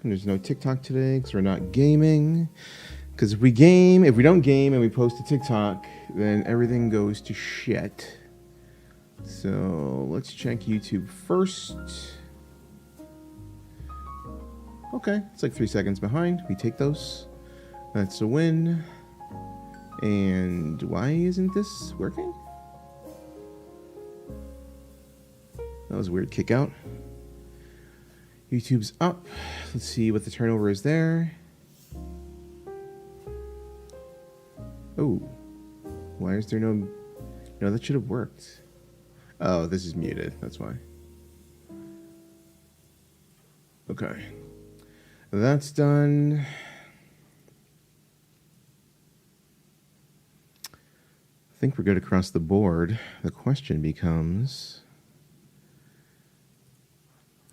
There's no TikTok today because we're not gaming. Because if we don't game and we post to TikTok, then everything goes to shit. So let's check YouTube first. Okay, it's like 3 seconds behind. We take those. That's a win. And why isn't this working? That was a weird kick out. YouTube's up. Let's see what the turnover is there. Oh, why is there no... No, that should have worked. Oh, this is muted. That's why. Okay. That's done. I think we're good across the board. The question becomes...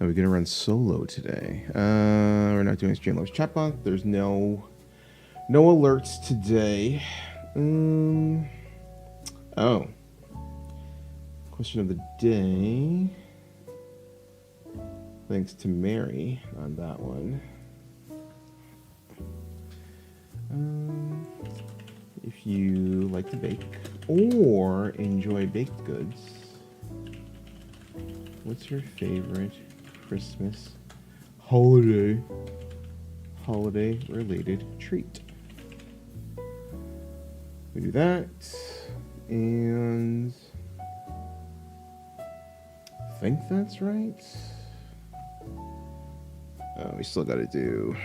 Are we going to run solo today? We're not doing Streamlabs chatbot. There's no alerts today. Oh. Question of the day. Thanks to Mary on that one. If you like to bake or enjoy baked goods, what's your favorite Christmas holiday related treat? We do that, and I think that's right. Oh, we still got to do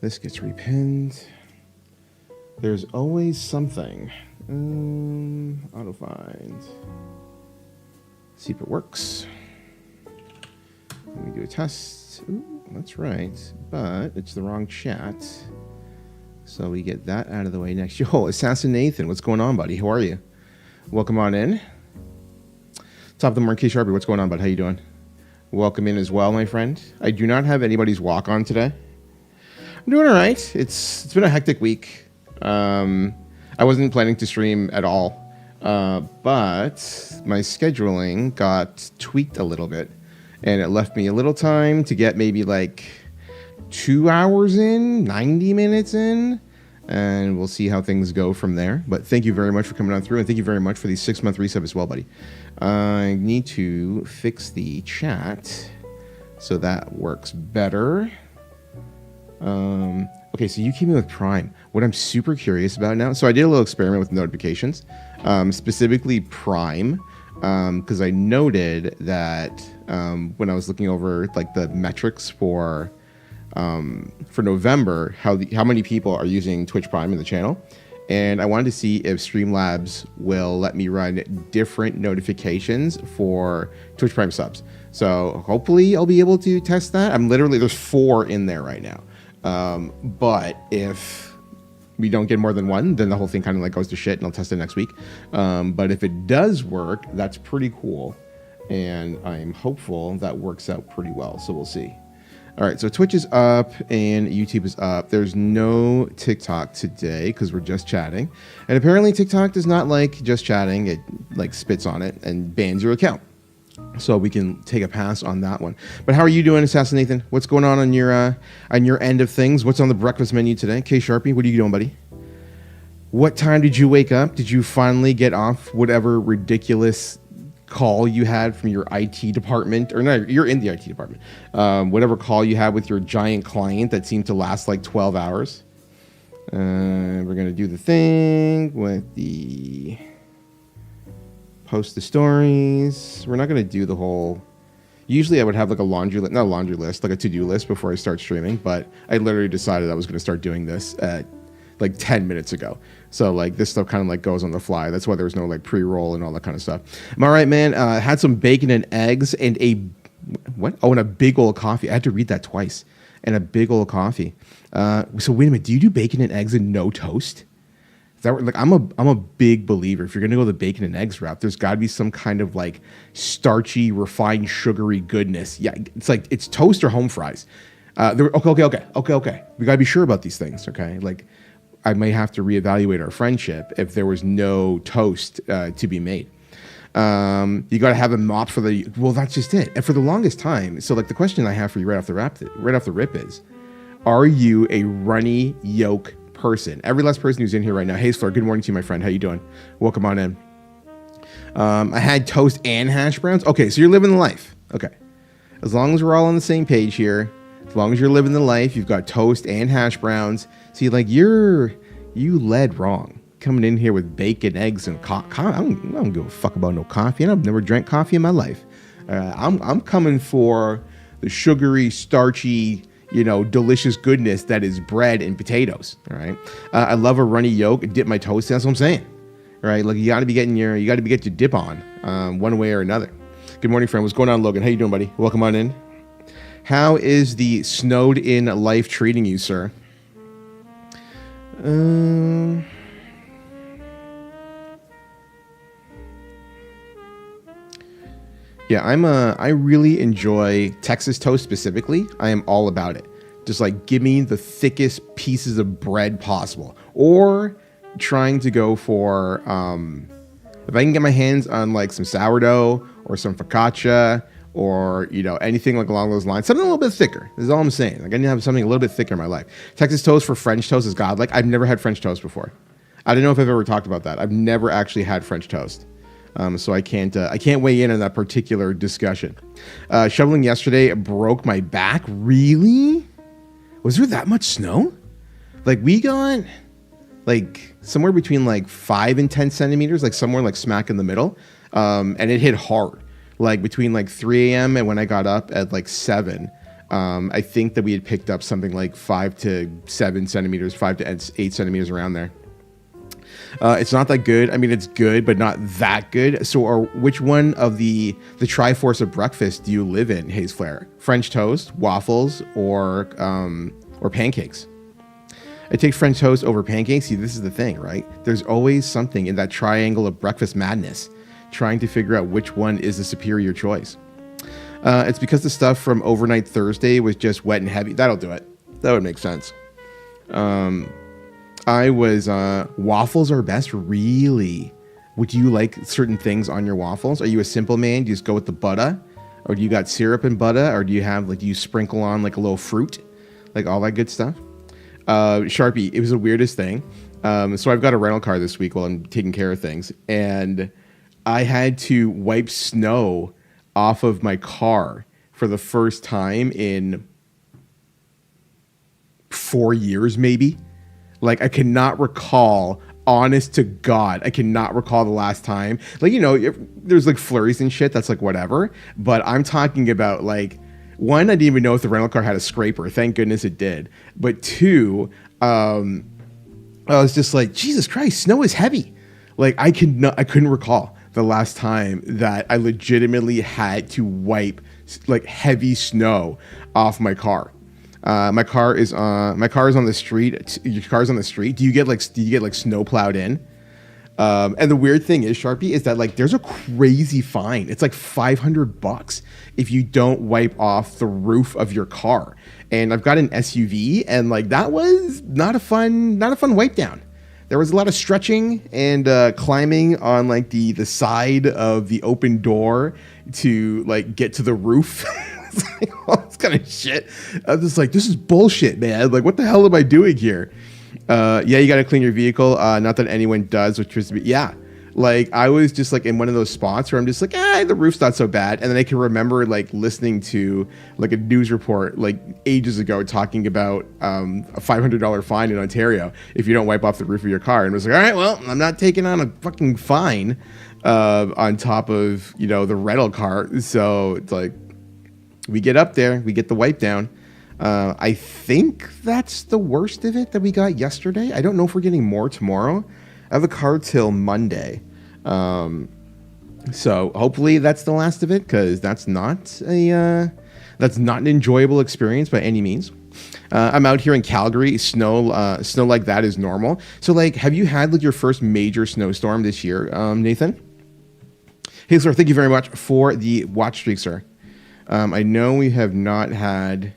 this. Gets repinned. There's always something. Auto find. See if it works. We do a test. Ooh, that's right, but it's the wrong chat. So we get that out of the way next. Yo, Assassin Nathan, what's going on, buddy? How are you? Welcome on in. Top of the Marquis Sharpie, what's going on, bud? How you doing? Welcome in as well, my friend. I do not have anybody's walk on today. I'm doing all right. It's been a hectic week. I wasn't planning to stream at all, but my scheduling got tweaked a little bit, and it left me a little time to get maybe like 2 hours in, 90 minutes in, and we'll see how things go from there. But thank you very much for coming on through, and thank you very much for the 6-month resub as well, buddy. I need to fix the chat so that works better. Okay, so you came in with Prime. What I'm super curious about now, so I did a little experiment with notifications, specifically Prime, because I noted that when I was looking over like the metrics for November, how many people are using Twitch Prime in the channel, and I wanted to see if Streamlabs will let me run different notifications for Twitch Prime subs. So hopefully I'll be able to test that. There's 4 in there right now. But if we don't get more than 1, then the whole thing kind of like goes to shit, and I'll test it next week. But if it does work, that's pretty cool, and I'm hopeful that works out pretty well. So we'll see. All right, so Twitch is up and YouTube is up. There's no TikTok today because we're just chatting, and apparently TikTok does not like just chatting. It like spits on it and bans your account. So we can take a pass on that one. But how are you doing, Assassin Nathan? What's going on your end of things? What's on the breakfast menu today? K Sharpie, what are you doing, buddy? What time did you wake up? Did you finally get off whatever ridiculous call you had from your IT department? Or no, you're in the IT department. Whatever call you had with your giant client that seemed to last like 12 hours. We're going to do the thing with the... post the stories. We're not going to do the whole... Usually I would have like a not a laundry list, like a to-do list before I start streaming, but I literally decided I was going to start doing this at like 10 minutes ago. So like this stuff kind of like goes on the fly. That's why there was no like pre-roll and all that kind of stuff. I'm all right, man. Had some bacon and eggs and and a big old coffee. I had to read that twice. And a big old coffee. So wait a minute. Do you do bacon and eggs and no toast? Like I'm a big believer. If you're gonna go the bacon and eggs route, there's got to be some kind of like starchy, refined, sugary goodness. Yeah, it's toast or home fries. Okay. We gotta be sure about these things. Okay, like I may have to reevaluate our friendship if there was no toast to be made. You got to have a mop for the. Well, that's just it. And for the longest time, so like the question I have for you right off the rip is, are you a runny yolk person? Every last person who's in here right now. Hey, Fleur, good morning to you, my friend. How you doing? Welcome on in. I had toast and hash browns. Okay, so you're living the life. Okay, as long as we're all on the same page here, as long as you're living the life, you've got toast and hash browns. See, like you led wrong coming in here with bacon, eggs, and coffee. I don't give a fuck about no coffee, and I've never drank coffee in my life. I'm coming for the sugary, starchy, delicious goodness that is bread and potatoes. All right, I love a runny yolk and dip my toast in. That's what I'm saying. Right, like you got to be getting your dip on, one way or another. Good morning, friend. What's going on, Logan? How you doing, buddy? Welcome on in. How is the snowed in life treating you, sir? Yeah, I really enjoy Texas toast specifically. I am all about it. Just like give me the thickest pieces of bread possible, or trying to go for if I can get my hands on like some sourdough or some focaccia or anything like along those lines, something a little bit thicker. This is all I'm saying. Like I need to have something a little bit thicker in my life. Texas toast for French toast is god. Like I've never had French toast before. I don't know if I've ever talked about that. I've never actually had French toast. So I can't weigh in on that particular discussion. Shoveling yesterday broke my back. Really? Was there that much snow? Like we got like somewhere between like 5 and 10 centimeters, like somewhere like smack in the middle. And it hit hard, like between like 3 a.m. and when I got up at like 7. I think that we had picked up something like 5 to 7 centimeters, 5 to 8 centimeters around there. It's not that good. I mean, it's good, but not that good. So which one of the Triforce of breakfast do you live in, Hayes Flair? French toast, waffles, or pancakes? I take French toast over pancakes. See, this is the thing, right? There's always something in that triangle of breakfast madness, trying to figure out which one is the superior choice. It's because the stuff from overnight Thursday was just wet and heavy. That'll do it. That would make sense. Waffles are best. Really? Would you like certain things on your waffles? Are you a simple man? Do you just go with the butter? Or do you got syrup and butter? Or do you sprinkle on like a little fruit? Like all that good stuff? Sharpie, it was the weirdest thing. So I've got a rental car this week while I'm taking care of things. And I had to wipe snow off of my car for the first time in 4 years, maybe. Like, I cannot recall, honest to God, I cannot recall the last time. Like, there's like flurries and shit, that's like whatever. But I'm talking about like, one, I didn't even know if the rental car had a scraper. Thank goodness it did. But two, I was just like, Jesus Christ, snow is heavy. Like, I couldn't recall the last time that I legitimately had to wipe like heavy snow off my car. My car is on the street. Your car's on the street. Do you get like snow plowed in? And the weird thing is, Sharpie, is that like there's a crazy fine. It's like $500 if you don't wipe off the roof of your car. And I've got an SUV, and like that was not a fun wipe down. There was a lot of stretching and climbing on like the side of the open door to like get to the roof. It's like all this kind of shit. I was just like, this is bullshit, man. Like, what the hell am I doing here? Yeah, you got to clean your vehicle. Not that anyone does, which was, yeah. Like, I was just like in one of those spots where I'm just like, the roof's not so bad. And then I can remember like listening to like a news report like ages ago talking about a $500 fine in Ontario if you don't wipe off the roof of your car. And I was like, all right, well, I'm not taking on a fucking fine on top of, the rental car. So it's like, we get up there, we get the wipe down. I think that's the worst of it that we got yesterday. I don't know if we're getting more tomorrow. I have a car till Monday. So hopefully that's the last of it, because that's not an enjoyable experience by any means. I'm out here in Calgary. Snow like that is normal. So like, have you had like your first major snowstorm this year, Nathan? Hey, sir, thank you very much for the watch streak, sir. I know we have not had...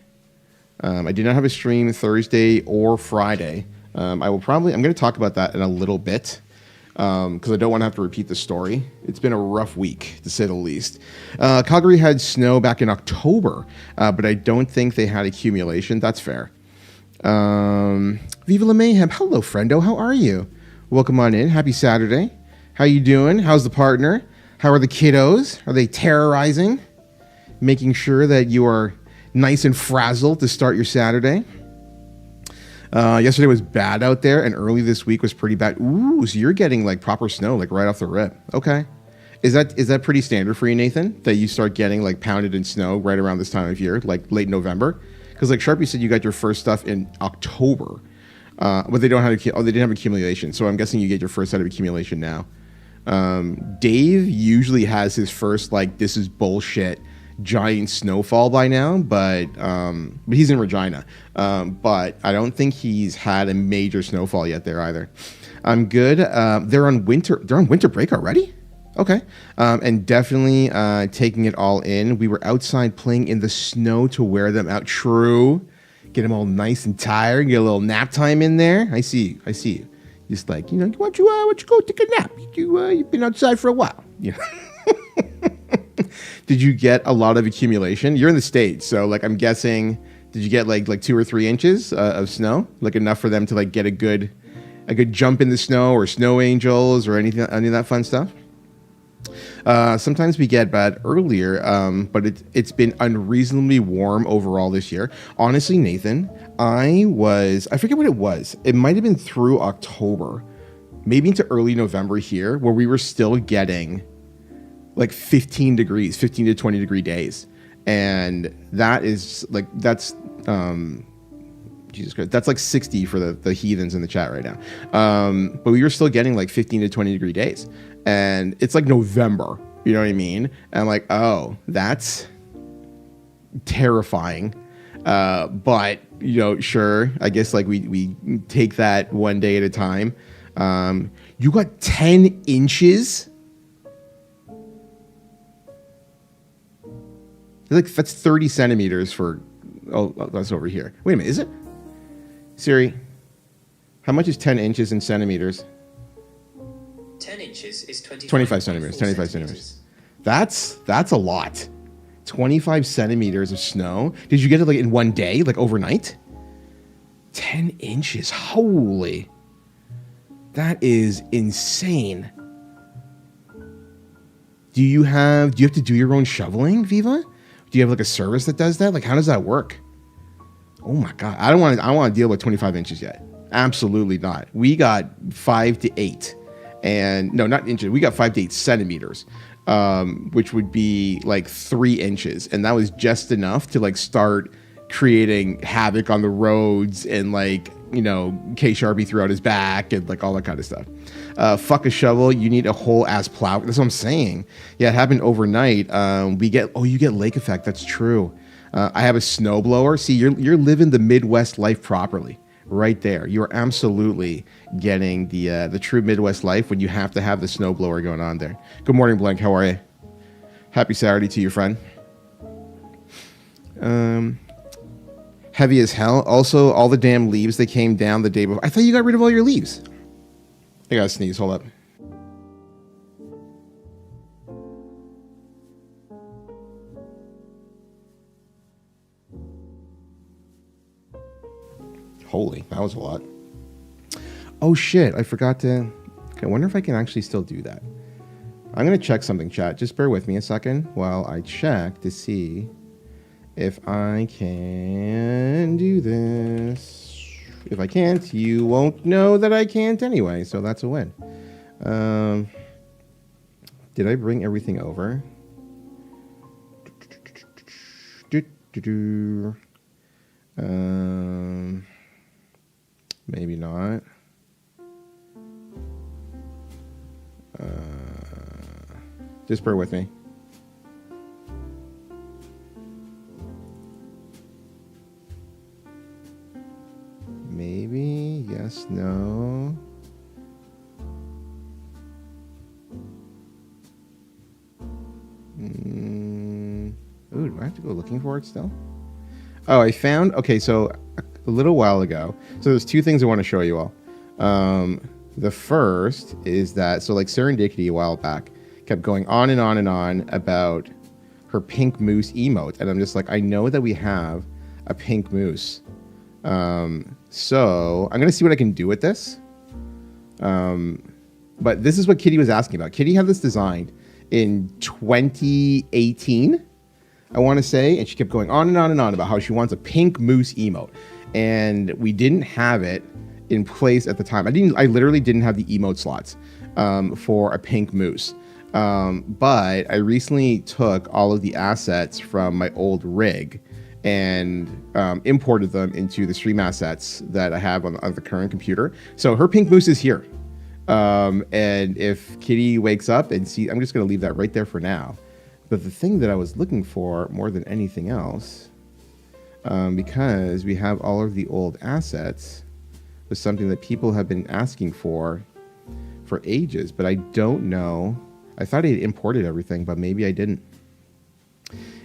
I did not have a stream Thursday or Friday. I'm going to talk about that in a little bit. because I don't want to have to repeat the story. It's been a rough week, to say the least. Calgary had snow back in October, but I don't think they had accumulation. That's fair. Viva la Mayhem. Hello, friendo. How are you? Welcome on in. Happy Saturday. How you doing? How's the partner? How are the kiddos? Are they terrorizing? Making sure that you are nice and frazzled to start your Saturday. Yesterday was bad out there, and early this week was pretty bad. Ooh, so you're getting like proper snow, like right off the rip. Okay. Is that pretty standard for you, Nathan? That you start getting like pounded in snow right around this time of year, like late November? Because like Sharpie said, you got your first stuff in October, but they don't have they didn't have accumulation. So I'm guessing you get your first set of accumulation now. Dave usually has his first like this is bullshit giant snowfall by now, but he's in Regina. But I don't think he's had a major snowfall yet there either. I'm good. They're on winter break already? Okay. And definitely taking it all in. We were outside playing in the snow to wear them out. True. Get them all nice and tired. Get a little nap time in there. I see you. Just like, why don't you go take a nap? You've been outside for a while. Did you get a lot of accumulation? You're in the States, so like I'm guessing, did you get like 2 or 3 inches of snow? Like enough for them to like get a good jump in the snow or snow angels or any of that fun stuff? Sometimes we get bad earlier, but it's been unreasonably warm overall this year. Honestly, Nathan, I forget what it was. It might have been through October, maybe into early November here, where we were still getting like 15 to 20 degree days. And that is like, that's, Jesus Christ, that's like 60 for the heathens in the chat right now. But we were still getting like 15 to 20 degree days. And it's like November, you know what I mean? And I'm like, oh, that's terrifying. But, sure, I guess like we take that one day at a time. You got 10 inches? That's 30 centimeters for, that's over here. Wait a minute, is it? Siri, how much is 10 inches in centimeters? 10 inches is 25 centimeters. 25 centimeters. That's a lot. 25 centimeters of snow. Did you get it like in one day, like overnight? 10 inches. Holy. That is insane. Do you have to do your own shoveling, Viva? Do you have like a service that does that? Like, how does that work? Oh my God. I don't want to deal with 25 inches yet. Absolutely not. We got 5 to 8. And no, not inches. We got 5 to 8 centimeters, which would be like 3 inches. And that was just enough to like start creating havoc on the roads and like, K Sharpie throughout his back and like all that kind of stuff. Fuck a shovel. You need a whole ass plow. That's what I'm saying. Yeah, it happened overnight. You get lake effect. That's true. I have a snowblower. See, you're living the Midwest life properly. Right there. You're absolutely getting the true Midwest life when you have to have the snowblower going on there. Good morning, Blank. How are you? Happy Saturday to you, friend. Heavy as hell. Also, all the damn leaves that came down the day before. I thought you got rid of all your leaves. I gotta sneeze. Hold up. Holy, that was a lot. Oh shit, I forgot to... Okay, I wonder if I can actually still do that. I'm going to check something, chat. Just bear with me a second while I check to see if I can do this. If I can't, you won't know that I can't anyway, so that's a win. Did I bring everything over? Maybe not. Just bear with me. Maybe, yes, no. Ooh, do I have to go looking for it still? Oh, I found, okay, so a little while ago. So there's 2 things I want to show you all. The first is that, so like Serendipity a while back kept going on and on and on about her pink moose emote. And I'm just like, I know that we have a pink moose. So I'm going to see what I can do with this. But this is what Kitty was asking about. Kitty had this designed in 2018, I want to say. And she kept going on and on and on about how she wants a pink moose emote. And we didn't have it in place at the time. I literally didn't have the emote slots for a pink moose. But I recently took all of the assets from my old rig and imported them into the stream assets that I have on the current computer. So her pink moose is here. And if Kitty wakes up and see, I'm just going to leave that right there for now. But the thing that I was looking for more than anything else, because we have all of the old assets, was something that people have been asking for ages, but I don't know. I thought I had imported everything, but maybe I didn't.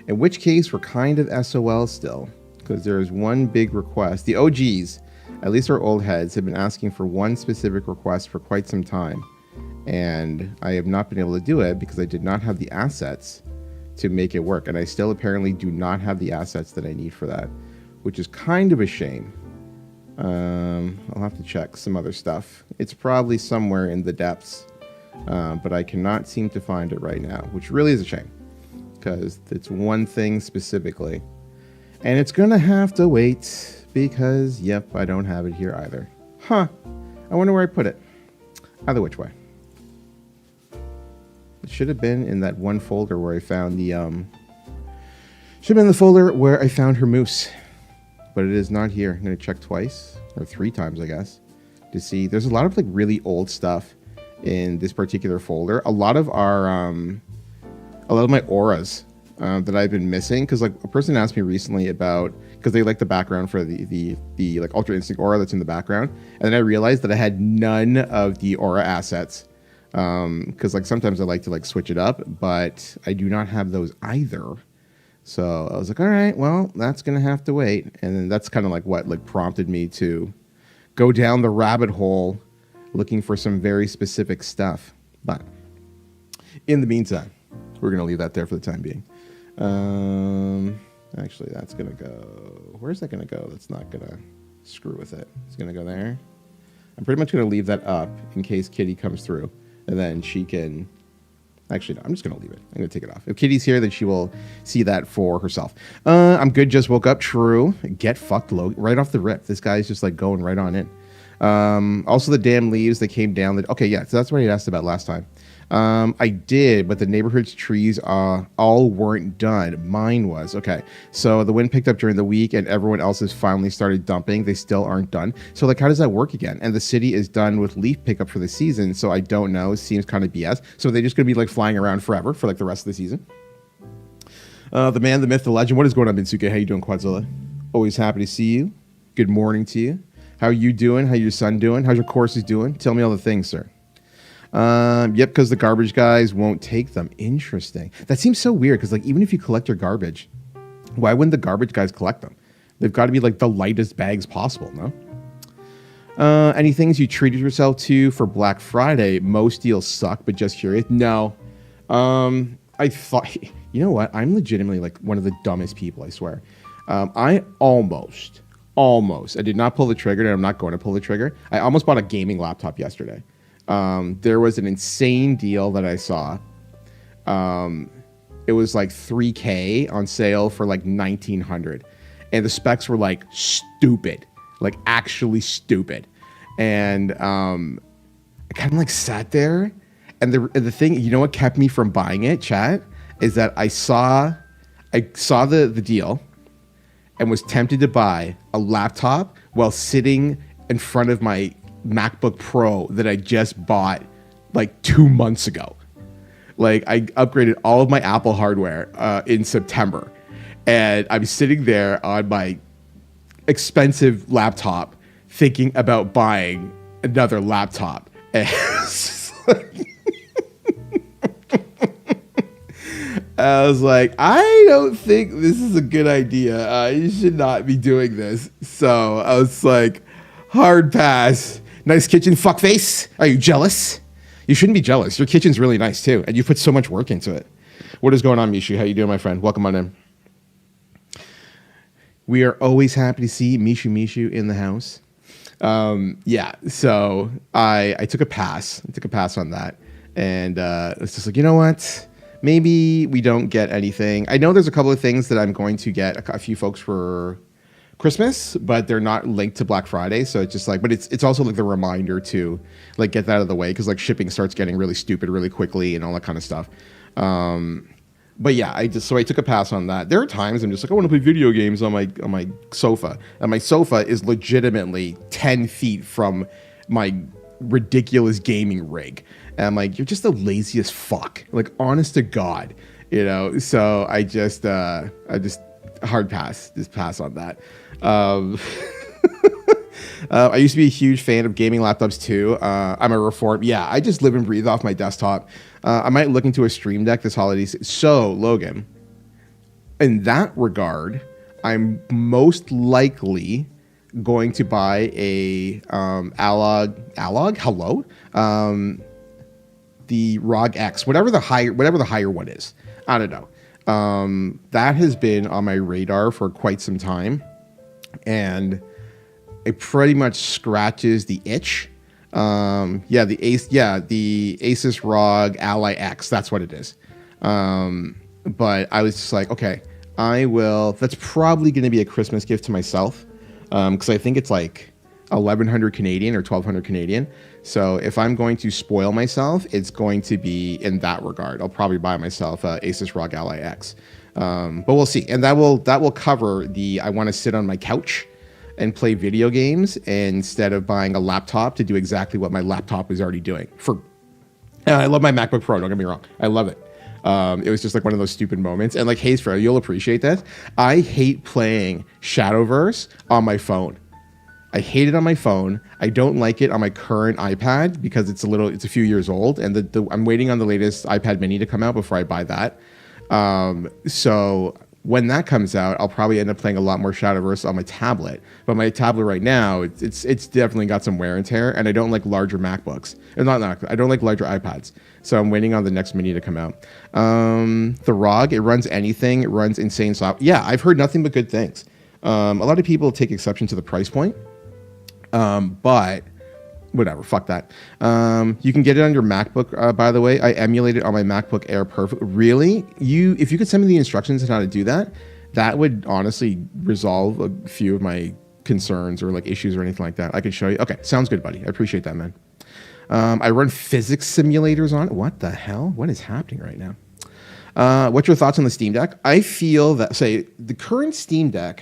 In which case, we're kind of SOL still, because there is one big request. The OGs, at least our old heads, have been asking for one specific request for quite some time, and I have not been able to do it because I did not have the assets to make it work, and I still apparently do not have the assets that I need for that, which is kind of a shame. I'll have to check some other stuff. It's probably somewhere in the depths, but I cannot seem to find it right now, which really is a shame, because it's one thing specifically, and it's gonna have to wait because, yep, I don't have it here either. Huh. I wonder where I put it. Either which way. It should have been in that one folder where I found the, should have been in the folder where I found her moose. But it is not here. I'm going to check twice, or 3 times, I guess, to see. There's a lot of like really old stuff in this particular folder. A lot of my auras that I've been missing, because like a person asked me recently about, because they like the background for the like Ultra Instinct aura that's in the background, and then I realized that I had none of the aura assets, because like sometimes I like to like switch it up, but I do not have those either. So I was like, all right, well, that's going to have to wait. And then that's kind of like what like prompted me to go down the rabbit hole looking for some very specific stuff. But in the meantime, we're going to leave that there for the time being. Actually, that's going to go... Where's that going to go? That's not going to screw with it. It's going to go there. I'm pretty much going to leave that up in case Kitty comes through. And then she can... Actually, no, I'm just going to leave it. I'm going to take it off. If Kitty's here, then she will see that for herself. I'm good. Just woke up. True. Get fucked, Logan. Right off the rip. This guy's just like going right on in. Also, the damn leaves that came down. Okay, yeah. So that's what I asked about last time. I did, but the neighborhood's trees all weren't done. Mine was. Okay. So the wind picked up during the week and everyone else has finally started dumping. They still aren't done. So like, how does that work again? And the city is done with leaf pickup for the season. So I don't know. It seems kind of BS. So they're just going to be like flying around forever for like the rest of the season. The man, the myth, the legend. What is going on, Binsuke? How you doing, Quadzilla? Always happy to see you. Good morning to you. How are you doing? How your son doing? How's your courses doing? Tell me all the things, sir. Yep, because the garbage guys won't take them. Interesting. That seems so weird, because like even if you collect your garbage, why wouldn't the garbage guys collect them? They've got to be like the lightest bags possible, no? Any things you treated yourself to for Black Friday? Most deals suck, but just curious. No. I thought, you know what? I'm legitimately like one of the dumbest people, I swear. I almost, I did not pull the trigger, and I'm not going to pull the trigger. I almost bought a gaming laptop yesterday. There was an insane deal that I saw. It was like $3,000 on sale for like $1,900, and the specs were like stupid, like actually stupid. And I kind of like sat there, and the thing, you know what kept me from buying it, chat, is that I saw the deal and was tempted to buy a laptop while sitting in front of my MacBook Pro that I just bought like 2 months ago. Like I upgraded all of my Apple hardware in September, and I'm sitting there on my expensive laptop thinking about buying another laptop. And I was like, I don't think this is a good idea. You should not be doing this. So I was like, hard pass. Nice kitchen, fuckface. Are you jealous? You shouldn't be jealous. Your kitchen's really nice too, and you put so much work into it. What is going on, Mishu? How you doing, my friend? Welcome on in. We are always happy to see Mishu in the house. Yeah, so I took a pass. I took a pass on that, and it's just like, you know what? Maybe we don't get anything. I know there's a couple of things that I'm going to get a few folks for Christmas, but they're not linked to Black Friday, so it's just like, but it's also like the reminder to like get that out of the way, because like shipping starts getting really stupid really quickly and all that kind of stuff. But yeah, I took a pass on that. There are times I'm just like, I want to play video games on my sofa, and my sofa is legitimately 10 feet from my ridiculous gaming rig, and I'm like, you're just the laziest fuck, like, honest to God, you know. So I just hard pass, just pass on that. I used to be a huge fan of gaming laptops too. I'm a reform. Yeah, I just live and breathe off my desktop. I might look into a Stream Deck this holiday season. So, Logan, in that regard, I'm most likely going to buy a Alog. Hello, the ROG X, whatever the higher one is. I don't know. That has been on my radar for quite some time, and it pretty much scratches the itch. The Asus ROG Ally X, that's what it is. But I was just like, okay, that's probably going to be a Christmas gift to myself, because I think it's like 1,100 Canadian or 1,200 Canadian. So if I'm going to spoil myself, it's going to be in that regard. I'll probably buy myself a Asus ROG Ally X, but we'll see. And that will cover I want to sit on my couch and play video games instead of buying a laptop to do exactly what my laptop is already doing. And I love my MacBook Pro, don't get me wrong. I love it. It was just like one of those stupid moments. And like, Hayes Fair, you'll appreciate that. I hate playing Shadowverse on my phone. I hate it on my phone. I don't like it on my current iPad because it's a few years old, and I'm waiting on the latest iPad mini to come out before I buy that. So when that comes out, I'll probably end up playing a lot more Shadowverse on my tablet. But my tablet right now, it's definitely got some wear and tear, and I don't like larger MacBooks. I don't like larger iPads. So I'm waiting on the next mini to come out. The ROG, it runs anything. It runs insane software. Yeah, I've heard nothing but good things. A lot of people take exception to the price point, but whatever, fuck that. You can get it on your MacBook, by the way. I emulate it on my MacBook Air perfect. Really? If you could send me the instructions on how to do that, that would honestly resolve a few of my concerns or like issues or anything like that. I could show you. Okay, sounds good, buddy. I appreciate that, man. I run physics simulators on it. What the hell? What is happening right now? What's your thoughts on the Steam Deck? I feel that, has the current Steam Deck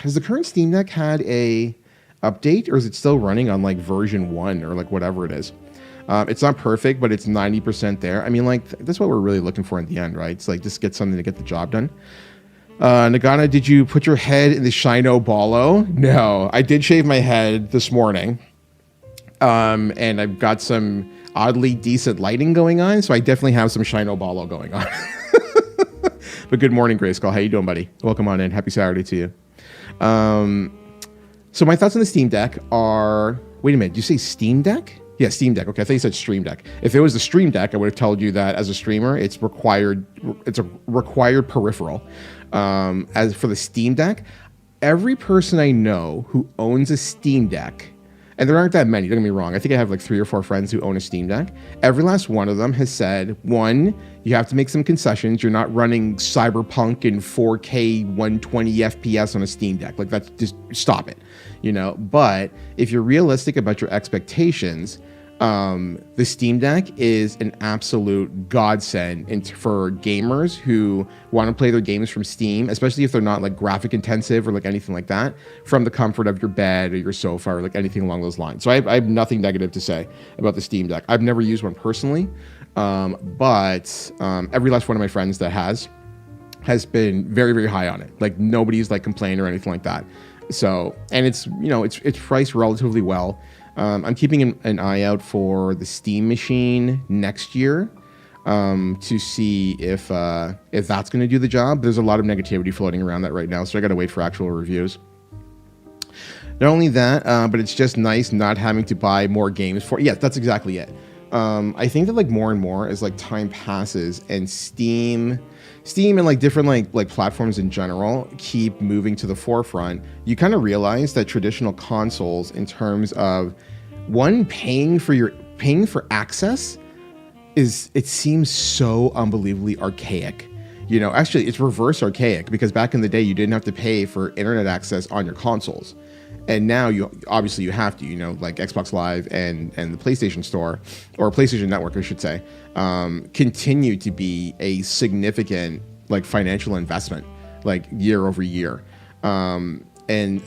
had a update, or is it still running on like version 1 or like whatever it is? It's not perfect, but it's 90% there. I mean, like, that's what we're really looking for in the end, right? It's like, just get something to get the job done. Nagana, did you put your head in the Shino Bolo? No, I did shave my head this morning. And I've got some oddly decent lighting going on, so I definitely have some Shino Bolo going on. But good morning, Grayskull. How you doing, buddy? Welcome on in. Happy Saturday to you. So my thoughts on the Steam Deck are... Wait a minute. Did you say Steam Deck? Yeah, Steam Deck. Okay, I thought you said Stream Deck. If it was the Stream Deck, I would have told you that as a streamer, it's a required peripheral. As for the Steam Deck, every person I know who owns a Steam Deck, and there aren't that many, don't get me wrong. I think I have like 3 or 4 friends who own a Steam Deck. Every last one of them has said, 1, you have to make some concessions. You're not running Cyberpunk in 4K 120 FPS on a Steam Deck. Like, that's just, stop it, you know? But if you're realistic about your expectations, the Steam Deck is an absolute godsend for gamers who want to play their games from Steam, especially if they're not like graphic intensive or like anything like that, from the comfort of your bed or your sofa or like anything along those lines. So I have nothing negative to say about the Steam Deck. I've never used one personally, but every last one of my friends that has been very, very high on it. Like, nobody's like complained or anything like that. So, and it's, you know, it's priced relatively well. I'm keeping an eye out for the Steam Machine next year to see if that's going to do the job. There's a lot of negativity floating around that right now, so I got to wait for actual reviews. Not only that, but it's just nice not having to buy more games for. Yeah, that's exactly it. I think that like more and more as like time passes and Steam and like different like platforms in general keep moving to the forefront, you kind of realize that traditional consoles, in terms of one, paying for access, it seems so unbelievably archaic. Actually, it's reverse archaic, because back in the day you didn't have to pay for internet access on your consoles, and now you obviously you have to. Like Xbox Live and the PlayStation Store, or PlayStation Network, I should say, continue to be a significant like financial investment, like year over year. And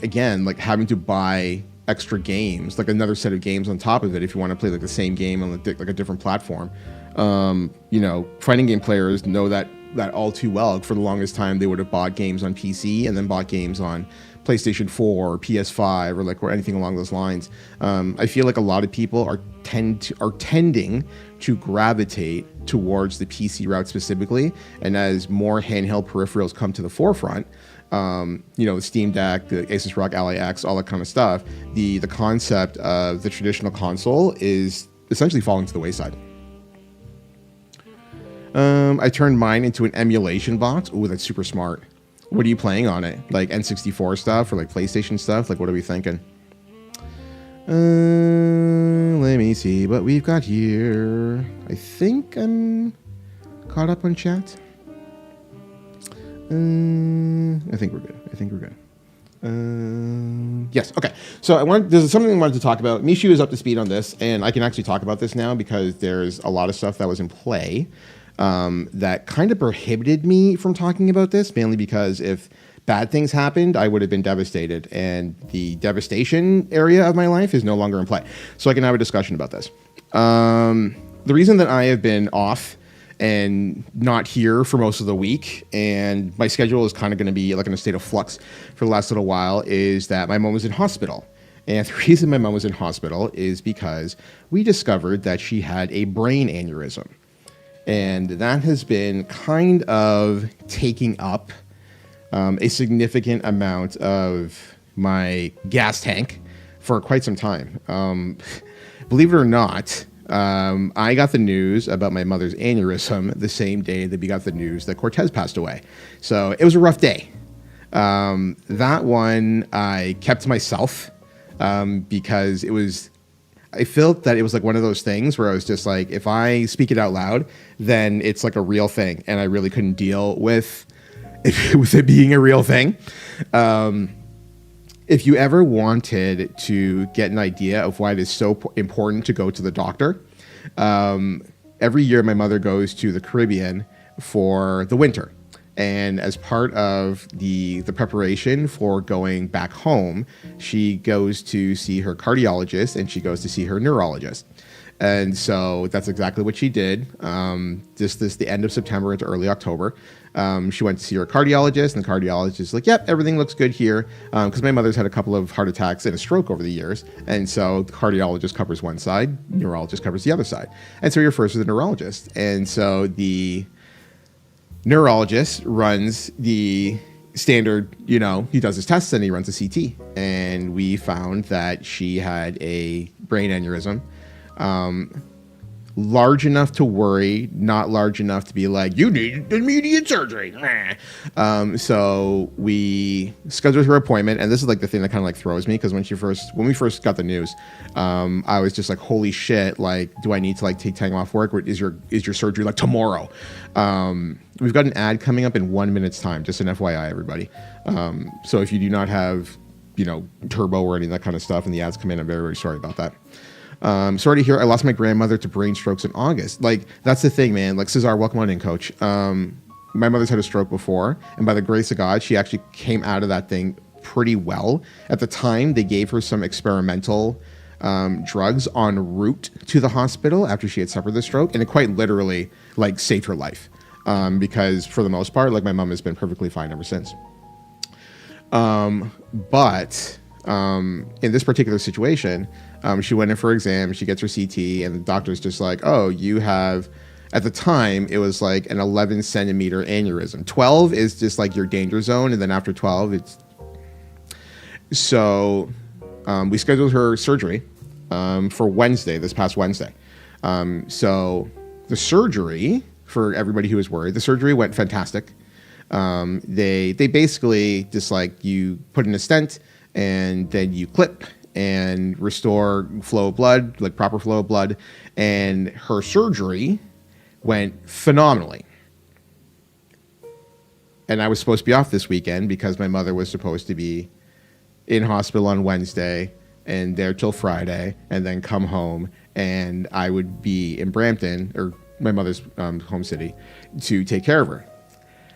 again, like having to buy extra games, like another set of games on top of it, if you want to play like the same game on like a different platform. Fighting game players know that all too well. For the longest time, they would have bought games on PC and then bought games on PlayStation 4 or PS5 or anything along those lines. I feel like a lot of people are tending to gravitate towards the PC route specifically, and as more handheld peripherals come to the forefront, the Steam Deck, the Asus ROG Ally X, all that kind of stuff, the concept of the traditional console is essentially falling to the wayside. I turned mine into an emulation box. Ooh, that's super smart. What are you playing on it? Like N64 stuff or like PlayStation stuff? Like, what are we thinking? Let me see what we've got here. I think I'm caught up on chat. I think we're good. Yes. Okay. So there's something I wanted to talk about. Mishu is up to speed on this, and I can actually talk about this now because there's a lot of stuff that was in play that kind of prohibited me from talking about this, mainly because if bad things happened, I would have been devastated, and the devastation area of my life is no longer in play. So I can have a discussion about this. The reason that I have been off and not here for most of the week, and my schedule is kind of going to be like in a state of flux for the last little while, is that my mom was in hospital. And the reason my mom was in hospital is because we discovered that she had a brain aneurysm. And that has been kind of taking up a significant amount of my gas tank for quite some time. Believe it or not, I got the news about my mother's aneurysm the same day that we got the news that Cortez passed away. So it was a rough day. That one I kept to myself because I felt that it was like one of those things where I was just like, if I speak it out loud, then it's like a real thing. And I really couldn't deal with it being a real thing. If you ever wanted to get an idea of why it is so important to go to the doctor, every year my mother goes to the Caribbean for the winter. And as part of the preparation for going back home, she goes to see her cardiologist and she goes to see her neurologist. And so that's exactly what she did. The end of September into early October. She went to see her cardiologist, and the cardiologist is like, yep, everything looks good here. Because my mother's had a couple of heart attacks and a stroke over the years. And so the cardiologist covers one side, neurologist covers the other side. And so he refers to the neurologist. And so the neurologist runs the standard, he does his tests and he runs a CT. And we found that she had a brain aneurysm. Large enough to worry, not large enough to be like, you need immediate surgery. So we scheduled her appointment, and this is like the thing that kind of like throws me, because when we first got the news, I was just like, holy shit, like, do I need to like take time off work, or is your surgery like tomorrow? We've got an ad coming up in 1 minute's time, just an FYI, everybody. So if you do not have, turbo or any of that kind of stuff, and the ads come in, I'm very, very sorry about that. Sorry to hear I lost my grandmother to brain strokes in August. Like, that's the thing, man. Like, Cesar, welcome on in, coach. My mother's had a stroke before, and by the grace of God, she actually came out of that thing pretty well. At the time, they gave her some experimental drugs en route to the hospital after she had suffered the stroke, and it quite literally, like, saved her life. Because for the most part, like, my mom has been perfectly fine ever since. But in this particular situation, she went in for exam, she gets her CT, and the doctor's just like, oh, you have, at the time, it was like an 11 centimeter aneurysm. 12 is just like your danger zone, and then after 12, it's... So we scheduled her surgery for Wednesday, this past Wednesday. So the surgery, for everybody who was worried, the surgery went fantastic. They basically just like you put in a stent and then you clip and restore flow of blood, like proper flow of blood. And her surgery went phenomenally. And I was supposed to be off this weekend because my mother was supposed to be in hospital on Wednesday and there till Friday and then come home. And I would be in Brampton, or my mother's home city, to take care of her.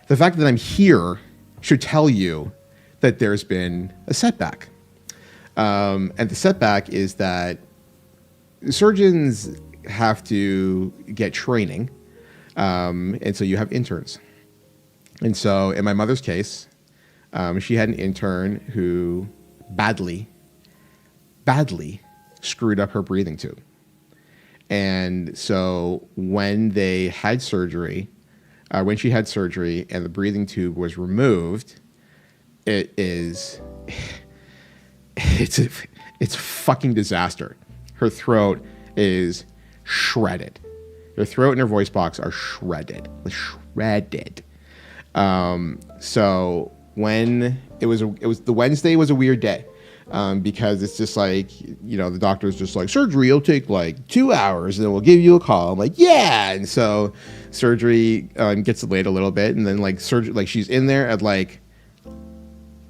The fact that I'm here should tell you that there's been a setback. And the setback is that surgeons have to get training. And so you have interns. And so in my mother's case, she had an intern who badly screwed up her breathing tube. And so when they had surgery, when she had surgery and the breathing tube was removed, it's a fucking disaster. Her throat is shredded. Her throat and her voice box are shredded. So when it was the Wednesday was a weird day. Because it's just like, the doctor's just like, surgery will take like 2 hours and then we'll give you a call. I'm like, yeah. And so surgery gets delayed a little bit. And then like surgery, like she's in there at like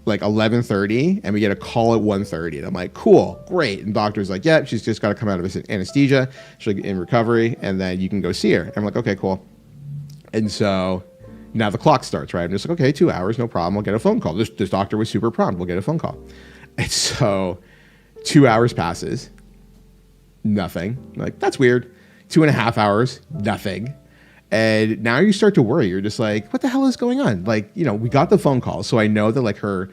11:30 and we get a call at 1:30. And I'm like, cool, great. And doctor's like, yeah, she's just got to come out of anesthesia. She'll get in recovery and then you can go see her. I'm like, okay, cool. And so now the clock starts, right? I'm just like, okay, 2 hours, no problem. We'll get a phone call. This doctor was super prompt. We'll get a phone call. And so 2 hours passes, nothing. I'm like, that's weird. 2.5 hours, nothing. And now you start to worry. You're just like, what the hell is going on? Like, we got the phone call. So I know that like her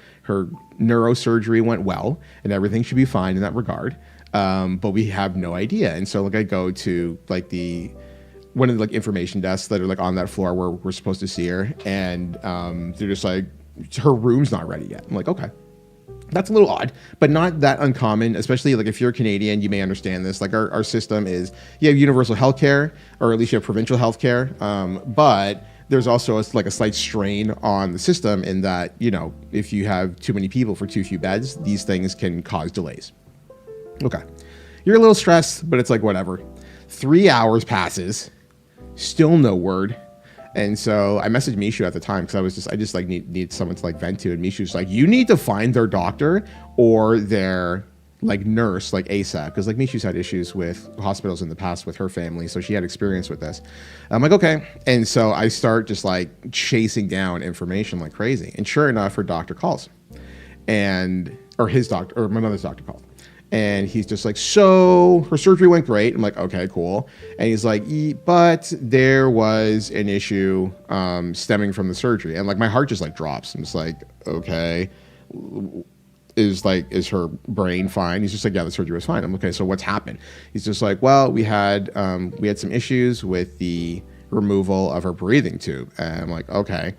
neurosurgery went well and everything should be fine in that regard. But we have no idea. And so like I go to like one of the like information desks that are like on that floor where we're supposed to see her. And they're just like, her room's not ready yet. I'm like, okay. That's a little odd, but not that uncommon, especially like if you're Canadian, you may understand this. Like our system is, you have universal healthcare, or at least you have provincial healthcare. But there's also a slight strain on the system in that, if you have too many people for too few beds, these things can cause delays. Okay. You're a little stressed, but it's like, whatever. 3 hours passes, still no word. And so I messaged Mishu at the time because I just like need someone to like vent to. And Mishu's like, you need to find their doctor or their like nurse like ASAP. Because like Mishu's had issues with hospitals in the past with her family. So she had experience with this. I'm like, okay. And so I start just like chasing down information like crazy. And sure enough, her doctor calls. Or his doctor, or my mother's doctor called. And he's just like, so her surgery went great. I'm like, okay, cool. And he's like, but there was an issue stemming from the surgery. And like my heart just like drops. I'm just like, okay, is her brain fine? He's just like, yeah, the surgery was fine. I'm like, okay, so what's happened? He's just like, well, we had some issues with the removal of her breathing tube. And I'm like, okay,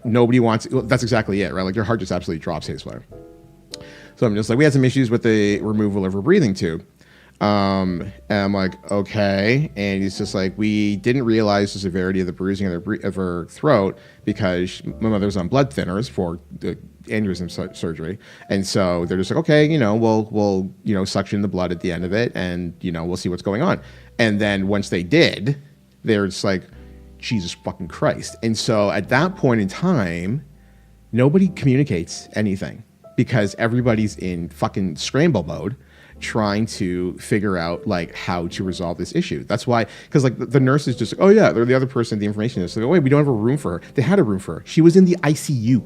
nobody wants, that's exactly it, right? Like your heart just absolutely drops, Haysler. So I'm just like, we had some issues with the removal of her breathing tube. And I'm like, okay. And he's just like, we didn't realize the severity of the bruising of her throat because my mother was on blood thinners for the aneurysm surgery. And so they're just like, okay, we'll suction the blood at the end of it and, we'll see what's going on. And then once they did, they're just like, Jesus fucking Christ. And so at that point in time, nobody communicates anything. Because everybody's in fucking scramble mode trying to figure out like how to resolve this issue. That's why, because like the nurse is just like, oh yeah, they're the other person, the information is like, oh wait, we don't have a room for her. They had a room for her. She was in the ICU.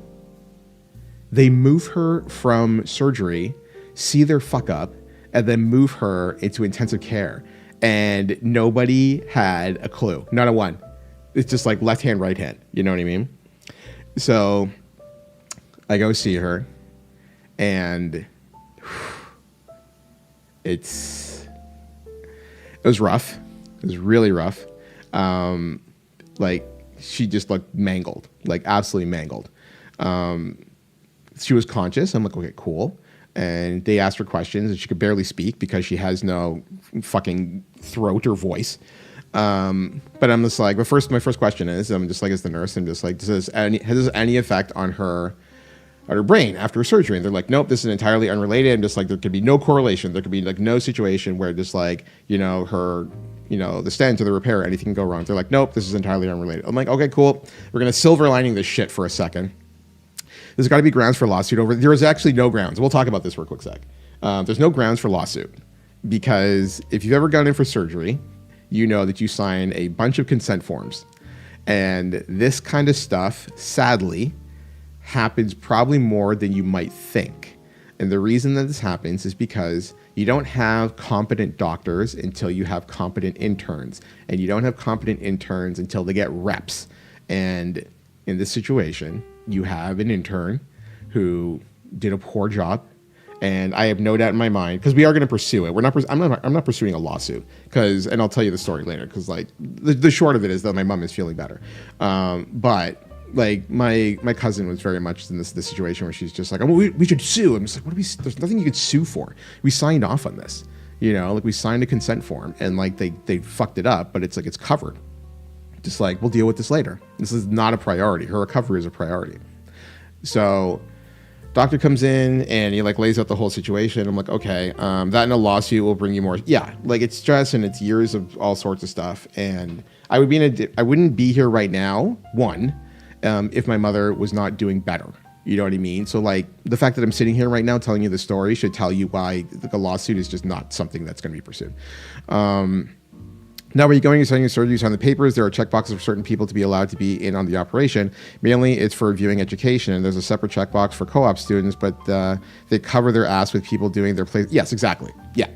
They move her from surgery, see their fuck up, and then move her into intensive care. And nobody had a clue, not a one. It's just like left hand, right hand. You know what I mean? So I go see her. And it was rough. It was really rough. Like she just looked mangled, like absolutely mangled. She was conscious. I'm like, okay, cool. and they asked her questions, and she could barely speak because she has no fucking throat or voice. But I'm just like, my first question is, I'm just like, as the nurse, I'm just like, has this any effect on her brain after surgery? And they're like, nope, this is entirely unrelated. I'm just like, there could be no correlation. There could be like no situation where just like, her, the stent or the repair, anything can go wrong. They're like, nope, this is entirely unrelated. I'm like, okay, cool. We're going to silver lining this shit for a second. There's got to be grounds for lawsuit over. There is actually no grounds. We'll talk about this for a quick sec. There's no grounds for lawsuit because if you've ever gone in for surgery, you know that you sign a bunch of consent forms. And this kind of stuff, sadly, happens probably more than you might think. And the reason that this happens is because you don't have competent doctors until you have competent interns. And you don't have competent interns until they get reps. And in this situation, you have an intern who did a poor job. And I have no doubt in my mind, because we are going to pursue it. I'm not pursuing a lawsuit, and I'll tell you the story later. Because like the short of it is that my mom is feeling better, but like my cousin was very much in this situation where she's just like, oh, we should sue. I'm just like, there's nothing you could sue for. We signed off on this, like we signed a consent form, and like they fucked it up, but it's like it's covered. Just like, we'll deal with this later. This is not a priority. Her recovery is a priority. So. Doctor comes in and he like lays out the whole situation. I'm like, okay, that in a lawsuit will bring you more. Yeah, like it's stress and it's years of all sorts of stuff. And I wouldn't be here right now. One, if my mother was not doing better. You know what I mean? So like the fact that I'm sitting here right now telling you the story should tell you why the lawsuit is just not something that's going to be pursued. Now, when you're going and signing your surgery, you sign the papers. There are checkboxes for certain people to be allowed to be in on the operation. Mainly, it's for viewing education. And there's a separate checkbox for co-op students, but they cover their ass with people doing their place. Yes, exactly. Yeah.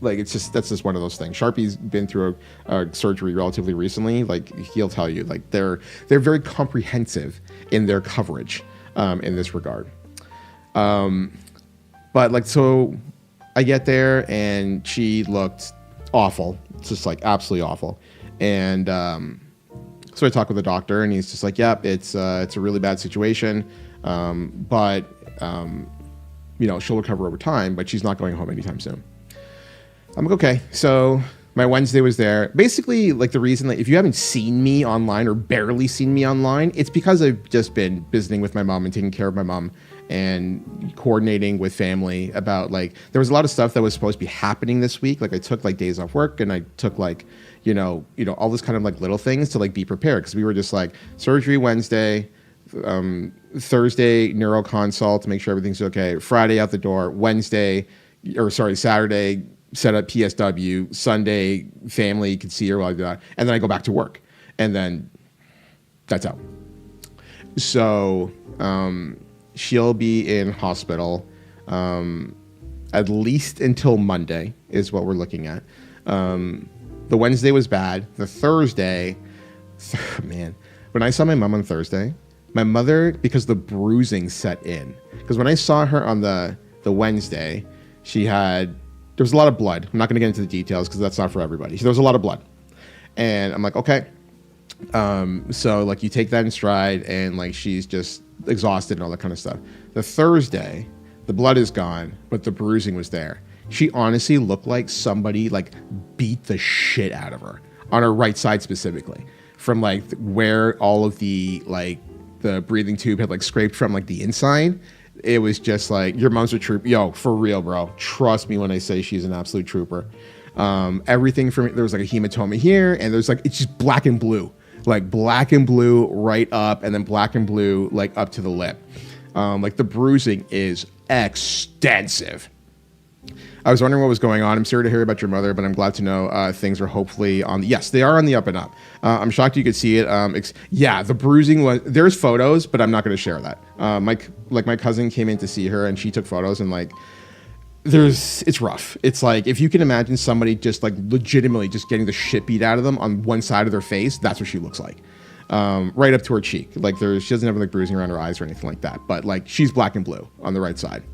Like, that's just one of those things. Sharpie's been through a surgery relatively recently. Like, he'll tell you, like, they're very comprehensive in their coverage in this regard. But, like, so I get there, and she looked awful. It's just like absolutely awful. And so I talk with the doctor, and he's just like, "Yep, it's a really bad situation, but she'll recover over time, but she's not going home anytime soon." I'm like, okay. So my Wednesday was there. Basically, like the reason that if you haven't seen me online or barely seen me online, it's because I've just been visiting with my mom and taking care of my mom and coordinating with family about like, there was a lot of stuff that was supposed to be happening this week. Like I took like days off work, and I took like, all this kind of like little things to like be prepared. Cause we were just like surgery Wednesday, Thursday, neuro consult to make sure everything's okay. Friday out the door, Saturday, set up PSW, Sunday, family could see her while I do that. And then I go back to work, and then that's out. So, she'll be in hospital at least until Monday is what we're looking at. The Wednesday was bad. The Thursday, man, when I saw my mom on Thursday, my mother, because the bruising set in. Because when I saw her on the Wednesday, there was a lot of blood. I'm not going to get into the details because that's not for everybody. There was a lot of blood. And I'm like, okay. So like you take that in stride, and like she's just exhausted and all that kind of stuff. The Thursday, the blood is gone, but the bruising was there. She honestly looked like somebody like beat the shit out of her on her right side specifically, from like where all of the like the breathing tube had like scraped from like the inside. It was just like, your mom's a trooper. Yo, for real, bro. Trust me when I say she's an absolute trooper. Everything from there was like a hematoma here, and there's like, it's just black and blue. Like black and blue right up, and then black and blue like up to the lip. Like the bruising is extensive. I was wondering what was going on. I'm sorry to hear about your mother, but I'm glad to know things are hopefully yes, they are on the up and up. I'm shocked you could see it. The bruising was, there's photos, but I'm not going to share that. My cousin came in to see her, and she took photos, and like, it's rough. It's like, if you can imagine somebody just like legitimately just getting the shit beat out of them on one side of their face, that's what she looks like. Right up to her cheek. Like she doesn't have like bruising around her eyes or anything like that, but like she's black and blue on the right side.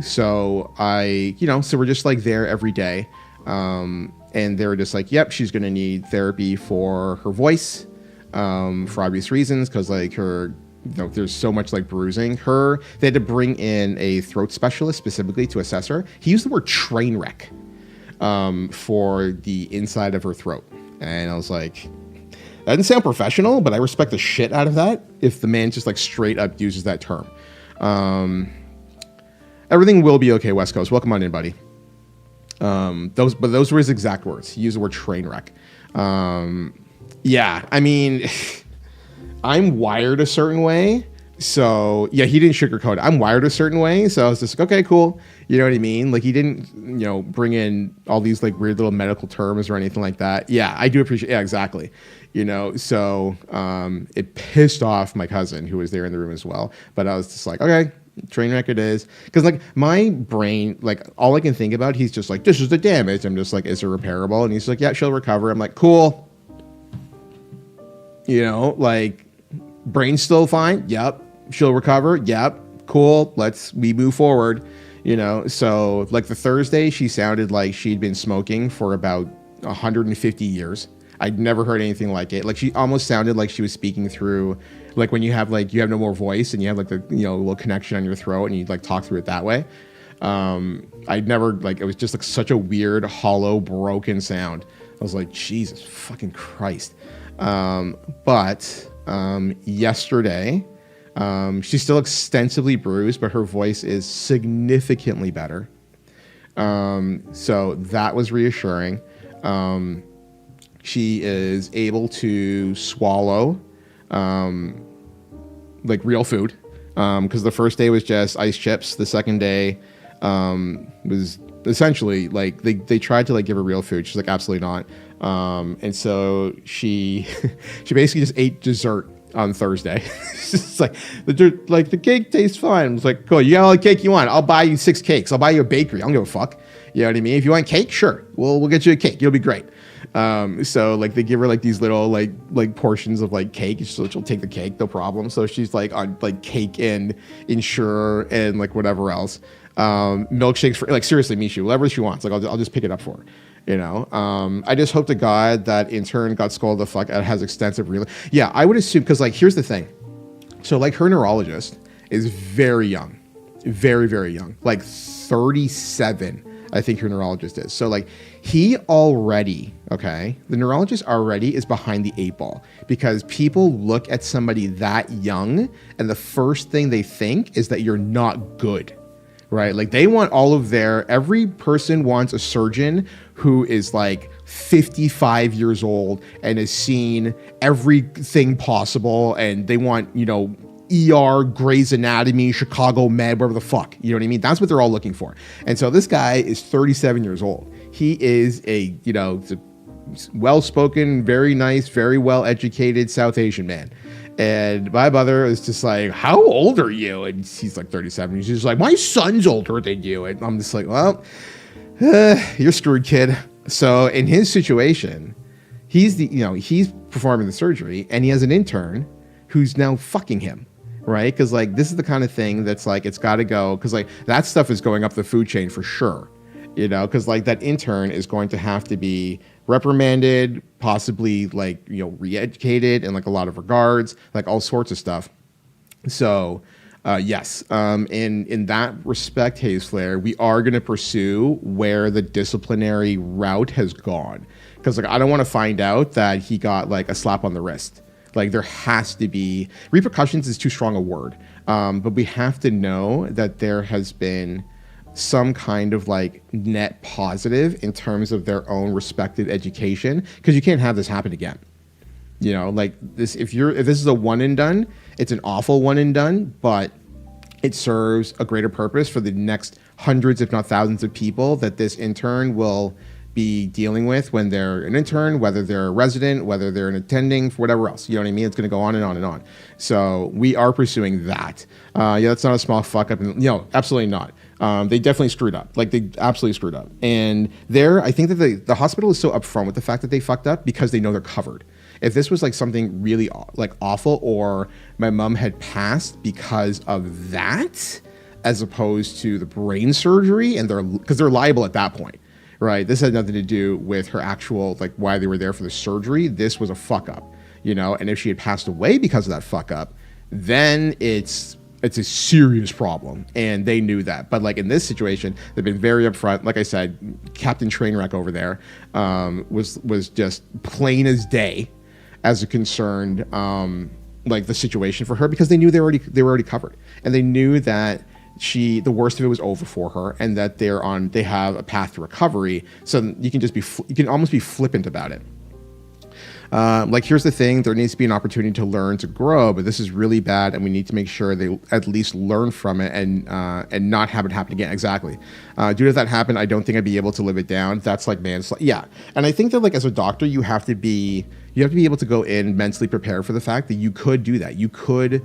So we're just like there every day. And they were just like, yep, she's going to need therapy for her voice, for obvious reasons. Cause like her there's so much like bruising. They had to bring in a throat specialist specifically to assess her. He used the word train wreck for the inside of her throat. And I was like, that didn't sound professional, but I respect the shit out of that if the man just like straight up uses that term. Everything will be okay, West Coast. Welcome on in, buddy. Those were his exact words. He used the word train wreck. Yeah, I mean, I'm wired a certain way. So yeah, he didn't sugarcoat it. I'm wired a certain way. So I was just like, okay, cool. You know what I mean? Like he didn't, bring in all these like weird little medical terms or anything like that. Yeah, I do appreciate. Yeah, exactly. So it pissed off my cousin who was there in the room as well. But I was just like, okay, train wreck it is. Because like my brain, like all I can think about, he's just like, this is the damage. I'm just like, is it repairable? And he's like, yeah, she'll recover. I'm like, cool. Like brain's still fine. Yep. She'll recover. Yep. Cool. We move forward. So like the Thursday, she sounded like she'd been smoking for about 150 years. I'd never heard anything like it. Like she almost sounded like she was speaking through, like when you have no more voice and you have like the, little connection on your throat and you like talk through it that way. I'd never it was just like such a weird, hollow, broken sound. I was like, Jesus fucking Christ. But yesterday, she's still extensively bruised, but her voice is significantly better. So that was reassuring. She is able to swallow, like real food. Because the first day was just ice chips. The second day, was essentially like they tried to like give her real food. She's like, absolutely not. And so she basically just ate dessert on Thursday. It's like the cake tastes fine. It's like, cool, you got all the cake you want. I'll buy you 6 cakes. I'll buy you a bakery. I don't give a fuck. You know what I mean? If you want cake, sure. We'll get you a cake. You'll be great. So like they give her like these little like portions of like cake, so she'll take the cake, no problem. So she's like on like cake and Ensure and like whatever else. Milkshakes for like seriously, Mishu, whatever she wants. Like I'll just pick it up for her. I just hope to God that intern got scolded the fuck out, has extensive yeah, I would assume, because like here's the thing. So like her neurologist is very young, very, very young, like 37, I think her neurologist is. So like the neurologist already is behind the 8 ball, because people look at somebody that young and the first thing they think is that you're not good. Right? Like they want every person wants a surgeon who is like 55 years old and has seen everything possible. And they want, ER, Grey's Anatomy, Chicago Med, whatever the fuck, you know what I mean? That's what they're all looking for. And so this guy is 37 years old. He is a well-spoken, very nice, very well-educated South Asian man. And my mother is just like, how old are you? And he's like 37. He's just like, my son's older than you. And I'm just like, well, you're screwed, kid. So in his situation, he's performing the surgery and he has an intern who's now fucking him. Right? Because like, this is the kind of thing that's like, it's got to go. Because like that stuff is going up the food chain for sure. Because like that intern is going to have to be reprimanded, possibly like, re-educated in like a lot of regards, like all sorts of stuff. So yes, in that respect, Haze Flare, we are going to pursue where the disciplinary route has gone. Because like, I don't want to find out that he got like a slap on the wrist. Like there has to be repercussions is too strong a word. But we have to know that there has been some kind of like net positive in terms of their own respective education, because you can't have this happen again. Like this, if this is a one and done, it's an awful one and done, but it serves a greater purpose for the next hundreds, if not thousands of people that this intern will be dealing with when they're an intern, whether they're a resident, whether they're an attending, for whatever else. You know what I mean? It's going to go on and on and on. So we are pursuing that. Yeah, that's not a small fuck up. Absolutely not. They definitely screwed up. Like they absolutely screwed up. And I think that the hospital is so upfront with the fact that they fucked up because they know they're covered. If this was like something really like awful, or my mom had passed because of that, as opposed to the brain surgery, and because they're liable at that point. Right. This had nothing to do with her actual, like why they were there for the surgery. This was a fuck up, and if she had passed away because of that fuck up, then it's a serious problem, and they knew that. But like in this situation, they've been very upfront. Like I said, Captain Trainwreck over there was just plain as day as it concerned like the situation for her, because they knew they were already covered, and they knew that the worst of it was over for her, and that they have a path to recovery. So you can almost be flippant about it. Like, here's the thing, there needs to be an opportunity to learn, to grow, but this is really bad, and we need to make sure they at least learn from it and not have it happen again. Exactly. Due to that happen, I don't think I'd be able to live it down. That's like manslaughter. Yeah. And I think that, like, as a doctor, you have to be able to go in mentally prepared for the fact that you could do that. You could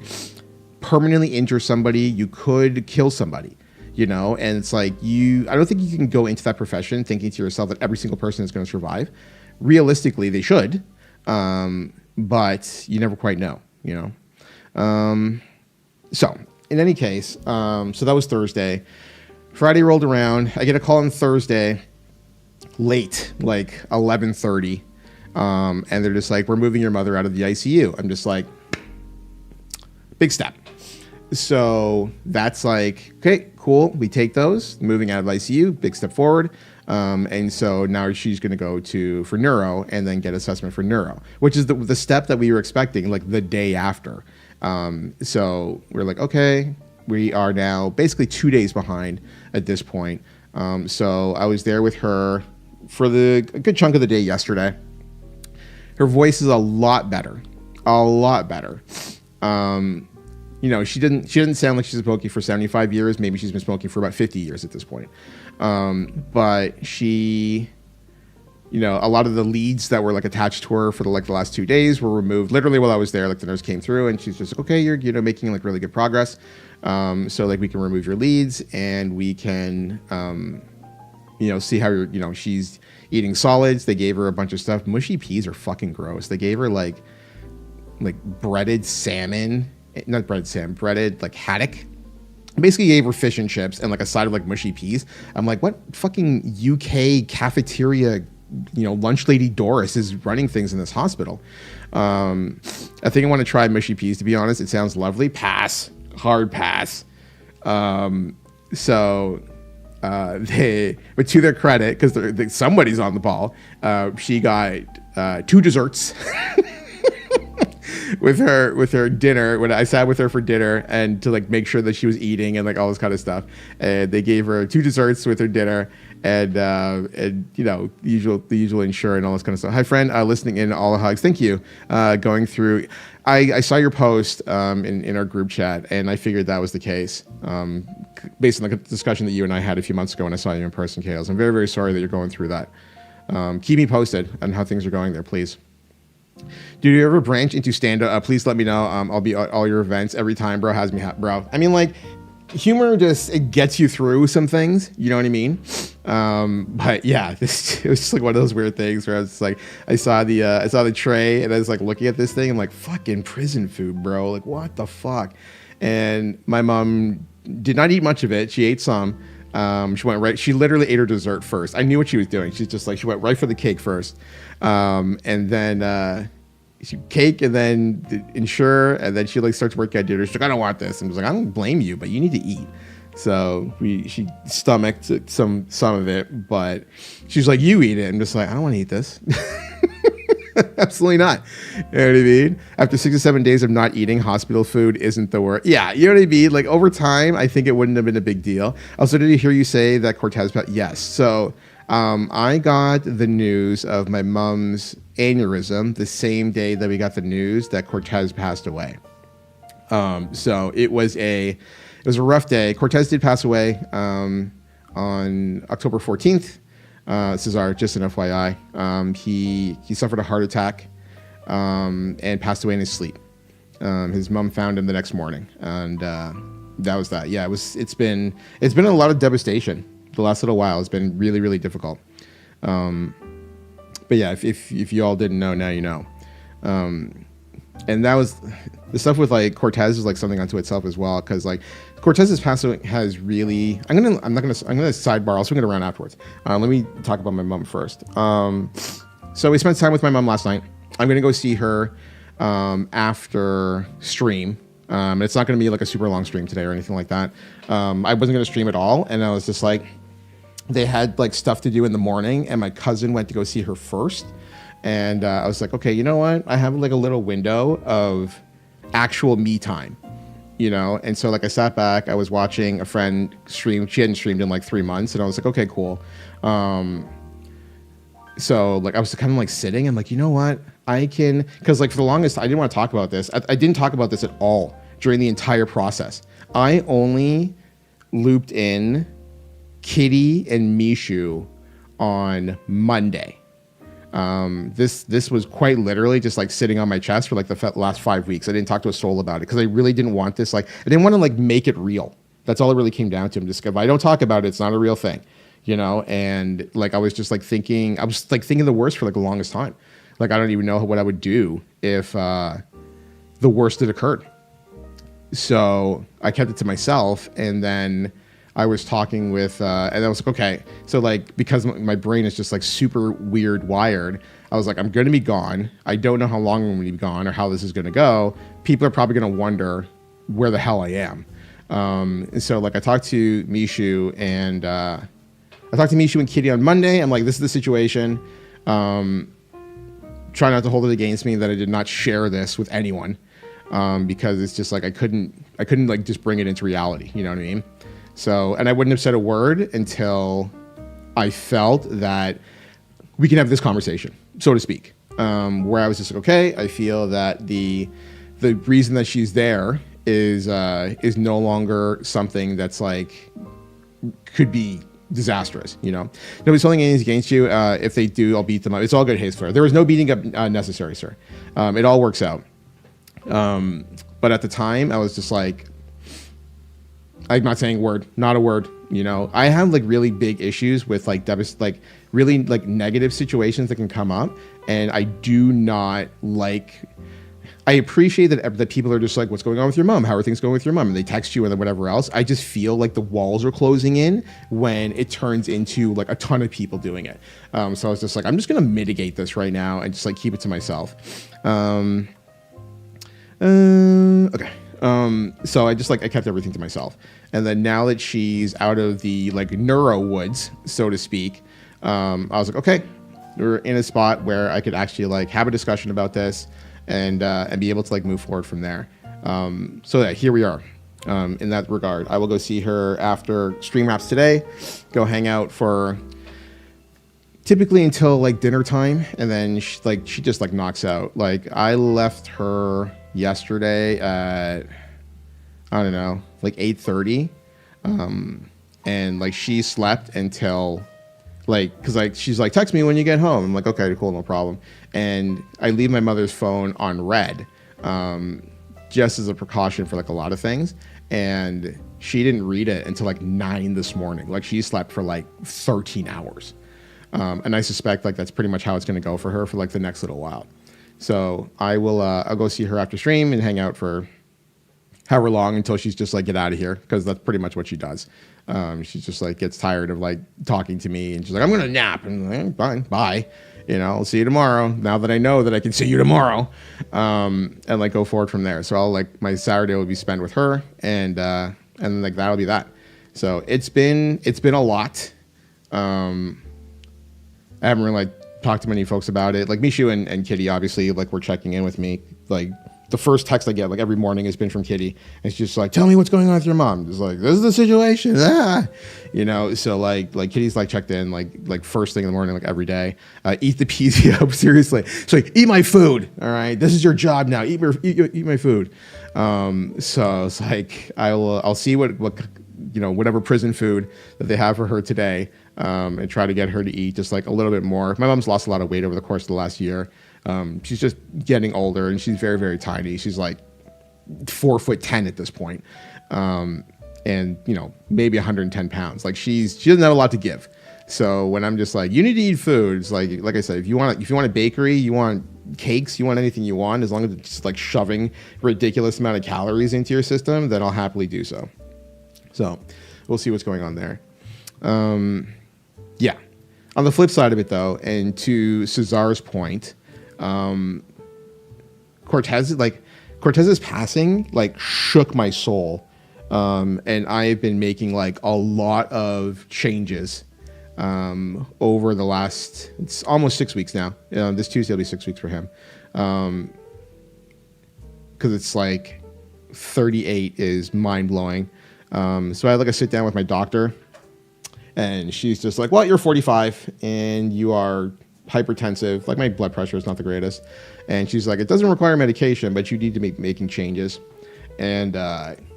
permanently injure somebody. You could kill somebody. You know, and it's like I don't think you can go into that profession thinking to yourself that every single person is going to survive. Realistically, they should. But you never quite know, you know? So in any case, so that was Thursday. Friday rolled around. I get a call on Thursday late, like 11:30. And they're just like, we're moving your mother out of the ICU. I'm just like, big step. So that's like, okay, cool. We take those, moving out of ICU, big step forward. And so now she's going to go for neuro and then get assessment for neuro, which is the step that we were expecting, like the day after. So we're like, okay, we are now basically 2 days behind at this point. So I was there with her for a good chunk of the day yesterday. Her voice is a lot better. You know, she didn't sound like she's been smoking for 75 years. Maybe she's been smoking for about 50 years at this point. But she, you know, a lot of the leads that were like attached to her for the last 2 days were removed literally while I was there. Like, the nurse came through and she's just like, okay, you're, you know, making like really good progress. So like, we can remove your leads, and we can, you know, see how she's eating solids. They gave her a bunch of stuff. Mushy peas are fucking gross. They gave her like breaded salmon, not breaded salmon, breaded like haddock. Basically gave her fish and chips and like a side of like mushy peas. I'm like, what fucking UK cafeteria, you know, lunch lady Doris is running things in this hospital? I think I want to try mushy peas, to be honest. It sounds lovely. Pass. Hard pass. But to their credit, because somebody's on the ball, she got 2 desserts. with her dinner, when I sat with her for dinner and to like make sure that she was eating and like all this kind of stuff. And they gave her 2 desserts with her dinner, and you know, the usual insure and all this kind of stuff. Hi friend, listening in, all the hugs. Thank you. Going through, I saw your post in our group chat, and I figured that was the case. Based on the discussion that you and I had a few months ago when I saw you in person, Chaos. I'm very, very sorry that you're going through that. Keep me posted on how things are going there, please. Do you ever branch into stand-up? Please let me know. I'll be at all your events every time, bro. Has me bro. I mean, like, humor it gets you through some things. You know what I mean? But yeah, it was just like one of those weird things where I was just like, I saw the tray, and I was like looking at this thing. I'm like, fucking prison food, bro. Like, what the fuck? And my mom did not eat much of it. She ate some. She literally ate her dessert first. I knew what she was doing. She's just like, she went right for the cake first. And then she cake, and then the Ensure, and then she like starts working at dinner. She's like, I don't want this. And I was like, I don't blame you, but you need to eat. So she stomached some of it, but she's like, you eat it. I'm just like, I don't want to eat this. Absolutely not. You know what I mean? After 6 or 7 days of not eating, hospital food isn't the worst. Yeah, you know what I mean? Like, over time, I think it wouldn't have been a big deal. Also, did you hear you say that Cortez? Yes. So I got the news of my mom's aneurysm the same day that we got the news that Cortez passed away. So it was a rough day. Cortez did pass away on October 14th. Cesar, just an FYI, he suffered a heart attack and passed away in his sleep. His mom found him the next morning, and that was that. Yeah, it's been a lot of devastation the last little while. It's been really, really difficult. But yeah, if you all didn't know, now you know. And that was the stuff with like Cortez is like something unto itself as well, because like Cortez's passing has really. I'm gonna sidebar. I'll swing it around afterwards. Let me talk about my mom first. So we spent time with my mom last night. I'm gonna go see her after stream. It's not going to be like a super long stream today or anything like that. I wasn't going to stream at all, and I was just like, they had like stuff to do in the morning, and my cousin went to go see her first, and I was like, okay, you know what? I have like a little window of actual me time, you know? And so like I sat back, I was watching a friend stream. She hadn't streamed in like 3 months, and I was like, okay, cool. So like I was kind of like sitting and like, you know what? I can, because like for the longest, I didn't want to talk about this. I didn't talk about this at all during the entire process. I only looped in Kitty and Mishu on Monday. This was quite literally just like sitting on my chest for like the last 5 weeks. I didn't talk to a soul about it because I really didn't want this. Like I didn't want to like make it real. That's all it really came down to. I'm just, if I don't talk about it, it's not a real thing, you know? And like, I was just like thinking, I was like thinking the worst for like the longest time. Like, I don't even know what I would do if the worst had occurred. So I kept it to myself, and then I was talking with, and I was like, okay, so like, because my brain is just like super weird wired, I was like, I'm going to be gone. I don't know how long I'm going to be gone or how this is going to go. People are probably going to wonder where the hell I am. And so like, I talked to Mishu and Kitty on Monday. I'm like, this is the situation. Try not to hold it against me that I did not share this with anyone, because it's just like I couldn't like just bring it into reality. You know what I mean? So, and I wouldn't have said a word until I felt that we can have this conversation, so to speak. Where I was just like, okay, I feel that the reason that she's there is no longer something that's like could be disastrous, you know. Nobody's holding anything against you. If they do, I'll beat them up. It's all good, Haze Flare. There was no beating up necessary, sir. It all works out. But at the time, I was just like, I'm not saying a word, not a word. You know, I have like really big issues with like really like negative situations that can come up, and I do not like. I appreciate that people are just like, what's going on with your mom? How are things going with your mom? And they text you and then whatever else. I just feel like the walls are closing in when it turns into like a ton of people doing it. So I was just like, I'm just going to mitigate this right now and just like keep it to myself. Okay. So I just like, I kept everything to myself. And then now that she's out of the like neuro woods, so to speak, I was like, okay, we're in a spot where I could actually like have a discussion about this and be able to like move forward from there. So yeah, here we are. In that regard, I will go see her after stream wraps today, go hang out for typically until like dinner time. And then she just like knocks out. Like I left her yesterday at, I don't know, like 8:30. And like she slept until like, cause like, she's like, text me when you get home. I'm like, okay, cool, no problem. And I leave my mother's phone on red, just as a precaution for like a lot of things. And she didn't read it until like 9 this morning. Like she slept for like 13 hours. And I suspect like that's pretty much how it's going to go for her for like the next little while. So I will, I'll go see her after stream and hang out for however long until she's just like, get out of here. Cause that's pretty much what she does. She's just like gets tired of like talking to me and she's like, I'm going to nap. And I'm like, fine, bye. You know, I'll see you tomorrow. Now that I know that I can see you tomorrow, and like go forward from there. So I'll like my Saturday will be spent with her, and like that'll be that. So it's been a lot. I haven't really like talked to many folks about it. Like Mishu and Kitty obviously like were checking in with me. Like the first text I get like every morning has been from Kitty. It's just like, tell me what's going on with your mom. Just like, this is the situation. You know, so like Kitty's like checked in like first thing in the morning, like every day. Eat the PZO, seriously. She's like, eat my food. All right, this is your job now. Eat my food. So it's like I'll see what you know, whatever prison food that they have for her today, and try to get her to eat just like a little bit more. My mom's lost a lot of weight over the course of the last year. She's just getting older and she's very, very tiny. She's like 4'10" at this point. And you know, maybe 110 pounds. Like she doesn't have a lot to give. So when I'm just like, you need to eat food, it's like I said, if you want a bakery, you want cakes, you want anything you want, as long as it's just like shoving ridiculous amount of calories into your system, then I'll happily do so. So we'll see what's going on there. Yeah. On the flip side of it though, Cortez's passing like shook my soul. And I've been making like a lot of changes over the last, it's almost 6 weeks now. This Tuesday will be 6 weeks for him. Because it's like 38 is mind blowing. So I had like a sit down with my doctor, and she's just like, well, you're 45 and you are hypertensive. Like my blood pressure is not the greatest. And she's like, it doesn't require medication, but you need to be making changes. And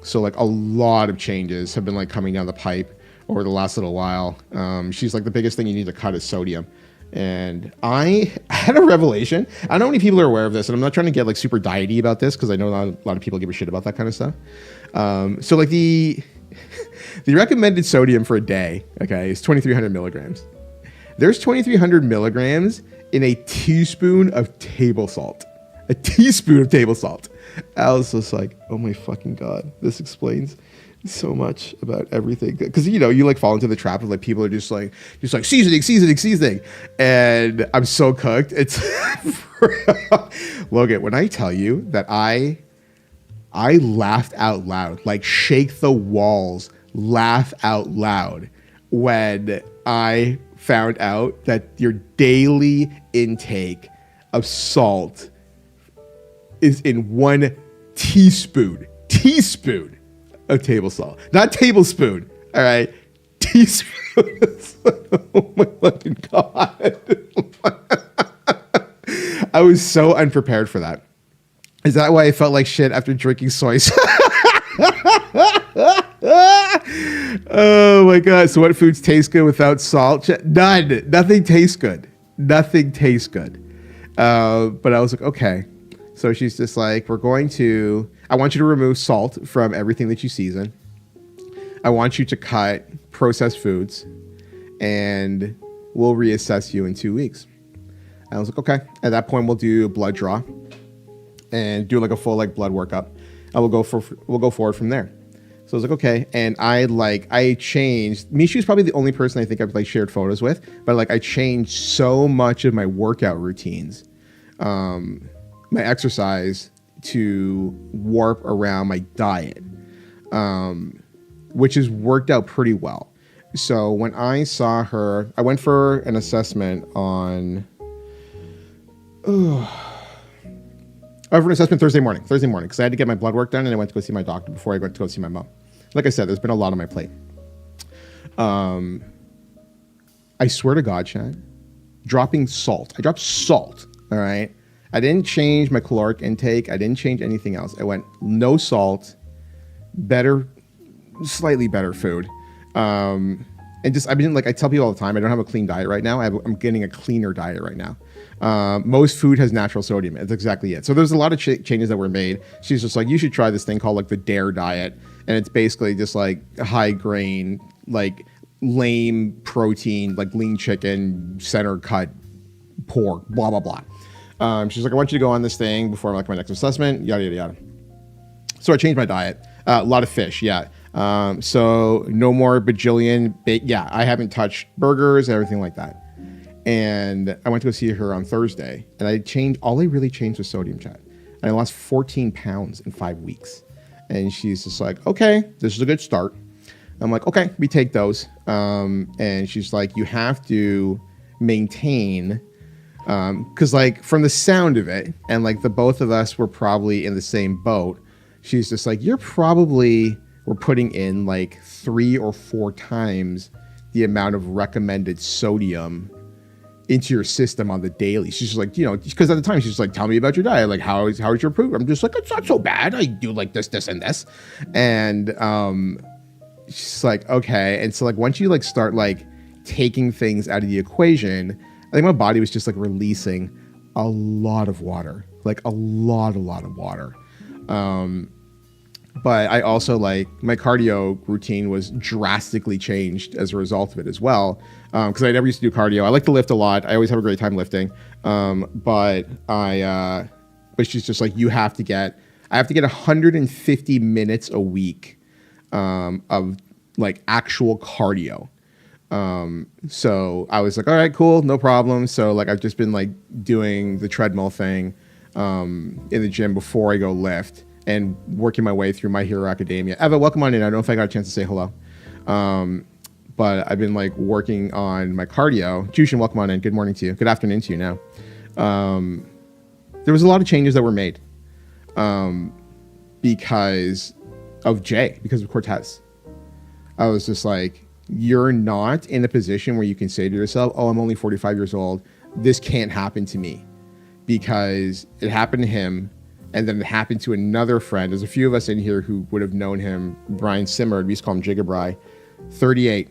so like a lot of changes have been like coming down the pipe over the last little while. She's like, the biggest thing you need to cut is sodium. And I had a revelation. I don't know how many people are aware of this, and I'm not trying to get like super diety about this because I know not a lot of people give a shit about that kind of stuff. So like the recommended sodium for a day, okay, is 2,300 milligrams. There's 2,300 milligrams in a teaspoon of table salt. A teaspoon of table salt. I was just like, oh my fucking God, this explains so much about everything. Because, you know, you like fall into the trap of like people are just like seasoning. And I'm so cooked. It's Logan, when I tell you that I laughed out loud, like shake the walls, laugh out loud when I found out that your daily intake of salt is in 1 teaspoon of table salt, not tablespoon. All right, teaspoon. Oh my fucking God! I was so unprepared for that. Is that why I felt like shit after drinking soy sauce? Oh my God! So what foods taste good without salt? None. Nothing tastes good. Nothing tastes good. But I was like, okay. So she's just like, I want you to remove salt from everything that you season. I want you to cut processed foods, and we'll reassess you in 2 weeks. And I was like, okay. At that point, we'll do a blood draw and do like a full like blood workup, and we'll go forward from there. So I was like, okay. And I changed. Mishu's probably the only person I think I've like shared photos with, but like I changed so much of my workout routines, my exercise to warp around my diet, which has worked out pretty well. So when I saw her, I went for an assessment on, Thursday morning, because I had to get my blood work done, and I went to go see my doctor before I went to go see my mom. Like I said, there's been a lot on my plate. I swear to God, Chad, dropping salt. I dropped salt, all right? I didn't change my caloric intake. I didn't change anything else. I went no salt, slightly better food. And just, I tell people all the time, I don't have a clean diet right now. I'm getting a cleaner diet right now. Most food has natural sodium. That's exactly it. So there's a lot of changes that were made. She's just like, you should try this thing called like the DARE diet. And it's basically just like high grain, like lame protein, like lean chicken, center cut pork, blah, blah, blah. She's like, I want you to go on this thing before like my next assessment, yada, yada, yada. So I changed my diet. A lot of fish, yeah. So no more bajillion, I haven't touched burgers and everything like that. And I went to go see her on Thursday, and all I really changed was sodium, chat. And I lost 14 pounds in 5 weeks. And she's just like, okay, this is a good start. I'm like, okay, we take those. And she's like, you have to maintain, because like from the sound of it, and like the both of us were probably in the same boat, she's just like, we're putting in like 3 or 4 times the amount of recommended sodium into your system on the daily. She's just like, because at the time she's just like, tell me about your diet. Like, how is your food? I'm just like, it's not so bad. I do like this, and this. And she's like, okay. And so like once you like start like taking things out of the equation, I think my body was just like releasing a lot of water, like a lot of water. But I also like my cardio routine was drastically changed as a result of it as well. Because I never used to do cardio. I like to lift a lot. I always have a great time lifting. But she's just like, I have to get 150 minutes a week of like actual cardio. So I was like, all right, cool, no problem. So like I've just been like doing the treadmill thing. in the gym before I go lift and working my way through My Hero Academia. Eva, welcome on in. I don't know if I got a chance to say hello. But I've been like working on my cardio. Jushin, welcome on in. Good morning to you. Good afternoon to you now. There was a lot of changes that were made because of Jay, because of Cortez. I was just like, you're not in a position where you can say to yourself, oh, I'm only 45 years old. This can't happen to me, because it happened to him. And then it happened to another friend. There's a few of us in here who would have known him, Brian Simmer. We used to call him Jigabry, 38.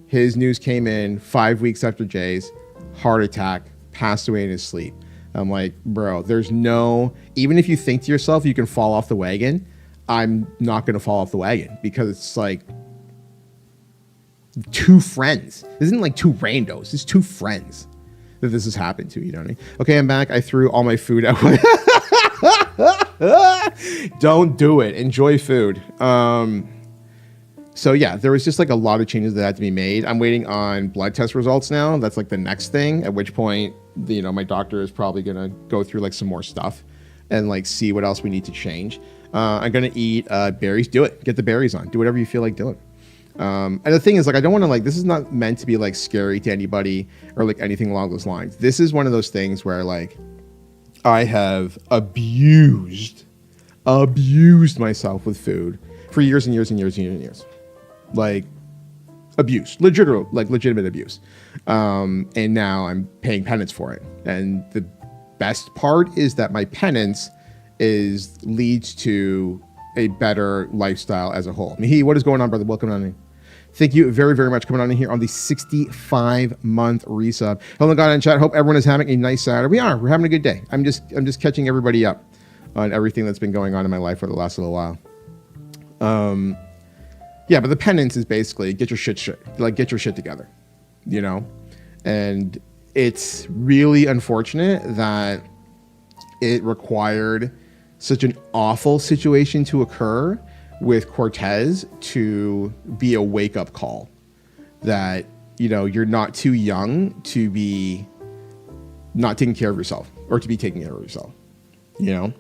His news came in 5 weeks after Jay's, heart attack, passed away in his sleep. I'm like, bro, there's no, even if you think to yourself you can fall off the wagon, I'm not going to fall off the wagon, because it's like two friends. This isn't like two randos. It's two friends that this has happened to, you know what I mean? Okay, I'm back. I threw all my food out. Don't do it. Enjoy food. So yeah, there was just like a lot of changes that had to be made. I'm waiting on blood test results now. That's like the next thing, at which point, you know, my doctor is probably going to go through like some more stuff and like see what else we need to change. I'm going to eat berries. Do it. Get the berries on. Do whatever you feel like doing. And the thing is, like, I don't want to, like, this is not meant to be like scary to anybody or like anything along those lines. This is one of those things where like I have abused myself with food for years and years and years and years and years. Like abuse, legitimate abuse. And now I'm paying penance for it. And the best part is that my penance leads to a better lifestyle as a whole. Mihi, what is going on, brother? Welcome on in. Thank you very, very much coming on in here on the 65-month resub. Hello, God in chat. Hope everyone is having a nice Saturday. We are. We're having a good day. I'm just catching everybody up on everything that's been going on in my life for the last little while. Yeah, but the penance is basically get your shit together, you know? And it's really unfortunate that it required such an awful situation to occur with Cortez to be a wake-up call that, you know, you're not too young to be not taking care of yourself, or to be taking care of yourself, you know?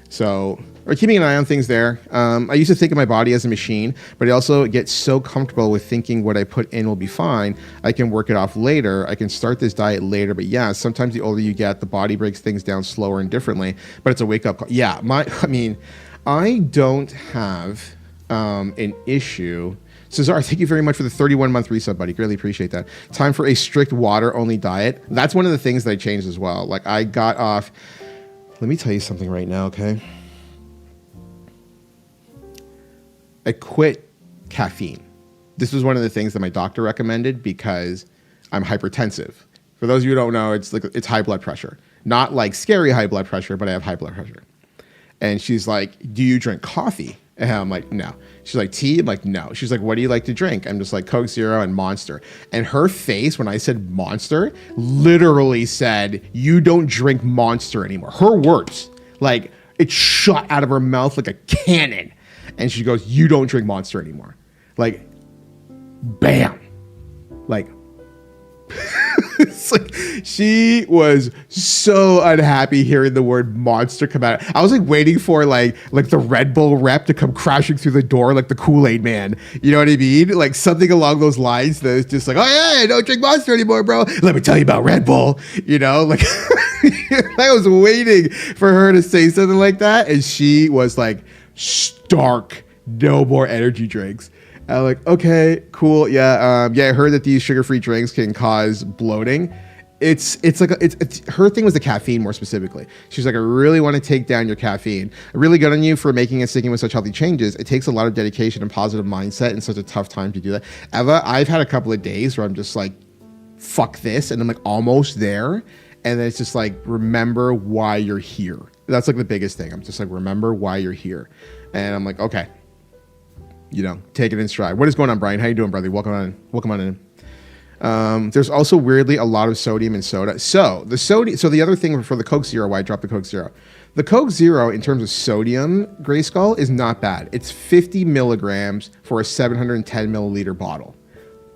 So, or keeping an eye on things there. I used to think of my body as a machine, but I also get so comfortable with thinking what I put in will be fine. I can work it off later. I can start this diet later. But yeah, sometimes the older you get, the body breaks things down slower and differently, but it's a wake-up call. Yeah, I don't have an issue. Cesar, thank you very much for the 31-month resub, buddy. Really appreciate that. Time for a strict water-only diet. That's one of the things that I changed as well. Like, I got off... Let me tell you something right now, okay? I quit caffeine. This was one of the things that my doctor recommended because I'm hypertensive. For those of you who don't know, it's high blood pressure. Not like scary high blood pressure, but I have high blood pressure. And she's like, do you drink coffee? And I'm like, no. She's like, tea? I'm like, no. She's like, what do you like to drink? I'm just like, Coke Zero and Monster. And her face, when I said Monster, literally said, you don't drink Monster anymore. Her words, like, it shot out of her mouth like a cannon. And she goes, you don't drink Monster anymore. Like, bam. Like, it's like, she was so unhappy hearing the word Monster come out. I was like waiting for like the Red Bull rep to come crashing through the door like the Kool-Aid man. You know what I mean? Like something along those lines that's just like, oh yeah, I don't drink Monster anymore, bro. Let me tell you about Red Bull. You know, like I was waiting for her to say something like that. And she was like, stark, no more energy drinks. I'm like, okay, cool. Yeah. I heard that these sugar-free drinks can cause bloating. It's her thing was the caffeine more specifically. She's like, I really want to take down your caffeine. Really good on you for making and sticking with such healthy changes. It takes a lot of dedication and positive mindset and such a tough time to do that. Eva, I've had a couple of days where I'm just like, fuck this. And I'm like almost there. And then it's just like, remember why you're here. That's like the biggest thing. I'm just like, remember why you're here. And I'm like, okay. You know, take it in stride. What is going on, Brian? How you doing, brother? Welcome on in. There's also weirdly a lot of sodium in soda. So the other thing for the Coke Zero, why I dropped the Coke Zero. The Coke Zero in terms of sodium, Grayskull, is not bad. It's 50 milligrams for a 710 milliliter bottle.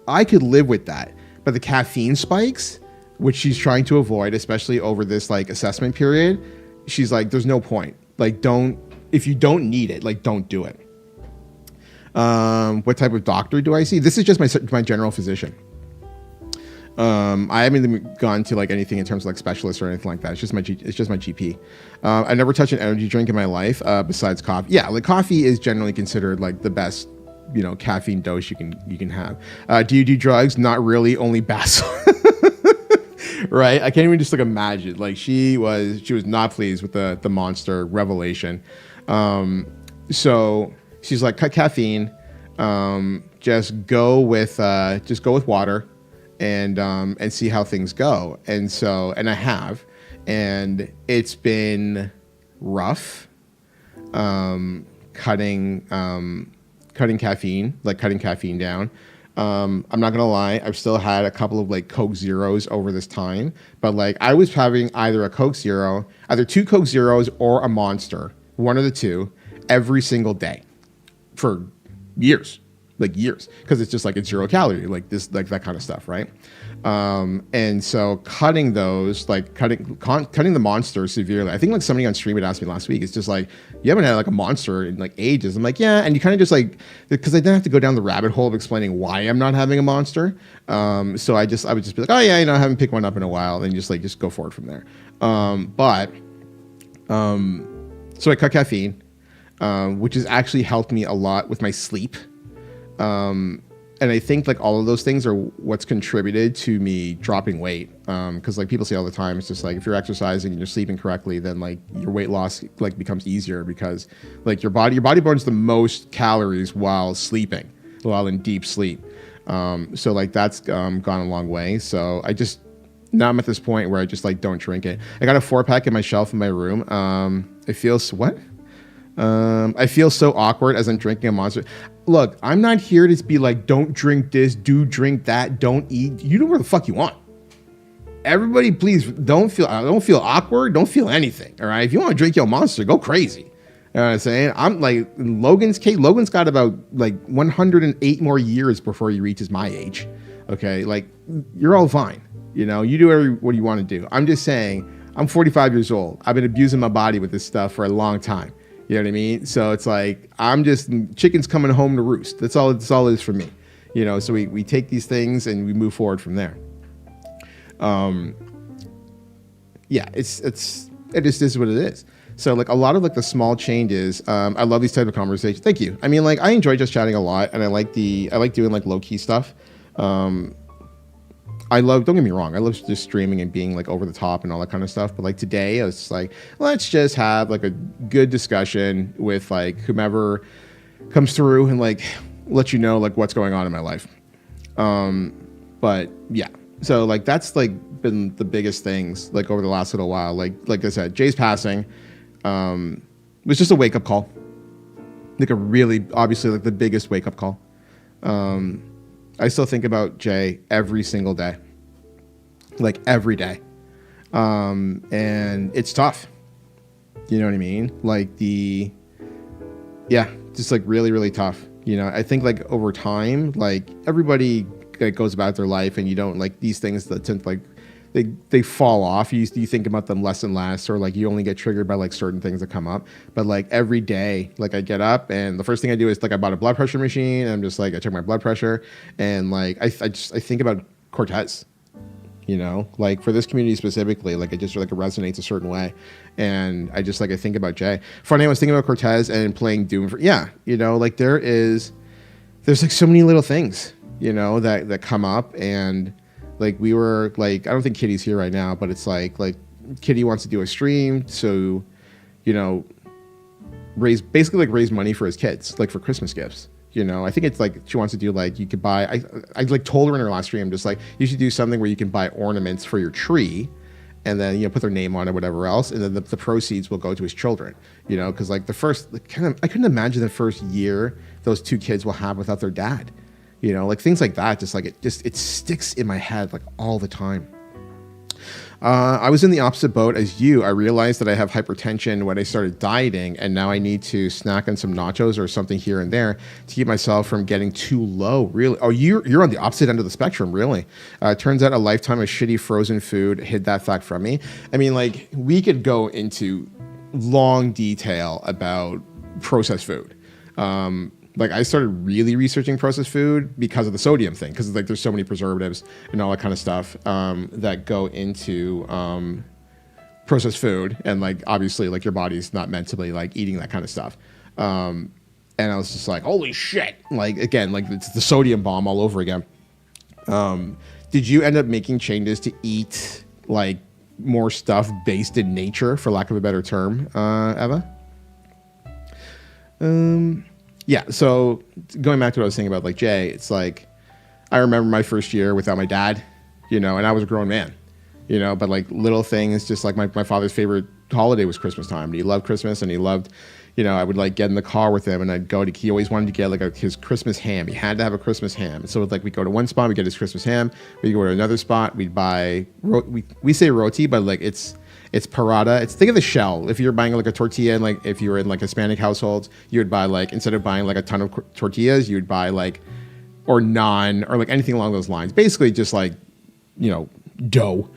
I could live with that. But the caffeine spikes, which she's trying to avoid, especially over this like assessment period, she's like, there's no point. Like, if you don't need it, like, don't do it. What type of doctor do I see? This is just my general physician. I haven't even gone to like anything in terms of like specialists or anything like that. It's just my GP. I never touched an energy drink in my life besides coffee. Yeah, like coffee is generally considered like the best, caffeine dose you can have. Do you do drugs? Not really, only Basil. Right? I can't even just like imagine. Like she was not pleased with the Monster revelation. So she's like, cut caffeine. Just go with water. And see how things go. And I have, and it's been rough, cutting caffeine down. I'm not gonna lie, I've still had a couple of like Coke Zeros over this time, but like I was having either two Coke Zeros or a Monster, one of the two, every single day for years. Because it's just like it's 0 calorie, like this, like that kind of stuff, right? And so cutting those, like cutting the Monster severely. I think like somebody on stream had asked me last week, it's just like, you haven't had like a Monster in like ages. I'm like, yeah, and you kind of just like, because I didn't have to go down the rabbit hole of explaining why I'm not having a Monster. So I would just be like, oh yeah, I haven't picked one up in a while, and just go forward from there. So I cut caffeine, which has actually helped me a lot with my sleep. And I think like all of those things are what's contributed to me dropping weight. Cause like people say all the time, it's just like, if you're exercising and you're sleeping correctly, then like your weight loss like becomes easier because like your body burns the most calories while in deep sleep. So like that's, gone a long way. So now I'm at this point where I just like don't drink it. I got a 4-pack in my shelf in my room. I feel so awkward as I'm drinking a Monster. Look, I'm not here to be like, don't drink this, do drink that, don't eat. You do whatever the fuck you want. Everybody, please don't feel awkward. Don't feel anything. All right. If you want to drink your Monster, go crazy. You know what I'm saying? I'm like Logan's got about like 108 more years before he reaches my age. Okay. Like you're all fine. You do what you want to do. I'm just saying I'm 45 years old. I've been abusing my body with this stuff for a long time. You know what I mean? So it's like, I'm just, chicken's coming home to roost. That's all it is for me. So we take these things and we move forward from there. Yeah, it just is what it is. So like a lot of like the small changes, I love these type of conversations. Thank you. I mean, like I enjoy just chatting a lot, and I like doing like low key stuff. don't get me wrong, I love just streaming and being like over the top and all that kind of stuff. But like today, I was just like, let's just have like a good discussion with like whomever comes through and like let you know like what's going on in my life. But yeah, so like that's like been the biggest things like over the last little while. Like I said, Jay's passing was just a wake up call. Like a really, obviously like the biggest wake up call. I still think about Jay every single day, like every day. And it's tough. You know what I mean? Like just like really, really tough. You know, I think like over time, like everybody like, goes about their life and you don't like these things that tend to like, they fall off. You think about them less and less, or like you only get triggered by like certain things that come up. But like every day, like I get up and the first thing I do is like I bought a blood pressure machine. And I'm just like I check my blood pressure, and like I think about Cortez. You know, like for this community specifically, like it just like it resonates a certain way, and I think about Jay. Funny, I was thinking about Cortez and playing Doom you know, like there's like so many little things, you know, that come up. And like we were like, I don't think Kitty's here right now, but it's like Kitty wants to do a stream, so you know, raise money for his kids, like for Christmas gifts. You know, I think it's like she wants to do like you could buy. I like told her in her last stream, just like you should do something where you can buy ornaments for your tree, and then put their name on it, whatever else, and then the proceeds will go to his children. You know, because like I couldn't imagine the first year those two kids will have without their dad. You know, like things like that, just like it sticks in my head like all the time. I was in the opposite boat as you. I realized that I have hypertension when I started dieting, and now I need to snack on some nachos or something here and there to keep myself from getting too low. Really? Oh, you're on the opposite end of the spectrum, really. Turns out a lifetime of shitty frozen food hid that fact from me. I mean, like, we could go into long detail about processed food. Like, I started really researching processed food because of the sodium thing, because like there's so many preservatives and all that kind of stuff that go into processed food, and like obviously like your body's not meant to be like eating that kind of stuff. And I was just like, holy shit! Like again, like it's the sodium bomb all over again. Did you end up making changes to eat like more stuff based in nature, for lack of a better term, Eva? Yeah, so going back to what I was saying about like Jay, it's like I remember my first year without my dad, you know, and I was a grown man, you know, but like little things, just like my father's favorite holiday was Christmas time. And he loved Christmas, and he loved, you know, I would like get in the car with him, and I'd go to, he always wanted to get like his Christmas ham. He had to have a Christmas ham. And so like we go to one spot, we get his Christmas ham. We go to another spot, we'd buy, we say roti, but like it's parada. Think of the shell. If you're buying like a tortilla, and like if you were in like Hispanic households, you would buy like, instead of buying like a ton of tortillas, you would buy like, or naan, or like anything along those lines. Basically just like, you know, dough.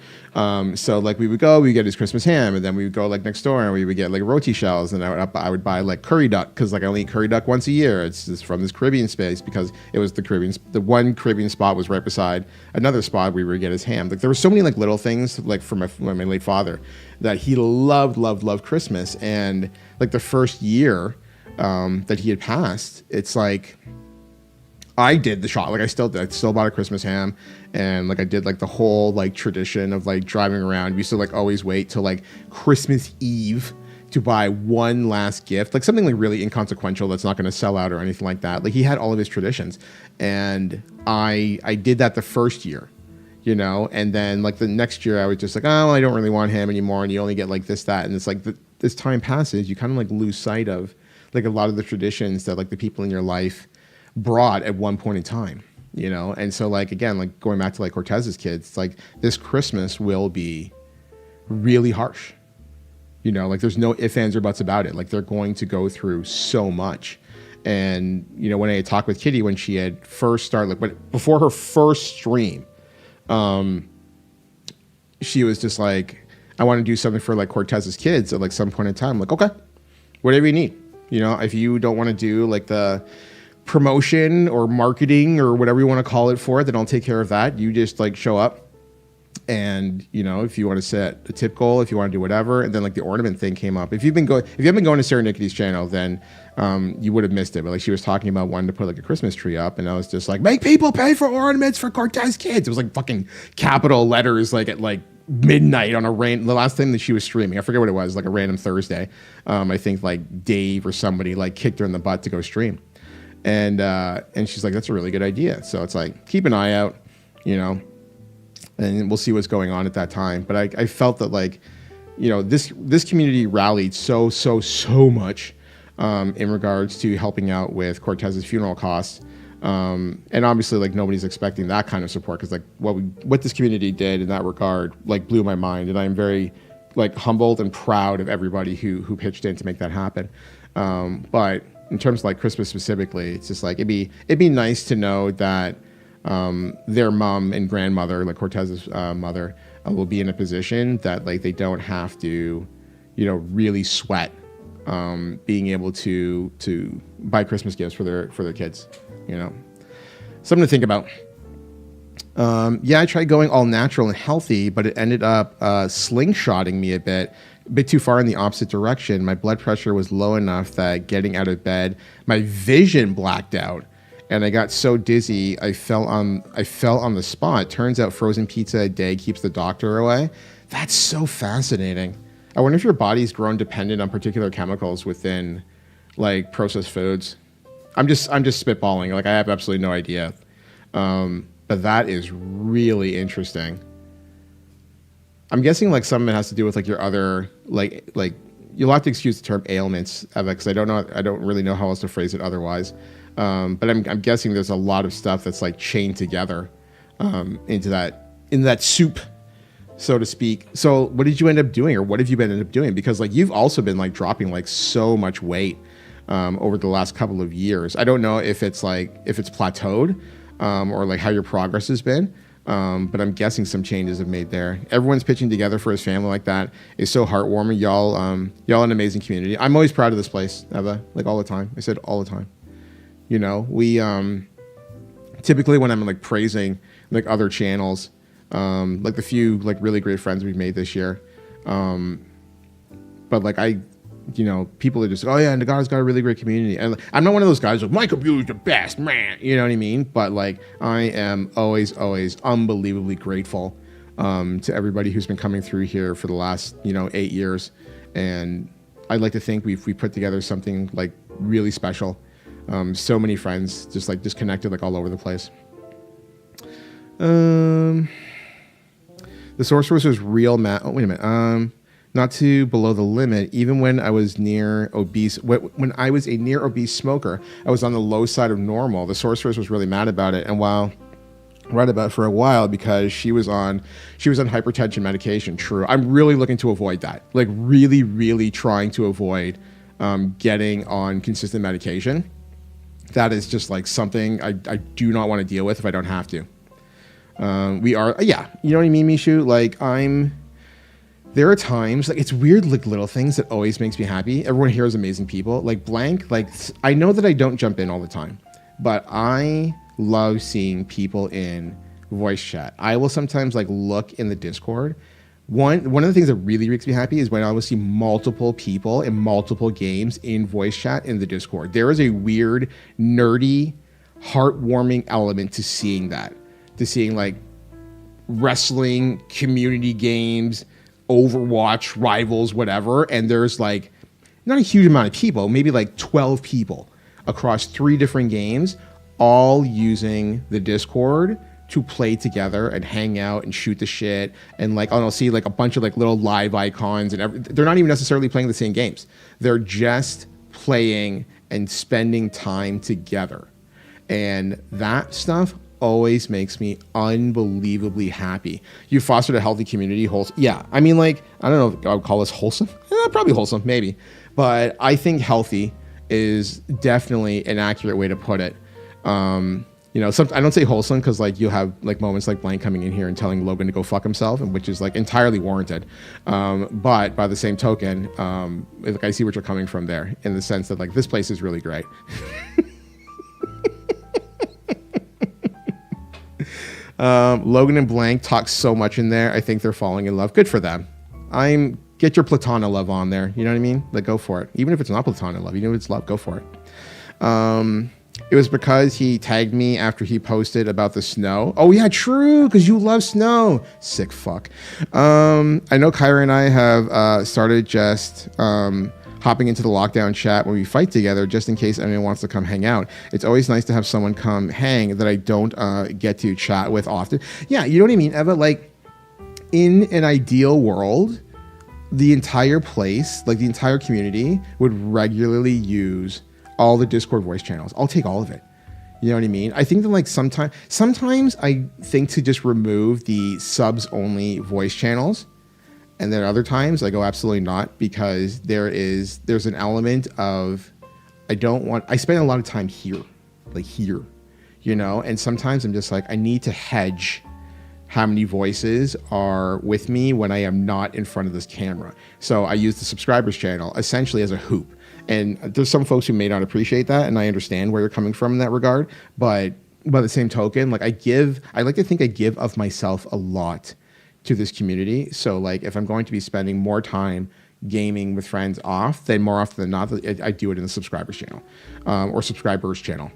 So like we would get his Christmas ham, and then we would go like next door and we would get like roti shells, and I would buy like curry duck, because like I only eat curry duck once a year. It's just from this Caribbean space, because it was the one Caribbean spot was right beside another spot we would get his ham. Like there were so many like little things like from my late father that he loved Christmas. And like the first year that he had passed, it's like I did the shot. Like I still bought a Christmas ham, and like I did like the whole like tradition of like driving around. We used to like always wait till like Christmas Eve to buy one last gift, like something like really inconsequential that's not going to sell out or anything like that. Like he had all of his traditions, and I did that the first year, you know, and then like the next year I was just like, oh, well, I don't really want ham anymore, and you only get like this, that, and it's like this time passes, you kind of like lose sight of like a lot of the traditions that like the people in your life brought at one point in time, you know. And so like again, like going back to like Cortez's kids, like this Christmas will be really harsh, you know, like there's no ifs, ands, or buts about it. Like they're going to go through so much. And you know, when I had talked with Kitty when she had first started, like before her first stream, she was just like, I want to do something for like Cortez's kids at like some point in time. I'm like, okay, whatever you need, you know. If you don't want to do like the promotion or marketing or whatever you want to call it for it, then I'll take care of that. You just like show up, and you know, if you want to set a tip goal, if you want to do whatever. And then like the ornament thing came up. If you haven't been going to Sarah Nickety's channel, then you would have missed it. But like she was talking about wanting to put like a Christmas tree up, and I was just like, make people pay for ornaments for Cortez kids. It was like fucking capital letters, like at like midnight on the last time that she was streaming. I forget what it was, like a random Thursday. I think like Dave or somebody like kicked her in the butt to go stream. And she's like, that's a really good idea. So it's like, keep an eye out, you know, and we'll see what's going on at that time. But I felt that like, you know, this community rallied so much in regards to helping out with Cortez's funeral costs. And obviously like nobody's expecting that kind of support, because like what this community did in that regard like blew my mind. And I'm very like humbled and proud of everybody who pitched in to make that happen. But in terms of like Christmas specifically, it's just like it'd be nice to know that their mom and grandmother, like Cortez's mother, will be in a position that like they don't have to, you know, really sweat being able to buy Christmas gifts for their kids, you know. Something to think about. Yeah, I tried going all natural and healthy, but it ended up slingshotting me a bit too far in the opposite direction. My blood pressure was low enough that getting out of bed, my vision blacked out, and I got so dizzy I fell on the spot. Turns out frozen pizza a day keeps the doctor away. That's so fascinating. I wonder if your body's grown dependent on particular chemicals within like processed foods. I'm just spitballing. Like I have absolutely no idea. But that is really interesting. I'm guessing like some of it has to do with like your other like you'll have to excuse the term ailments, Eva, because I don't really know how else to phrase it otherwise. But I'm guessing there's a lot of stuff that's like chained together in that soup so to speak. So what did you end up doing, or what have you been end up doing? Because like you've also been like dropping like so much weight over the last couple of years. I don't know if it's plateaued or like how your progress has been. But I'm guessing some changes have made there. Everyone's pitching together for his family like that. It's so heartwarming. Y'all an amazing community. I'm always proud of this place, Eva, like all the time. I said all the time. You know, we typically when I'm like praising like other channels, like the few like really great friends we've made this year, but like people are just like, oh yeah, Nagata's got a really great community. And I'm not one of those guys like, my community's the best, man. You know what I mean? But like, I am always unbelievably grateful to everybody who's been coming through here for the last, 8 years. And I'd like to think we put together something like really special. So many friends just connected like all over the place. The Sorceress was real mad. Oh, wait a minute. Not to below the limit, even when I was near obese, when I was a near obese smoker, I was on the low side of normal. The Sorceress was really mad about it. And right about for a while because she was on hypertension medication. True. I'm really looking to avoid that. Like really, really trying to avoid getting on consistent medication. That is just like something I do not want to deal with if I don't have to. You know what I mean, Mishu? Like there are times, like it's weird, like little things that always makes me happy. Everyone here is amazing people. Like Blank, like I know that I don't jump in all the time, but I love seeing people in voice chat. I will sometimes like look in the Discord. One of the things that really makes me happy is when I will see multiple people in multiple games in voice chat in the Discord. There is a weird, nerdy, heartwarming element to seeing that. To seeing like wrestling, community games, Overwatch, Rivals, whatever. And there's like not a huge amount of people, maybe like 12 people across 3 different games, all using the Discord to play together and hang out and shoot the shit. And like, I'll see like a bunch of like little live icons and they're not even necessarily playing the same games. They're just playing and spending time together. And that stuff always makes me unbelievably happy. You fostered a healthy community. Yeah, I mean, like, I don't know if I would call this wholesome. Probably wholesome, maybe. But I think healthy is definitely an accurate way to put it. I don't say wholesome because like you have like moments like Blank coming in here and telling Logan to go fuck himself, and which is like entirely warranted. But by the same token, like I see where you're coming from there in the sense that like this place is really great. Logan and Blank talk so much in there. I think they're falling in love. Good for them. Get your platonic love on there. You know what I mean? Like go for it. Even if it's not platonic love, even if it's love, go for it. It was because he tagged me after he posted about the snow. Oh yeah, true. Because you love snow. Sick fuck. I know Kyra and I have started just hopping into the lockdown chat when we fight together, just in case anyone wants to come hang out. It's always nice to have someone come hang that I don't get to chat with often. Yeah, you know what I mean, Eva? Like, in an ideal world, the entire place, like the entire community, would regularly use all the Discord voice channels. I'll take all of it. You know what I mean? I think that like sometimes I think to just remove the subs only voice channels. And then other times I go absolutely not, because there's an element of I spend a lot of time here, and sometimes I'm just like, I need to hedge how many voices are with me when I am not in front of this camera. So I use the subscribers channel essentially as a hoop. And there's some folks who may not appreciate that, and I understand where you're coming from in that regard. But by the same token, like I like to think I give of myself a lot to this community. So like if I'm going to be spending more time gaming with friends off, then more often than not, I do it in the subscribers channel or subscribers channel.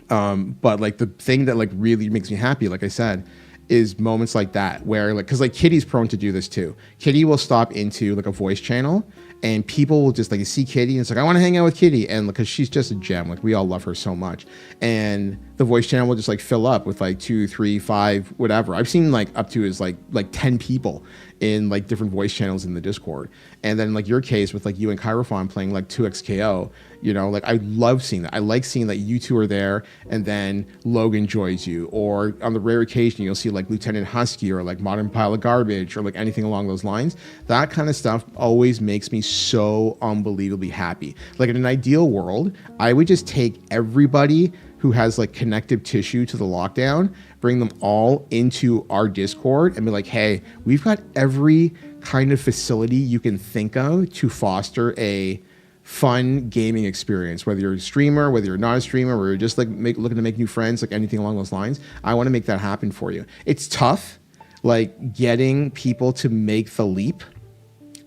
But like the thing that like really makes me happy, like I said, is moments like that where like, cause like Kitty's prone to do this too. Kitty will stop into like a voice channel and people will just like see Kitty and it's like, I want to hang out with Kitty. And because she's just a gem, like we all love her so much. And the voice channel will just like fill up with like 2, 3, 5, whatever. I've seen like up to is like 10 people in like different voice channels in the Discord. And then like your case with like you and Kyrofon playing like 2xKO, You know, like I love seeing that. I like seeing that you two are there and then Logan joins you, or on the rare occasion you'll see like Lieutenant Husky or like Modern Pile of Garbage or like anything along those lines. That kind of stuff always makes me so unbelievably happy. Like in an ideal world, I would just take everybody who has like connective tissue to the lockdown, bring them all into our Discord and be like, hey, we've got every kind of facility you can think of to foster a fun gaming experience, whether you're a streamer, whether you're not a streamer, or you're just like looking to make new friends, like anything along those lines. I want to make that happen for you. It's tough, like getting people to make the leap,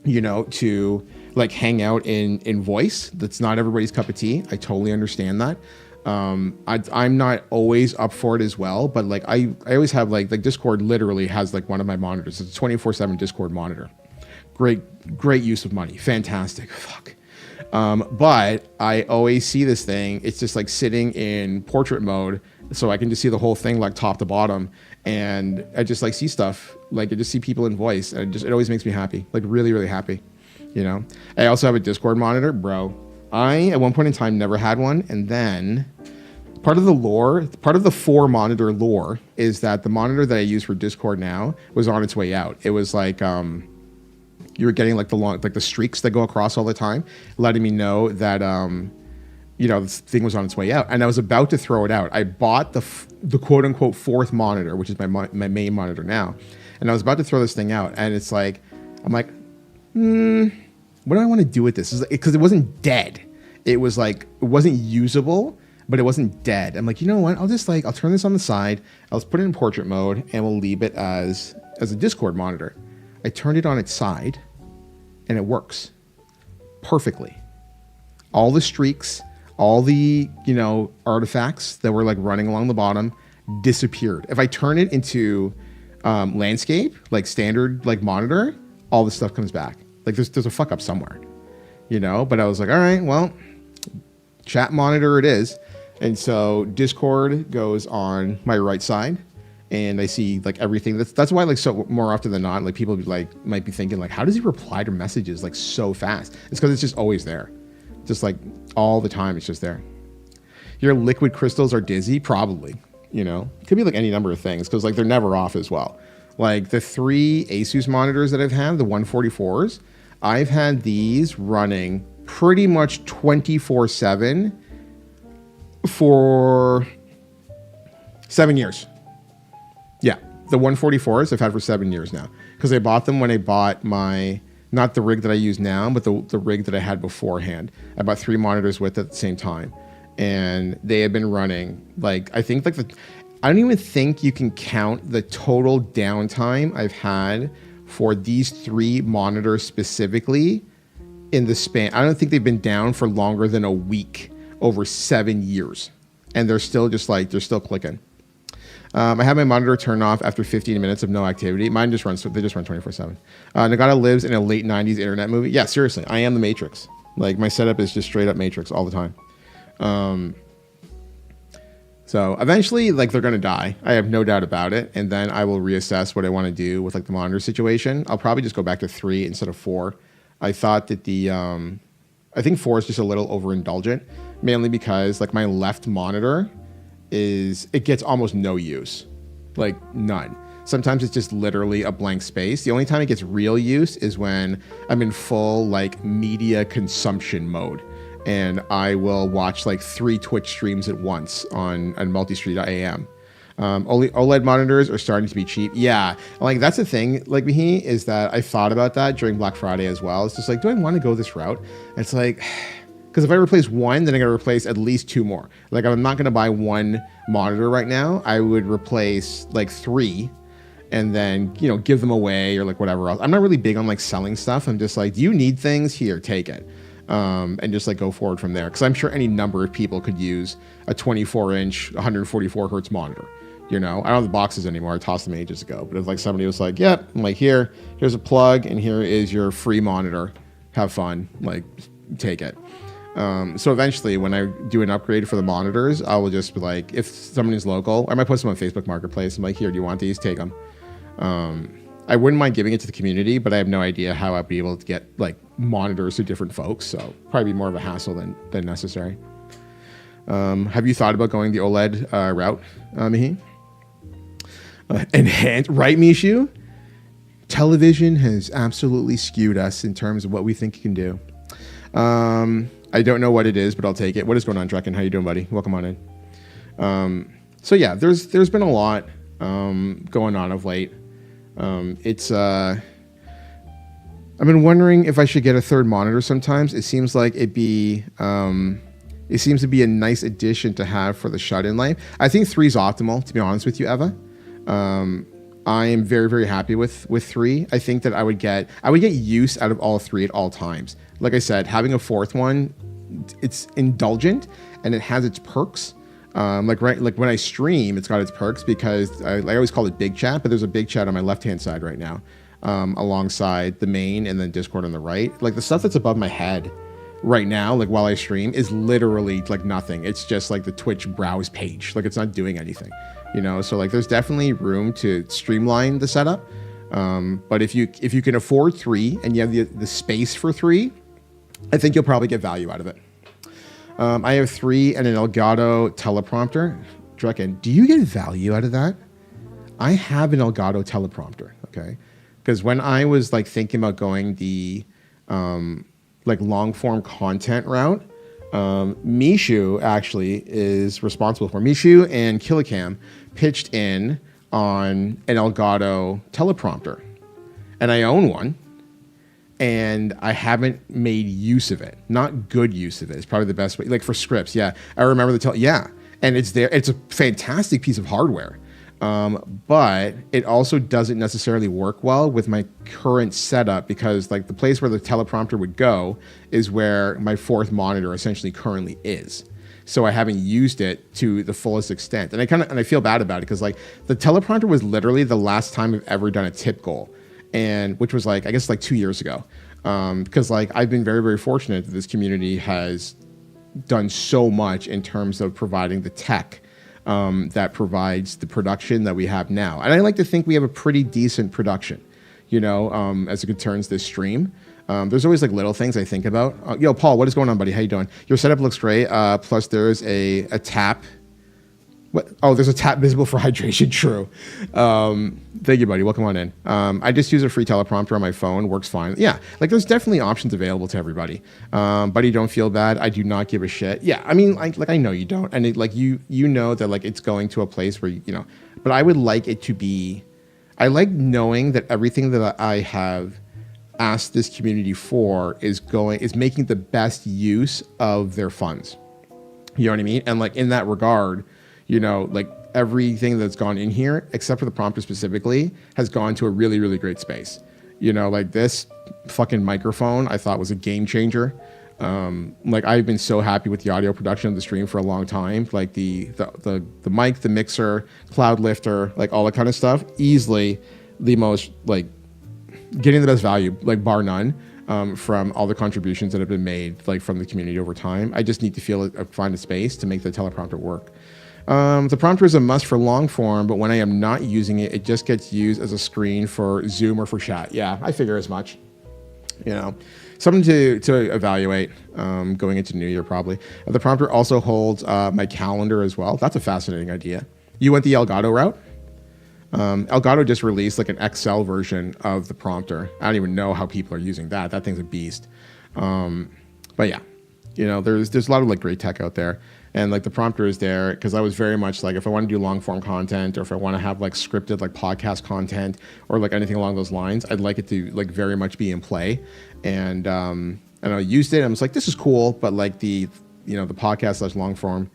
you know, to like hang out in voice. That's not everybody's cup of tea. I totally understand that. I'm not always up for it as well, but like I always have like Discord literally has like one of my monitors. It's a 24/7 Discord monitor. Great use of money. Fantastic. Fuck. But I always see this thing. It's just like sitting in portrait mode, so I can just see the whole thing like top to bottom, and I just like see stuff. Like I just see people in voice, and it always makes me happy. Like really, really happy. You know. I also have a Discord monitor, bro. I at one point in time never had one, and then part of the lore, part of the 4-monitor lore, is that the monitor that I use for Discord now was on its way out. It was like you were getting like the streaks that go across all the time, letting me know that you know, this thing was on its way out, and I was about to throw it out. I bought the quote unquote 4th monitor, which is my main monitor now, and I was about to throw this thing out, and it's like I'm like, what do I want to do with this? Because it wasn't dead. It was like it wasn't usable, but it wasn't dead. I'm like, you know what? I'll turn this on the side. I'll just put it in portrait mode, and we'll leave it as a Discord monitor. I turned it on its side, and it works perfectly. All the streaks, all the, you know, artifacts that were like running along the bottom disappeared. If I turn it into landscape, like standard like monitor, all the stuff comes back. Like there's a fuck up somewhere, you know. But I was like, all right, well, chat monitor it is. And so Discord goes on my right side, and I see like everything. That's why like so more often than not, like people might be thinking like, how does he reply to messages like so fast? It's because it's just always there, just like all the time. It's just there. Your liquid crystals are dizzy, probably. You know, it could be like any number of things because like they're never off as well. Like the 3 Asus monitors that I've had, the 144s, I've had these running pretty much 24/7 for 7 years. Yeah, the 144s I've had for 7 years now, because I bought them when I bought my, not the rig that I use now, but the rig that I had beforehand. I bought 3 monitors with it at the same time, and they have been running like, I think like I don't even think you can count the total downtime I've had for these 3 monitors specifically in the span. I don't think they've been down for longer than a week over 7 years, and they're still just like, they're still clicking. I have my monitor turned off after 15 minutes of no activity. Mine just runs, they just run 24/7. Nagata lives in a late 90s internet movie. Yeah, seriously, I am the Matrix. Like my setup is just straight up Matrix all the time. So eventually, like they're gonna die. I have no doubt about it. And then I will reassess what I want to do with like the monitor situation. I'll probably just go back to 3 instead of 4. I thought that I think 4 is just a little overindulgent, mainly because like my left monitor it gets almost no use, like none. Sometimes it's just literally a blank space. The only time it gets real use is when I'm in full like media consumption mode, and I will watch like 3 Twitch streams at once on multistream.am. OLED monitors are starting to be cheap. Yeah, like that's the thing. Like me, is that I thought about that during Black Friday as well. It's just like, do I want to go this route? And it's like, because if I replace 1, then I got to replace at least 2 more. Like I'm not going to buy 1 monitor right now. I would replace like 3, and then, you know, give them away or like whatever else. I'm not really big on like selling stuff. I'm just like, do you need things? Here, take it. And just like go forward from there. Because I'm sure any number of people could use a 24-inch, 144 hertz monitor. You know, I don't have the boxes anymore. I tossed them ages ago. But if like somebody was like, yep, I'm like, here's a plug, and here is your free monitor. Have fun. Like, take it. So eventually, when I do an upgrade for the monitors, I will just be like, if somebody's local, I might post them on Facebook Marketplace. I'm like, here, do you want these? Take them. I wouldn't mind giving it to the community, but I have no idea how I'd be able to get like monitors to different folks. So probably be more of a hassle than necessary. Have you thought about going the OLED route, Mihi? Enhanced, right, Mishu? Television has absolutely skewed us in terms of what we think it can do. I don't know what it is, but I'll take it. What is going on, Drekken? How you doing, buddy? Welcome on in. So yeah, there's been a lot going on of late. I've been wondering if I should get a third monitor sometimes. It seems like it seems to be a nice addition to have for the shut-in life. I think 3 is optimal, to be honest with you, Eva. I am very, very happy with 3. I think that I would get use out of all 3 at all times. Like I said, having a 4th one, it's indulgent and it has its perks. Like when I stream, it's got its perks because I always call it Big Chat, but there's a Big Chat on my left-hand side right now, alongside the main and then Discord on the right. Like the stuff that's above my head right now, like while I stream, is literally like nothing. It's just like the Twitch browse page. Like it's not doing anything, you know? So like there's definitely room to streamline the setup. But if you can afford 3 and you have the space for 3, I think you'll probably get value out of it. I have 3 and an Elgato teleprompter. Drekken, do you get value out of that? I have an Elgato teleprompter, okay? Because when I was like thinking about going the like long form content route, Mishu actually is responsible for. Mishu and Killicam pitched in on an Elgato teleprompter, and I own one. And I haven't made use of it. Not good use of it. It's probably the best way. Like for scripts, yeah. I remember and it's there. It's a fantastic piece of hardware. But it also doesn't necessarily work well with my current setup because like the place where the teleprompter would go is where my 4th monitor essentially currently is. So I haven't used it to the fullest extent. And I feel bad about it because like the teleprompter was literally the last time I've ever done a tip goal. And which was like, I guess like 2 years ago. Because like I've been very, very fortunate that this community has done so much in terms of providing the tech that provides the production that we have now. And I like to think we have a pretty decent production, you know, as it concerns this stream. There's always like little things I think about. Yo, Paul, what is going on, buddy? How you doing? Your setup looks great. Plus there's a tap. What? Oh, there's a tap visible for hydration. True. Thank you, buddy. Welcome on in. I just use a free teleprompter on my phone. Works fine. Yeah, like there's definitely options available to everybody. Buddy, don't feel bad. I do not give a shit. Yeah, I mean, like I know you don't, and you know that like it's going to a place where you know. But I would like it to be. I like knowing that everything that I have asked this community for is making the best use of their funds. You know what I mean? And like in that regard, you know, like everything that's gone in here, except for the prompter specifically, has gone to a really, really great space. You know, like this fucking microphone I thought was a game changer. Like I've been so happy with the audio production of the stream for a long time. Like the mic, the mixer, cloud lifter, like all that kind of stuff. Easily the most like getting the best value, like bar none, from all the contributions that have been made like from the community over time. I just need to find a space to make the teleprompter work. The prompter is a must for long form, but when I am not using it, it just gets used as a screen for Zoom or for chat. Yeah, I figure as much. You know, something to evaluate going into New Year probably. The prompter also holds my calendar as well. That's a fascinating idea. You went the Elgato route? Elgato just released like an XL version of the prompter. I don't even know how people are using that. That thing's a beast. But yeah, you know, there's a lot of like great tech out there. And like the prompter is there because I was very much like, if I want to do long form content or if I want to have like scripted like podcast content or like anything along those lines, I'd like it to like very much be in play. And I used it. And I was like, this is cool, but like the podcast / long form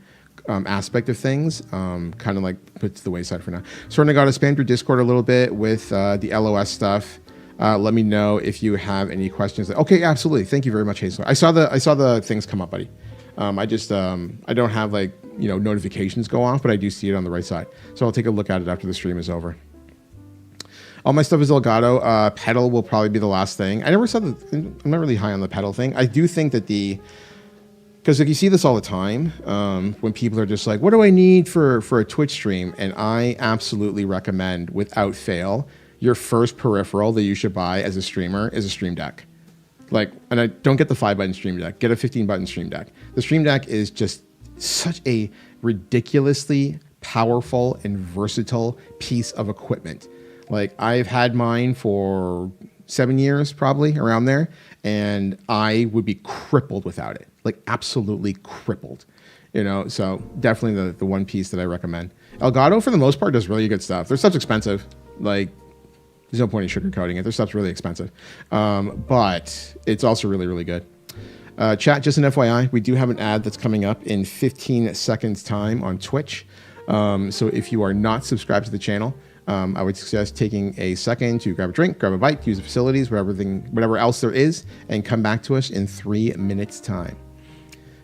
aspect of things kind of like put to the wayside for now. So I got to spam through Discord a little bit with the LOS stuff. Let me know if you have any questions. Okay, absolutely. Thank you very much, Hazel. I saw the things come up, buddy. I don't have like, you know, notifications go off, but I do see it on the right side. So I'll take a look at it after the stream is over. All my stuff is Elgato. Pedal will probably be the last thing. I'm not really high on the pedal thing. I do think that because like you see this all the time when people are just like, what do I need for a Twitch stream? And I absolutely recommend without fail, your first peripheral that you should buy as a streamer is a Stream Deck. Like, and I don't get the 5-button Stream Deck. Get a 15-button Stream Deck. The Stream Deck is just such a ridiculously powerful and versatile piece of equipment. Like, I've had mine for 7 years, probably around there, and I would be crippled without it. Like, absolutely crippled. You know, so definitely the one piece that I recommend. Elgato, for the most part, does really good stuff. Their stuff's expensive. Like, there's no point in sugarcoating it. Their stuff's really expensive. But it's also really, really good. Chat, just an FYI, we do have an ad that's coming up in 15 seconds time on Twitch. So if you are not subscribed to the channel, I would suggest taking a second to grab a drink, grab a bite, use the facilities, whatever else there is, and come back to us in 3 minutes time.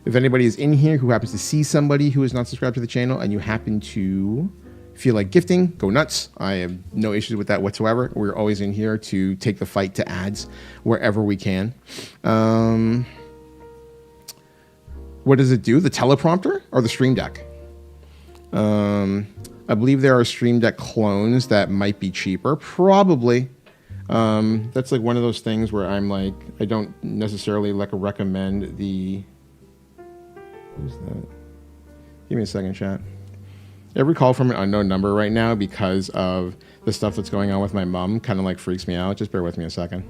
If anybody is in here who happens to see somebody who is not subscribed to the channel and you happen to feel like gifting, go nuts. I have no issues with that whatsoever. We're always in here to take the fight to ads wherever we can. What does it do? The teleprompter or the Stream Deck? I believe there are Stream Deck clones that might be cheaper. Probably. That's like one of those things where I'm like, I don't necessarily recommend the... Who's that? Give me a second, chat. Every call from an unknown number right now because of the stuff that's going on with my mom kind of like freaks me out. Just bear with me a second.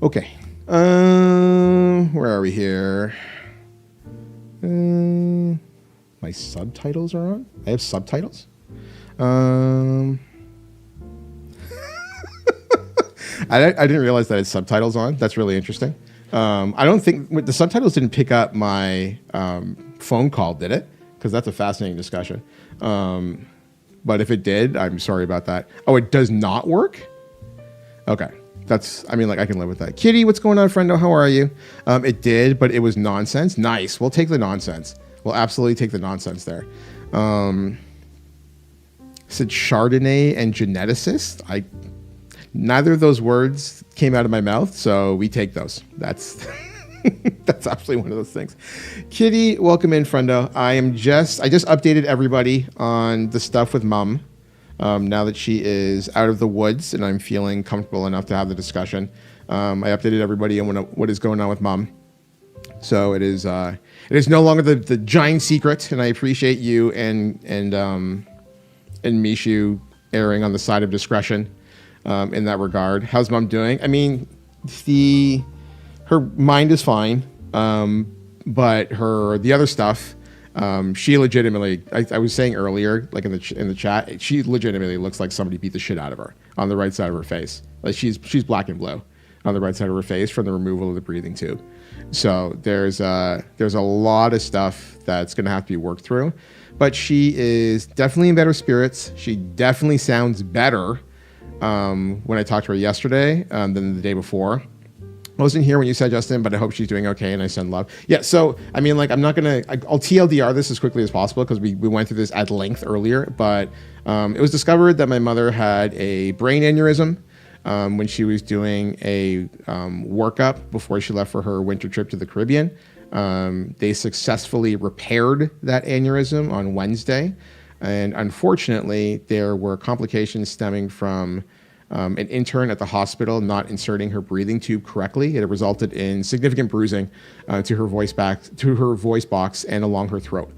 Okay. Where are we here? My subtitles are on. I have subtitles. I didn't realize that it's subtitles on. That's really interesting. I don't think the subtitles didn't pick up my phone call, did it? Because that's a fascinating discussion. But if it did, I'm sorry about that. Oh, it does not work? Okay. I can live with that. Kitty, what's going on, friendo? How are you? It did, but it was nonsense. Nice. We'll take the nonsense. We'll absolutely take the nonsense there. Said Chardonnay and geneticist. Neither of those words came out of my mouth, so we take those. That's that's absolutely one of those things. Kitty, welcome in, friendo. I just updated everybody on the stuff with mom. Now that she is out of the woods and I'm feeling comfortable enough to have the discussion, I updated everybody on what is going on with mom. So it is no longer the giant secret, and I appreciate you and Mishu erring on the side of discretion in that regard. How's mom doing? I mean, her mind is fine, but the other stuff. She legitimately, I was saying earlier, like in the chat, she legitimately looks like somebody beat the shit out of her on the right side of her face. Like she's black and blue on the right side of her face from the removal of the breathing tube. So there's a lot of stuff that's going to have to be worked through, but she is definitely in better spirits. She definitely sounds better when I talked to her yesterday than the day before. I wasn't here when you said, Justin, but I hope she's doing okay, and I send love. Yeah, so, I mean, like, I'll TLDR this as quickly as possible because we went through this at length earlier, but it was discovered that my mother had a brain aneurysm when she was doing a workup before she left for her winter trip to the Caribbean. They successfully repaired that aneurysm on Wednesday, and unfortunately, there were complications stemming from an intern at the hospital not inserting her breathing tube correctly. It resulted in significant bruising to her voice box and along her throat.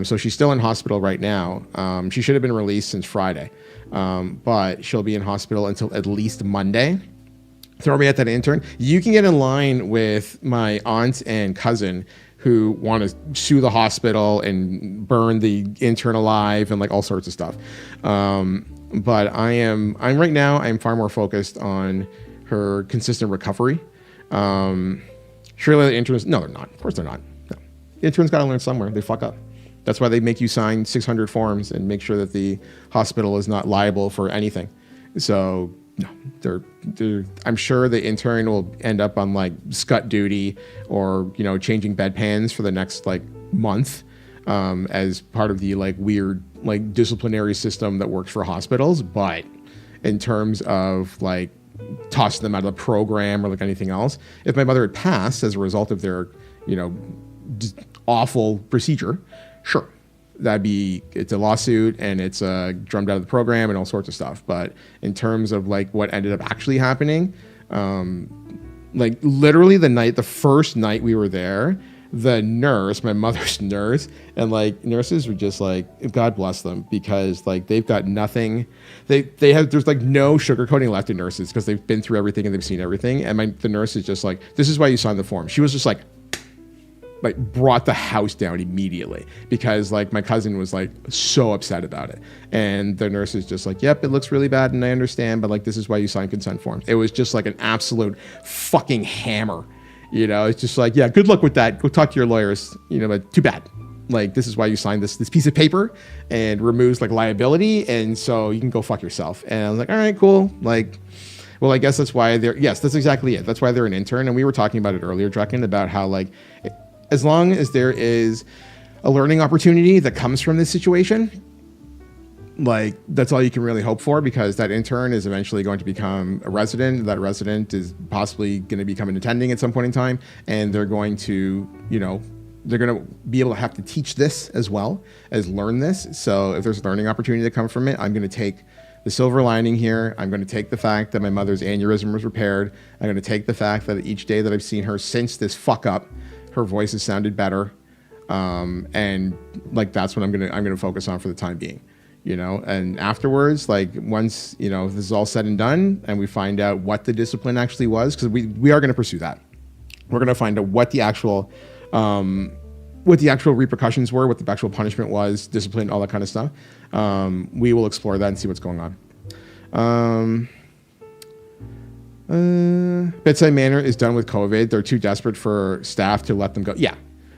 So she's still in hospital right now. She should have been released since Friday, but she'll be in hospital until at least Monday. Throw me at that intern. You can get in line with my aunt and cousin who want to sue the hospital and burn the intern alive and like all sorts of stuff. But I'm right now, I'm far more focused on her consistent recovery. Surely the interns, no, they're not. Of course they're not. No. The interns got to learn somewhere. They fuck up. That's why they make you sign 600 forms and make sure that the hospital is not liable for anything. So no, I'm sure the intern will end up on like scut duty or, changing bedpans for the next like month. As part of the like weird like disciplinary system that works for hospitals, but in terms of like tossing them out of the program or like anything else, if my mother had passed as a result of their awful procedure, sure, it's a lawsuit and it's drummed out of the program and all sorts of stuff. But in terms of like what ended up actually happening, like literally the first night we were there, the nurse, my mother's nurse, and like nurses were just like, God bless them, because like they've got nothing. There's like no sugarcoating left in nurses because they've been through everything and they've seen everything. And the nurse is just like, this is why you signed the form. She was just like brought the house down immediately because like my cousin was like so upset about it. And the nurse is just like, yep, it looks really bad and I understand, but like this is why you signed consent forms. It was just like an absolute fucking hammer. It's just like, yeah, good luck with that. Go talk to your lawyers, but too bad. Like, this is why you signed this piece of paper and removes like liability. And so you can go fuck yourself. And I was like, all right, cool. Like, well, I guess that's why yes, that's exactly it. That's why they're an intern. And we were talking about it earlier, Draken, about how like, as long as there is a learning opportunity that comes from this situation, like that's all you can really hope for, because that intern is eventually going to become a resident. That resident is possibly going to become an attending at some point in time, and they're going to, they're going to be able to have to teach this as well as learn this. So if there's a learning opportunity that comes from it, I'm going to take the silver lining here. I'm going to take the fact that my mother's aneurysm was repaired. I'm going to take the fact that each day that I've seen her since this fuck up, her voice has sounded better. And like, that's what I'm going to focus on for the time being. and afterwards, like once, this is all said and done and we find out what the discipline actually was, because we are going to pursue that. We're going to find out what the actual repercussions were, what the actual punishment was, discipline, all that kind of stuff. We will explore that and see what's going on. Bedside Manor is done with COVID. They're too desperate for staff to let them go. Yeah.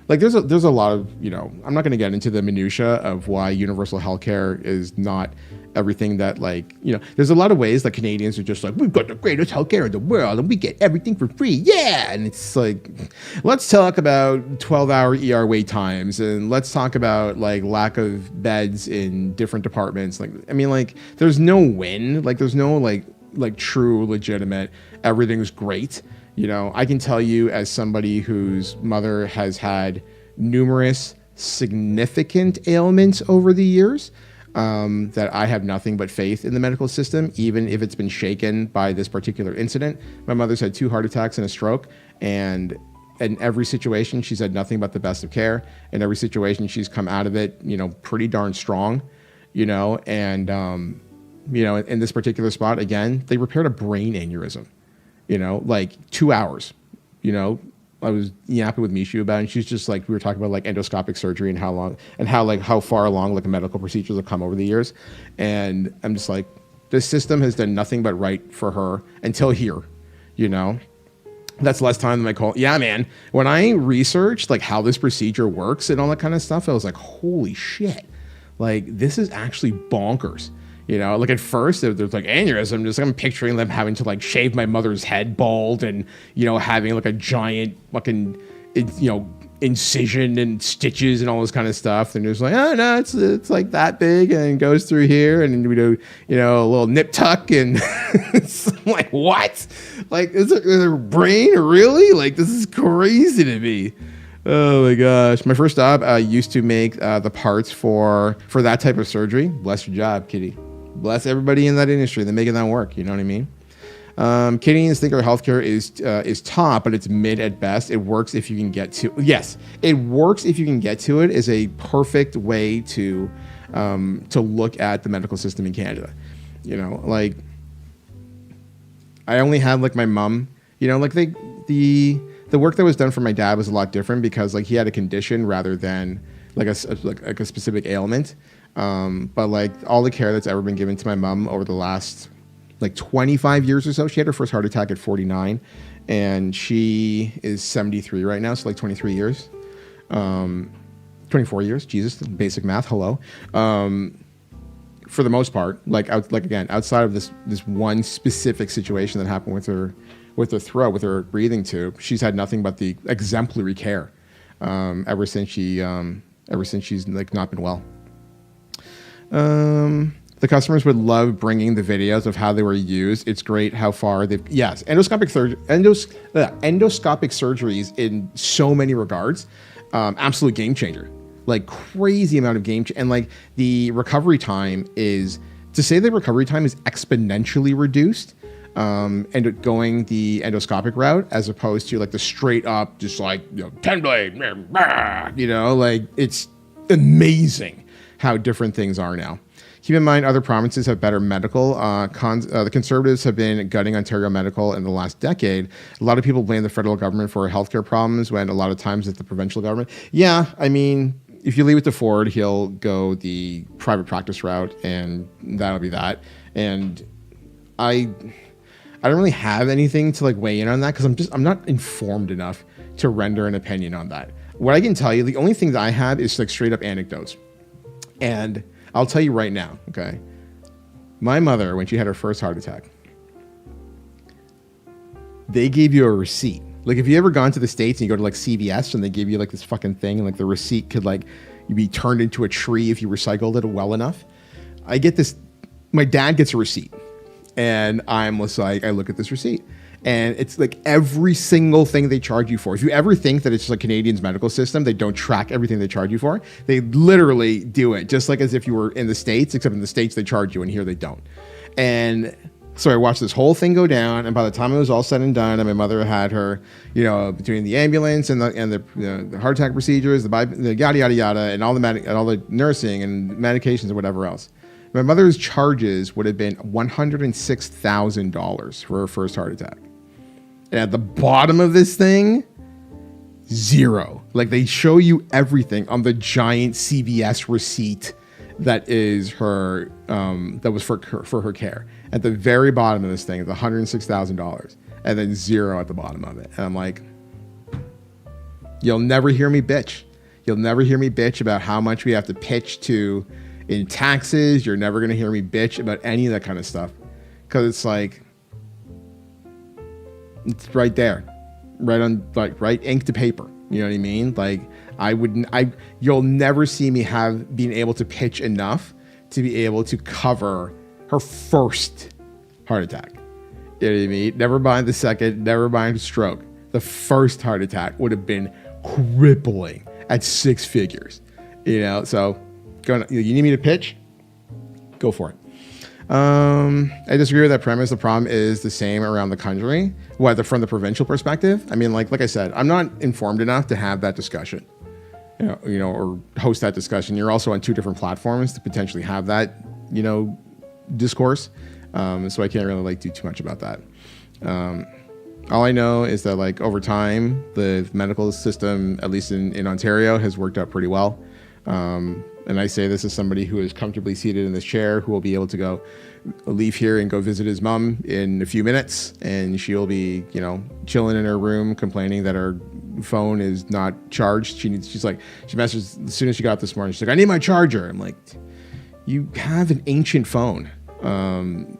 Like there's a lot of, I'm not going to get into the minutia of why universal healthcare is not everything that there's a lot of ways that Canadians are just like, we've got the greatest healthcare in the world and we get everything for free. Yeah. And it's like, let's talk about 12-hour ER wait times, and let's talk about lack of beds in different departments. There's no win. There's no true legitimate, everything's great. I can tell you, as somebody whose mother has had numerous significant ailments over the years, that I have nothing but faith in the medical system, even if it's been shaken by this particular incident. My mother's had 2 heart attacks and a stroke, and in every situation, she's had nothing but the best of care. In every situation, she's come out of it, pretty darn strong, and, in this particular spot, again, they repaired a brain aneurysm. 2 hours, I was yapping with Mishu about it, and she's just we were talking about endoscopic surgery and how long and how far along medical procedures have come over the years. And I'm just this system has done nothing but right for her until here, that's less time than I call. Yeah, man. When I researched how this procedure works and all that kind of stuff, I was like, holy shit, this is actually bonkers. At first there's aneurysm. I'm picturing them having to shave my mother's head bald and, having a giant fucking, incision and stitches and all this kind of stuff. And it's oh no, it's that big and goes through here. And we do, a little nip tuck. And it's what? Is there a brain really? This is crazy to me. Oh my gosh. My first job, I used to make the parts for that type of surgery. Bless your job, Kitty. Bless everybody in that industry. They're making that work. You know what I mean? Canadians think our healthcare is top, but it's mid at best. It works if you can get to. Yes, it works if you can get to it. Is a perfect way to look at the medical system in Canada. I only had my mom. The work that was done for my dad was a lot different because he had a condition rather than a specific ailment. But all the care that's ever been given to my mom over the last 25 years or so. She had her first heart attack at 49, and she is 73 right now. So 23 years, 24 years. Jesus, basic math. Hello. For the most part, again, outside of this one specific situation that happened with her throat, with her breathing tube, she's had nothing but the exemplary care ever since she's not been well. The customers would love bringing the videos of how they were used. It's great how far endoscopic surgeries in so many regards, absolute game changer, crazy amount of game changer. And the recovery time is exponentially reduced, and going the endoscopic route as opposed to the straight up, just 10 blade, it's amazing how different things are now. Keep in mind, other provinces have better medical. The Conservatives have been gutting Ontario medical in the last decade. A lot of people blame the federal government for healthcare problems when a lot of times it's the provincial government. Yeah, I mean, if you leave it to Ford, he'll go the private practice route, and that'll be that. And I don't really have anything to weigh in on that because I'm not informed enough to render an opinion on that. What I can tell you, the only thing that I have is straight up anecdotes. And I'll tell you right now, okay? My mother, when she had her first heart attack, they gave you a receipt. If you ever gone to the States and you go to CVS and they give you this fucking thing and the receipt could be turned into a tree if you recycled it well enough. I get this, my dad gets a receipt and I'm just I look at this receipt. And it's every single thing they charge you for. If you ever think that it's just Canadians' medical system, they don't track everything they charge you for. They literally do it just as if you were in the States, except in the States they charge you and here they don't. And so I watched this whole thing go down, and by the time it was all said and done, and my mother had her, between the ambulance and the heart attack procedures, the yada yada yada, and all the nursing and medications and whatever else, My mother's charges would have been $106,000 for her first heart attack. And at the bottom of this thing, zero. Like, they show you everything on the giant CVS receipt that is her, that was for her care. At the very bottom of this thing is $106,000, and then zero at the bottom of it. And I'm like, you'll never hear me bitch. You'll never hear me bitch about how much we have to pitch to in taxes. You're never going to hear me bitch about any of that kind of stuff. Because it's like, it's right there. Right on, like, right ink to paper. You know what I mean? Like, you'll never see me being able to pitch enough to be able to cover her first heart attack. You know what I mean? Never mind the second, never mind the stroke. The first heart attack would have been crippling at 6 figures. You know, so you need me to pitch? Go for it. I disagree with that premise. The problem is the same around the country, whether from the provincial perspective. I mean, like I said, I'm not informed enough to have that discussion, you know, or host that discussion. You're also on 2 different platforms to potentially have that, you know, discourse. So I can't really like do too much about that. All I know is that, like, over time, the medical system, at least in Ontario, has worked out pretty well. And I say this as somebody who is comfortably seated in this chair, who will be able to leave here and go visit his mom in a few minutes. And she'll be, you know, chilling in her room, complaining that her phone is not charged. She messaged as soon as she got up this morning. She's like, I need my charger. I'm like, you have an ancient phone.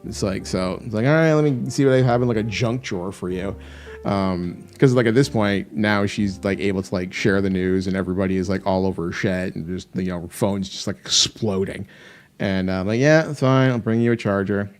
It's like, all right, let me see what I have in like a junk drawer for you. Because like at this point now she's like able to like share the news, and everybody is like all over her shit, and just, you know, her phone's just like exploding. And I'm like, yeah, it's fine, I'll bring you a charger.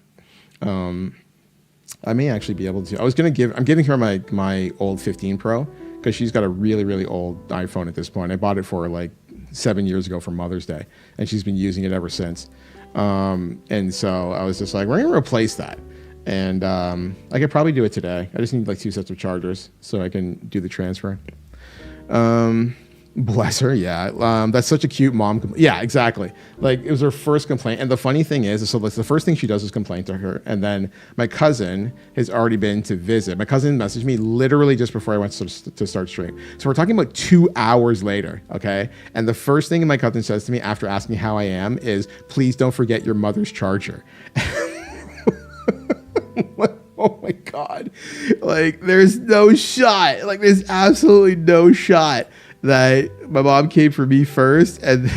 I may actually be able to. I'm giving her my old 15 Pro because she's got a really, really old iPhone at this point. I bought it for her like 7 years ago for Mother's Day, and she's been using it ever since. And so I was just like, we're gonna replace that. And I could probably do it today. I just need like 2 sets of chargers so I can do the transfer. Bless her, yeah. That's such a cute mom. Yeah, exactly. Like, it was her first complaint. And the funny thing is, so that's the first thing she does is complain to her. And then my cousin has already been to visit. My cousin messaged me literally just before I went to start stream. So we're talking about 2 hours later, okay? And the first thing my cousin says to me after asking how I am is, please don't forget your mother's charger. Oh my God. Like, there's no shot. Like, there's absolutely no shot that my mom came for me first. And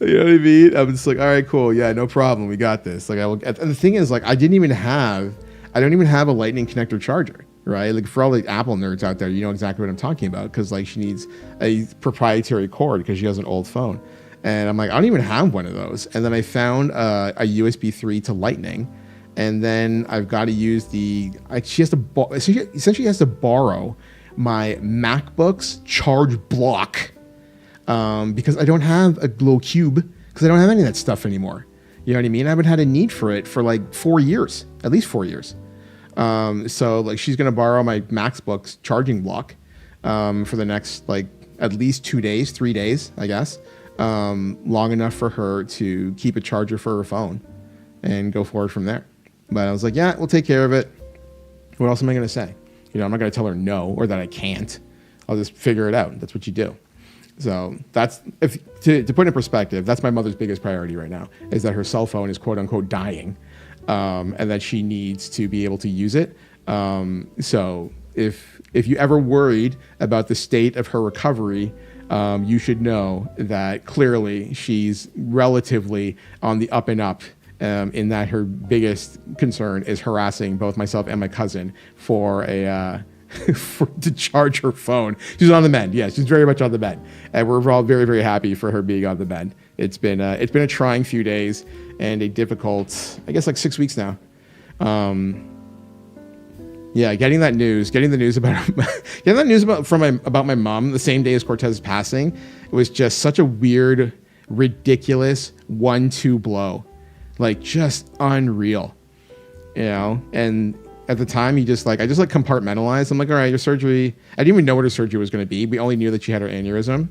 you know what I mean? I'm just like, all right, cool. Yeah, no problem. We got this. Like, and the thing is, like, I don't even have a lightning connector charger, right? Like, for all the Apple nerds out there, you know exactly what I'm talking about. Cause like she needs a proprietary cord because she has an old phone. And I'm like, I don't even have one of those. And then I found a USB 3 to Lightning. And then I've got to use she essentially has to borrow my MacBook's charge block because I don't have a Glow Cube because I don't have any of that stuff anymore. You know what I mean? I haven't had a need for it for like 4 years, at least 4 years. So like she's going to borrow my MacBook's charging block for the next like at least 2 days, 3 days, I guess. Long enough for her to keep a charger for her phone and go forward from there. But I was like, yeah, we'll take care of it. What else am I going to say? You know, I'm not going to tell her no or that I can't. I'll just figure it out. That's what you do. So that's, to put it in perspective, that's my mother's biggest priority right now, is that her cell phone is quote unquote dying, and that she needs to be able to use it. So if you ever worried about the state of her recovery, you should know that clearly she's relatively on the up and up, in that her biggest concern is harassing both myself and my cousin for to charge her phone. She's on the mend. Yeah, she's very much on the mend, and we're all very, very happy for her being on the mend. It's been a trying few days and a difficult, I guess, like 6 weeks now. Yeah, getting the news about my mom the same day as Cortez's passing, it was just such a weird, ridiculous 1-2 blow, like just unreal, you know. And at the time, I just compartmentalized. I'm like, all right, your surgery. I didn't even know what her surgery was going to be. We only knew that she had her aneurysm,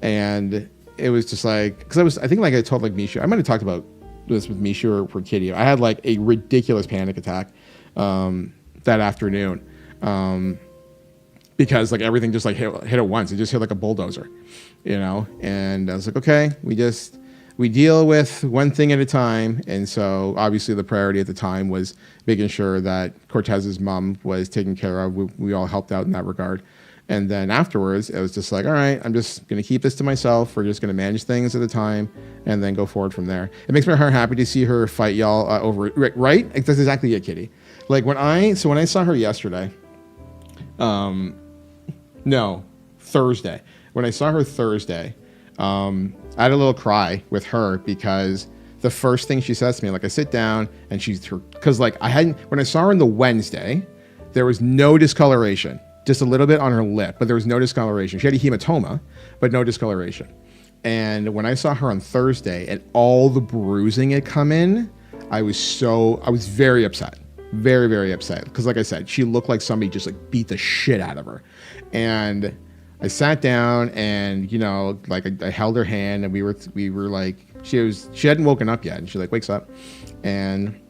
and it was just like, because I think like I told like Misha, I might have talked about this with Misha or for Kitty. I had like a ridiculous panic attack that afternoon because like everything just like hit at once. It just hit like a bulldozer, you know. And I was like, okay, we deal with one thing at a time. And so obviously the priority at the time was making sure that Cortez's mom was taken care of. We all helped out in that regard. And then afterwards, it was just like, all right, I'm just going to keep this to myself. We're just going to manage things at a time and then go forward from there. It makes my heart happy to see her fight y'all over it, right? That's exactly it, Kitty. Like when I saw her yesterday, Thursday. When I saw her Thursday, I had a little cry with her because the first thing she says to me, like I sit down and because like when I saw her on the Wednesday, there was no discoloration. Just a little bit on her lip, but there was no discoloration. She had a hematoma, but no discoloration. And when I saw her on Thursday and all the bruising had come in, I was very upset. Very, very upset. Because like I said, she looked like somebody just like beat the shit out of her. And I sat down and, you know, like I held her hand and we were like, she hadn't woken up yet. And she like wakes up and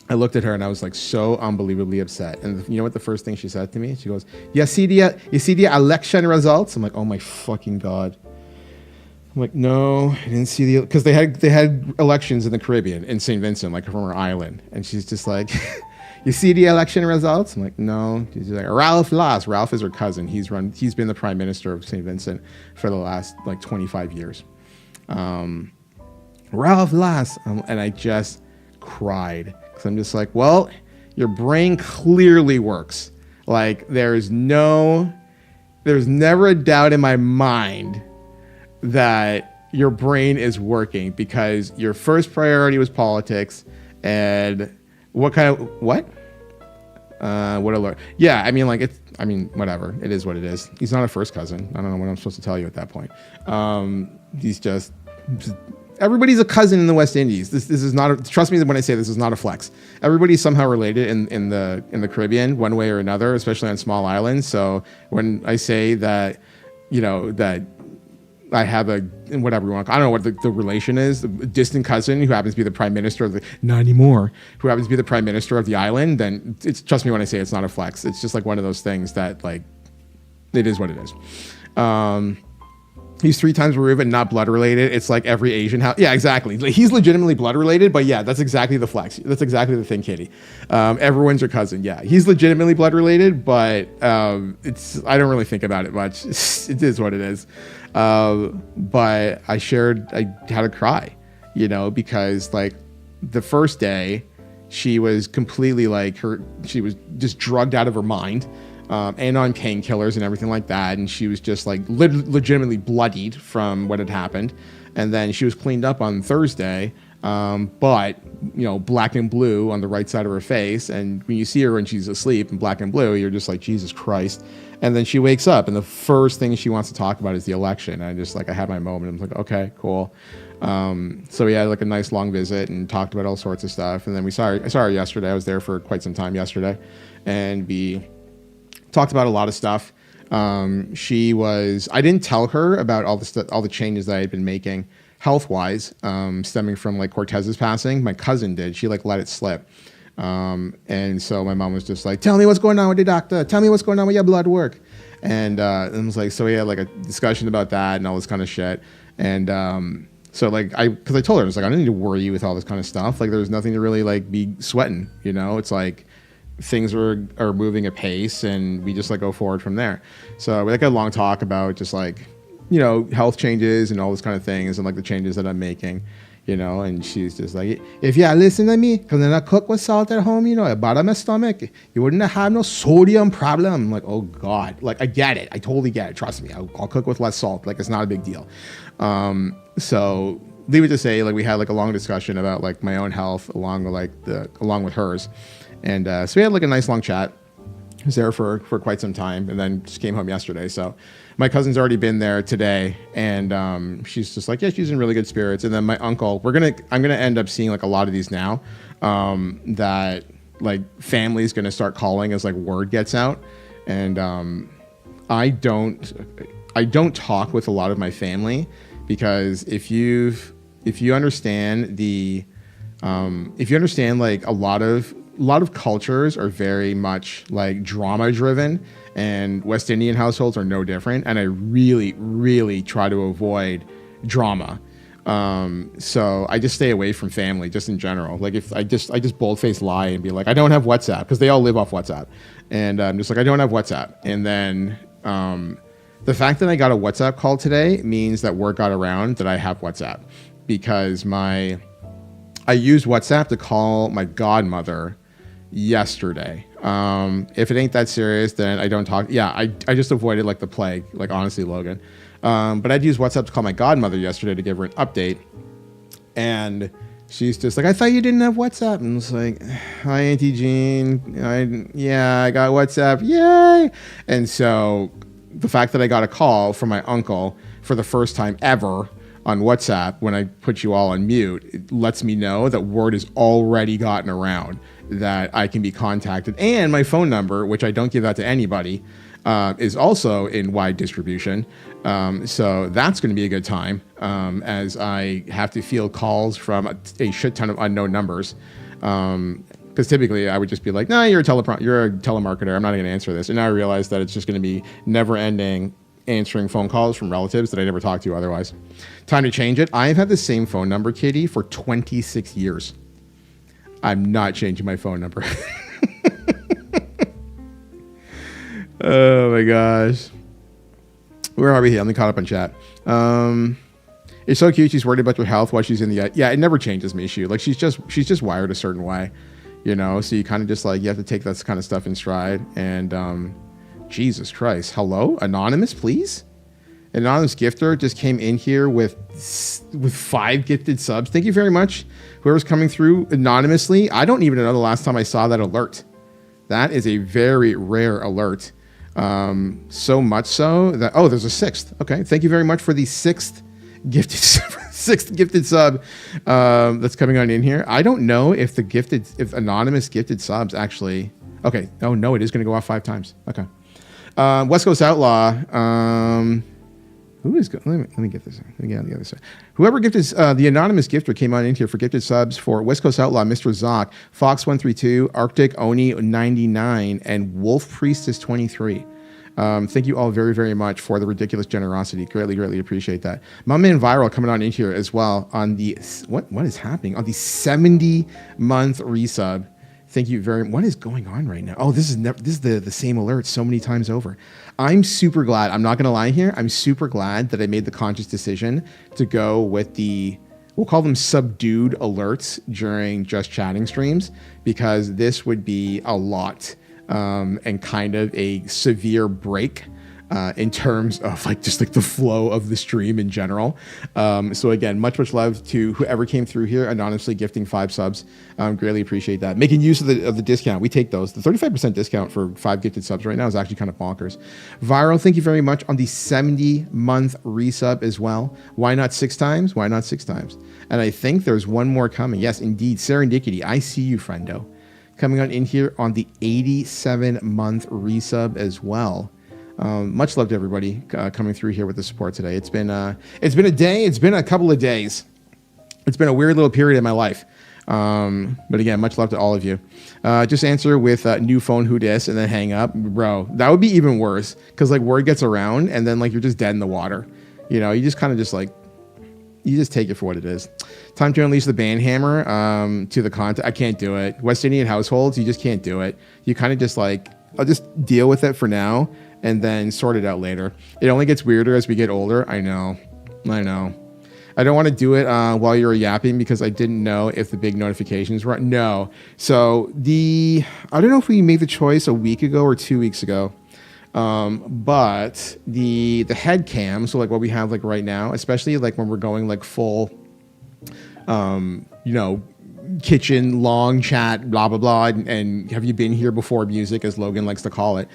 I looked at her and I was like so unbelievably upset. And you know what the first thing she said to me? She goes, you see the election results? I'm like, oh my fucking God. I'm like, no, I didn't see because they had elections in the Caribbean, in St. Vincent, like from her island. And she's just like, you see the election results? I'm like, no. She's like, Ralph lost. Ralph is her cousin. He's been the prime minister of St. Vincent for the last like 25 years. Ralph lost. And I just cried. I'm just like, well, your brain clearly works. Like there's never a doubt in my mind that your brain is working because your first priority was politics and what alert? Yeah, I mean like whatever. It is what it is. He's not a first cousin. I don't know what I'm supposed to tell you at that point. He's just everybody's a cousin in the West Indies. This is not. Trust me when I say this is not a flex. Everybody's somehow related in the Caribbean, one way or another, especially on small islands. So when I say that, you know, that I have whatever you want, I don't know what the relation is, a distant cousin who happens to be the prime minister of not anymore, who happens to be the prime minister of the island, then trust me when I say it's not a flex. It's just like one of those things that like, it is what it is. He's 3 times removed and not blood related. It's like every Asian house. Yeah, exactly. Like, he's legitimately blood related, but yeah, that's exactly the flex. That's exactly the thing, Kitty. Everyone's your cousin. Yeah, he's legitimately blood related, but I don't really think about it much. It is what it is. But I had a cry, you know, because like the first day she was completely like she was just drugged out of her mind. And on painkillers and everything like that. And she was just like legitimately bloodied from what had happened. And then she was cleaned up on Thursday, but, you know, black and blue on the right side of her face. And when you see her when she's asleep in black and blue, you're just like, Jesus Christ. And then she wakes up and the first thing she wants to talk about is the election. And I had my moment. I'm like, okay, cool. So we had like a nice long visit and talked about all sorts of stuff. And then I saw her yesterday. I was there for quite some time yesterday. And we talked about a lot of stuff. I didn't tell her about all the changes that I had been making health-wise, stemming from like Cortez's passing. My cousin did. She like let it slip. And so my mom was just like, tell me what's going on with the doctor. Tell me what's going on with your blood work. And I was like, so we had like a discussion about that and all this kind of shit. And so like, because I told her, I was like, I don't need to worry you with all this kind of stuff. Like there's nothing to really like be sweating, you know? It's like, things are moving at pace and we just like go forward from there. So we like a long talk about just like, you know, health changes and all those kind of things and like the changes that I'm making, you know. And she's just like, if you listen to me, because then I cook with salt at home, you know, at bottom of my stomach, you wouldn't have no sodium problem. I'm like, oh God, like I get it. I totally get it. Trust me, I'll cook with less salt. Like it's not a big deal. So leave it to say, like we had like a long discussion about like my own health along with hers. And so we had like a nice long chat. I was there for quite some time and then just came home yesterday. So my cousin's already been there today and she's just like, yeah, she's in really good spirits. And then my uncle, I'm going to end up seeing like a lot of these now that like family's going to start calling as like word gets out. And I don't talk with a lot of my family because if you understand like a lot of cultures are very much like drama driven, and West Indian households are no different. And I really, really try to avoid drama. So I just stay away from family just in general. Like if I just bold-faced lie and be like, I don't have WhatsApp, because they all live off WhatsApp. And I'm just like, I don't have WhatsApp. And then the fact that I got a WhatsApp call today means that word got around that I have WhatsApp, because I used WhatsApp to call my godmother yesterday. If it ain't that serious, then I don't talk. Yeah, I just avoided like the plague, like honestly, Logan. But I'd use WhatsApp to call my godmother yesterday to give her an update. And she's just like, I thought you didn't have WhatsApp. And it's like, hi, Auntie Jean. I got WhatsApp. Yay. And so the fact that I got a call from my uncle for the first time ever on WhatsApp when I put you all on mute, it lets me know that word has already gotten around that I can be contacted. And my phone number, which I don't give out to anybody, is also in wide distribution. So that's going to be a good time, as I have to field calls from a shit ton of unknown numbers. Because typically I would just be like, nah, you're a telemarketer. I'm not going to answer this. And now I realize that it's just going to be never ending answering phone calls from relatives that I never talked to otherwise. Time to change it. I've had the same phone number, Kitty, for 26 years. I'm not changing my phone number. Oh my gosh. Where are we here? Let me caught up on chat. It's so cute. She's worried about your health while she's in the... Yeah, it never changes me, Like she's just wired a certain way, So you kind of just like, you have to take that kind of stuff in stride. And Jesus Christ. Hello? Anonymous, please? An anonymous gifter just came in here with 5 gifted subs. Thank you very much. Whoever's coming through anonymously. I don't even know the last time I saw that alert. That is a very rare alert. So much so that, there's a 6th. Okay. Thank you very much for the 6th gifted sub that's coming on in here. I don't know if if anonymous gifted subs actually... Okay. Oh no, it is going to go off 5 times. Okay. West Coast Outlaw. Who is let me get this. Let me get on the other side. Whoever gifted the anonymous gifter came on in here for gifted subs for West Coast Outlaw, Mr. Zoc, Fox132, Arctic Oni 99, and Wolf Priestess 23. Thank you all very, very much for the ridiculous generosity. Greatly, greatly appreciate that. My man Viral coming on in here as well on the what is happening on the 70-month resub. Thank you very much. What is going on right now? Oh, this is the same alert so many times over. I'm super glad. I'm not going to lie here. I'm super glad that I made the conscious decision to go with we'll call them subdued alerts during just chatting streams, because this would be a lot and kind of a severe break in terms of just the flow of the stream in general. So again, much love to whoever came through here, anonymously gifting 5 subs. Greatly appreciate that. Making use of the discount. We take those. The 35% discount for 5 gifted subs right now is actually kind of bonkers. Viral, thank you very much on the 70-month resub as well. Why not 6 times? Why not 6 times? And I think there's one more coming. Yes, indeed. Serendipity. I see you, friendo. Coming on in here on the 87-month resub as well. Much love to everybody coming through here with the support today. It's been a day. It's been a couple of days. It's been a weird little period in my life. But again, much love to all of you. Just answer with new phone who dis and then hang up. Bro, that would be even worse, because word gets around and then you're just dead in the water. You just kind of you just take it for what it is. Time to unleash the banhammer to the content. I can't do it. West Indian households, you just can't do it. You kind of just I'll just deal with it for now and then sort it out later. It only gets weirder as we get older. I know. I don't want to do it while you're yapping, because I didn't know if the big notifications were... No. So I don't know if we made the choice a week ago or 2 weeks ago, but the head cam, so what we have right now, especially when we're going full, kitchen, long chat, blah, blah, blah, and have you been here before music, as Logan likes to call it.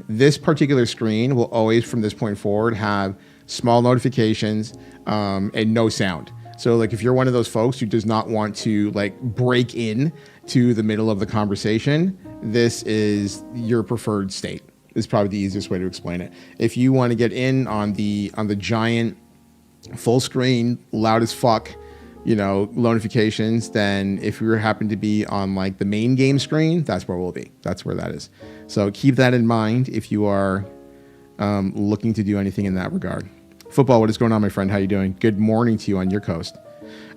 This particular screen will always, from this point forward, have small notifications and no sound. So if you're one of those folks who does not want to break in to the middle of the conversation, this is your preferred state. Is probably the easiest way to explain it. If you want to get in on the giant full screen, loud as fuck, notifications, then if you happen to be on like the main game screen, that's where we'll be. That's where that is. So keep that in mind if you are looking to do anything in that regard. Football, what is going on, my friend? How you doing? Good morning to you on your coast.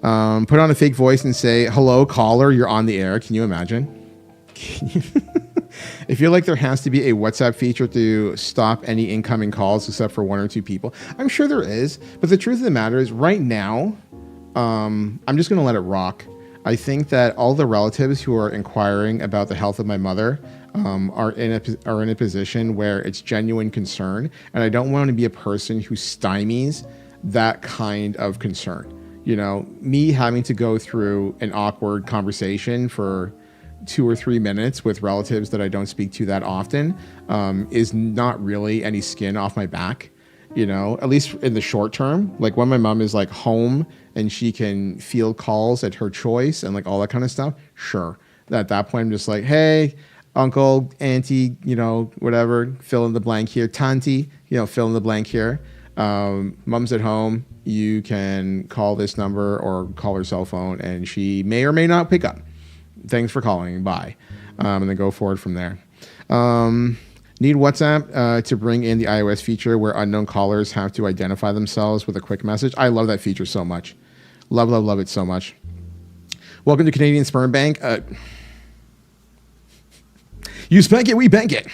Put on a fake voice and say, hello, caller, you're on the air. Can you imagine? I feel like there has to be a WhatsApp feature to stop any incoming calls except for one or two people. I'm sure there is, but the truth of the matter is right now, I'm just going to let it rock. I think that all the relatives who are inquiring about the health of my mother are in a position where it's genuine concern, and I don't want to be a person who stymies that kind of concern. Me having to go through an awkward conversation for 2 or 3 minutes with relatives that I don't speak to that often is not really any skin off my back. At least in the short term, like when my mom is like home and she can field calls at her choice and like all that kind of stuff. Sure. At that point, I'm just like, hey, uncle, auntie, whatever, fill in the blank here. Tanti, fill in the blank here. Mom's at home. You can call this number or call her cell phone and she may or may not pick up. Thanks for calling. Bye. And then go forward from there. Need WhatsApp to bring in the iOS feature where unknown callers have to identify themselves with a quick message. I love that feature so much. Love, love, love it so much. Welcome to Canadian Sperm Bank. You spank it, we bank it.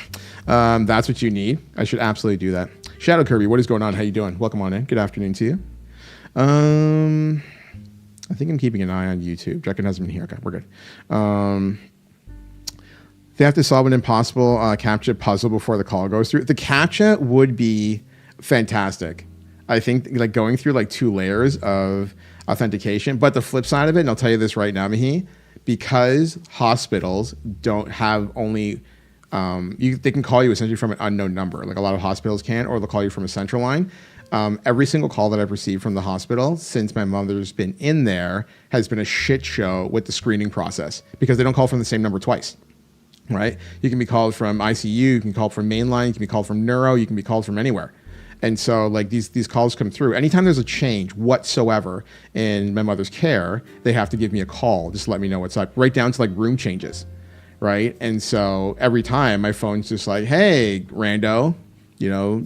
That's what you need. I should absolutely do that. Shadow Kirby, what is going on? How you doing? Welcome on in. Good afternoon to you. I think I'm keeping an eye on YouTube. Jackin hasn't been here. Okay, we're good. They have to solve an impossible CAPTCHA puzzle before the call goes through. The CAPTCHA would be fantastic. I think like going through like 2 layers of authentication. But the flip side of it, and I'll tell you this right now, Mihi, because hospitals don't have only, they can call you essentially from an unknown number. Like a lot of hospitals can, or they'll call you from a central line. Every single call that I've received from the hospital since my mother's been in there has been a shit show with the screening process because they don't call from the same number twice. Right? You can be called from ICU, you can be called from mainline, you can be called from neuro, you can be called from anywhere. And so like these calls come through. Anytime there's a change whatsoever in my mother's care, they have to give me a call, just let me know what's up, right down to like room changes. Right? And so every time my phone's just like, hey, rando,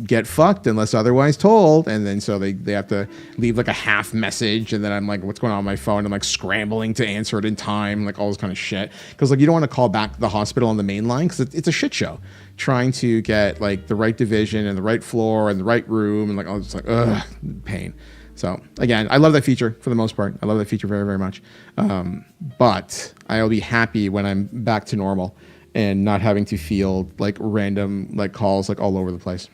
get fucked unless otherwise told. And then so they have to leave like a half message. And then I'm like, what's going on my phone? I'm like scrambling to answer it in time, like all this kind of shit. Because like you don't want to call back the hospital on the main line because it's a shit show trying to get like the right division and the right floor and the right room and like all this like pain. So again, I love that feature for the most part. I love that feature very, very much. But I'll be happy when I'm back to normal and not having to field like random like calls like all over the place.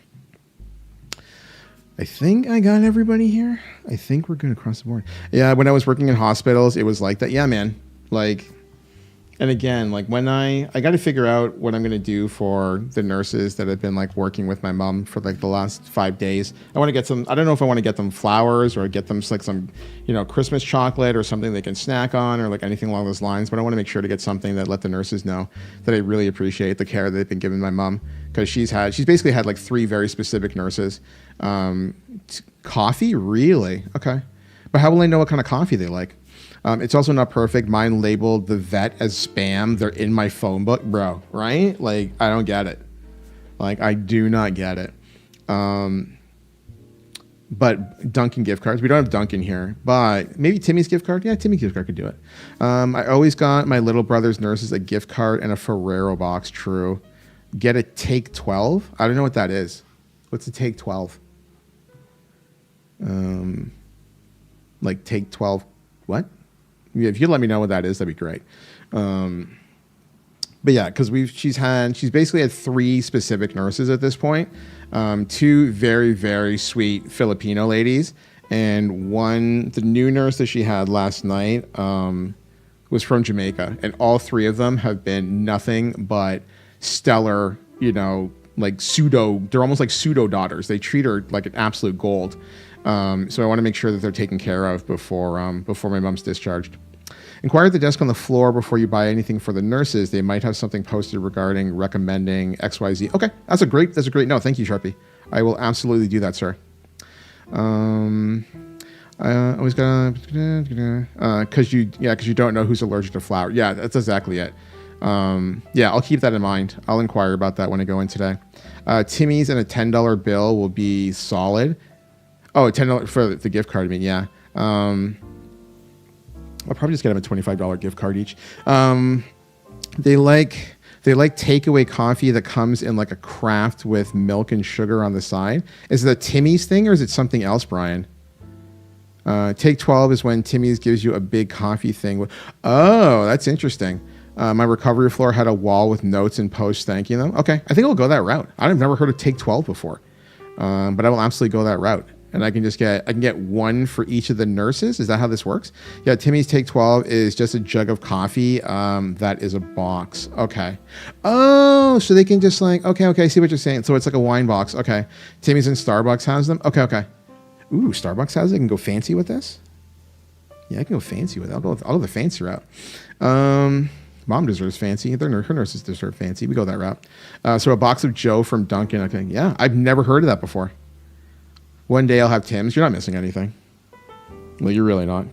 I think I got everybody here. I think we're good across the board. Yeah, when I was working in hospitals, it was like that. Yeah, man. Like, and again, like when I got to figure out what I'm going to do for the nurses that have been like working with my mom for like the last 5 days. I want to get some, I don't know if I want to get them flowers or get them like some, Christmas chocolate or something they can snack on or like anything along those lines. But I want to make sure to get something that let the nurses know that I really appreciate the care that they've been giving my mom. Because she's basically had like 3 very specific nurses. Coffee? Really? Okay. But how will I know what kind of coffee they like? It's also not perfect. Mine labeled the vet as spam. They're in my phone book, bro, right? Like, I don't get it. Like, I do not get it. But Dunkin' gift cards. We don't have Dunkin' here, but maybe Timmy's gift card. Yeah, Timmy's gift card could do it. I always got my little brother's nurses a gift card and a Ferrero box. True. Get a Take 12. I don't know what that is. What's a Take 12? Like Take 12. What? Yeah, if you let me know what that is, that'd be great. But yeah, because she's basically had 3 specific nurses at this point. 2 very, very sweet Filipino ladies, and the new nurse that she had last night was from Jamaica, and all 3 of them have been nothing but stellar, like they're almost like pseudo daughters. They treat her like an absolute gold. So I want to make sure that they're taken care of before my mom's discharged. Inquire at the desk on the floor before you buy anything for the nurses. They might have something posted regarding recommending XYZ. Okay, that's a great note. Thank you, Sharpie. I will absolutely do that, sir. Always gotta, because you don't know who's allergic to flour. Yeah, that's exactly it. Yeah, I'll keep that in mind. I'll inquire about that when I go in today. Timmy's and a $10 bill will be solid. Oh, $10 for the gift card. I mean, yeah. I'll probably just get them a $25 gift card each. They like takeaway coffee that comes in like a craft with milk and sugar on the side. Is it a Timmy's thing or is it something else, Brian? Take 12 is when Timmy's gives you a big coffee thing. Oh, that's interesting. My recovery floor had a wall with notes and posts thanking them. Okay, I think I'll go that route. I've never heard of Take 12 before, but I will absolutely go that route. And I can get one for each of the nurses. Is that how this works? Yeah, Timmy's Take 12 is just a jug of coffee that is a box. Okay. Oh, so they can just like, okay, I see what you're saying. So it's like a wine box. Okay. Timmy's and Starbucks has them. Okay. Ooh, Starbucks has it. I can go fancy with this. Yeah, I can go fancy with it. I'll go the fancy route. Mom deserves fancy. Her nurses deserve fancy. We go that route. So a box of Joe from Dunkin'. Okay, yeah, I've never heard of that before. One day I'll have Tim's. You're not missing anything. Well, you're really not.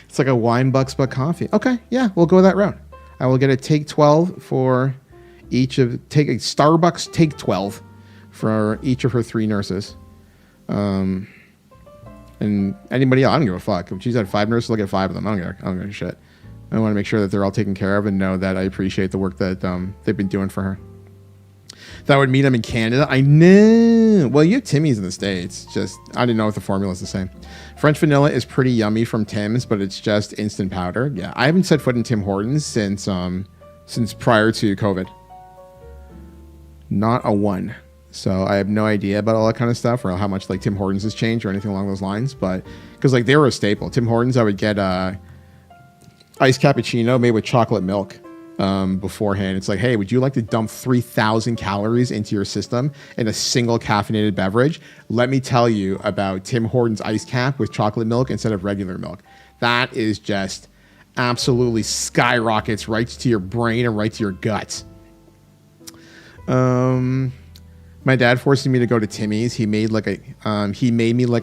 It's like a wine bucks but coffee. Okay, yeah, we'll go that route. I will get a Take 12 for each of take a Starbucks Take 12 for each of her 3 nurses. And anybody else, I don't give a fuck. If she's had 5 nurses, I'll get 5 of them. I don't give a shit. I want to make sure that they're all taken care of and know that I appreciate the work that they've been doing for her. That would mean I'm in Canada. I know. Well, you have Timmy's in the States. Just, I didn't know if the formula is the same. French vanilla is pretty yummy from Tim's, but it's just instant powder. Yeah, I haven't set foot in Tim Hortons since prior to COVID. Not a one. So I have no idea about all that kind of stuff or how much like Tim Hortons has changed or anything along those lines. But because like they were a staple. Tim Hortons, I would get iced cappuccino made with chocolate milk beforehand. It's like, hey, would you like to dump 3,000 calories into your system in a single caffeinated beverage? Let me tell you about Tim Hortons iced cap with chocolate milk instead of regular milk. That is just absolutely skyrockets right to your brain and right to your guts. My dad forced me to go to Timmy's. He made me like a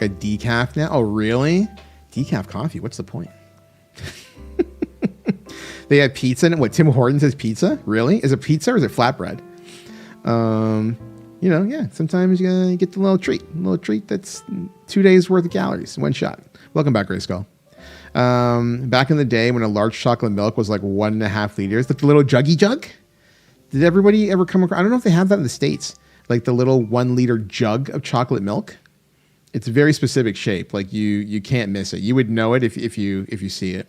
decaf now. Oh, really? Decaf coffee. What's the point? They have pizza and what? Tim Hortons has pizza? Really? Is it pizza or is it flatbread? Yeah. Sometimes you get the little treat that's 2 days worth of calories, one shot. Welcome back, Gray Skull. Back in the day when a large chocolate milk was like 1.5 liters, like the little juggy jug. Did everybody ever come across? I don't know if they have that in the States. Like the little 1 liter jug of chocolate milk. It's a very specific shape. Like you can't miss it. You would know it if you see it.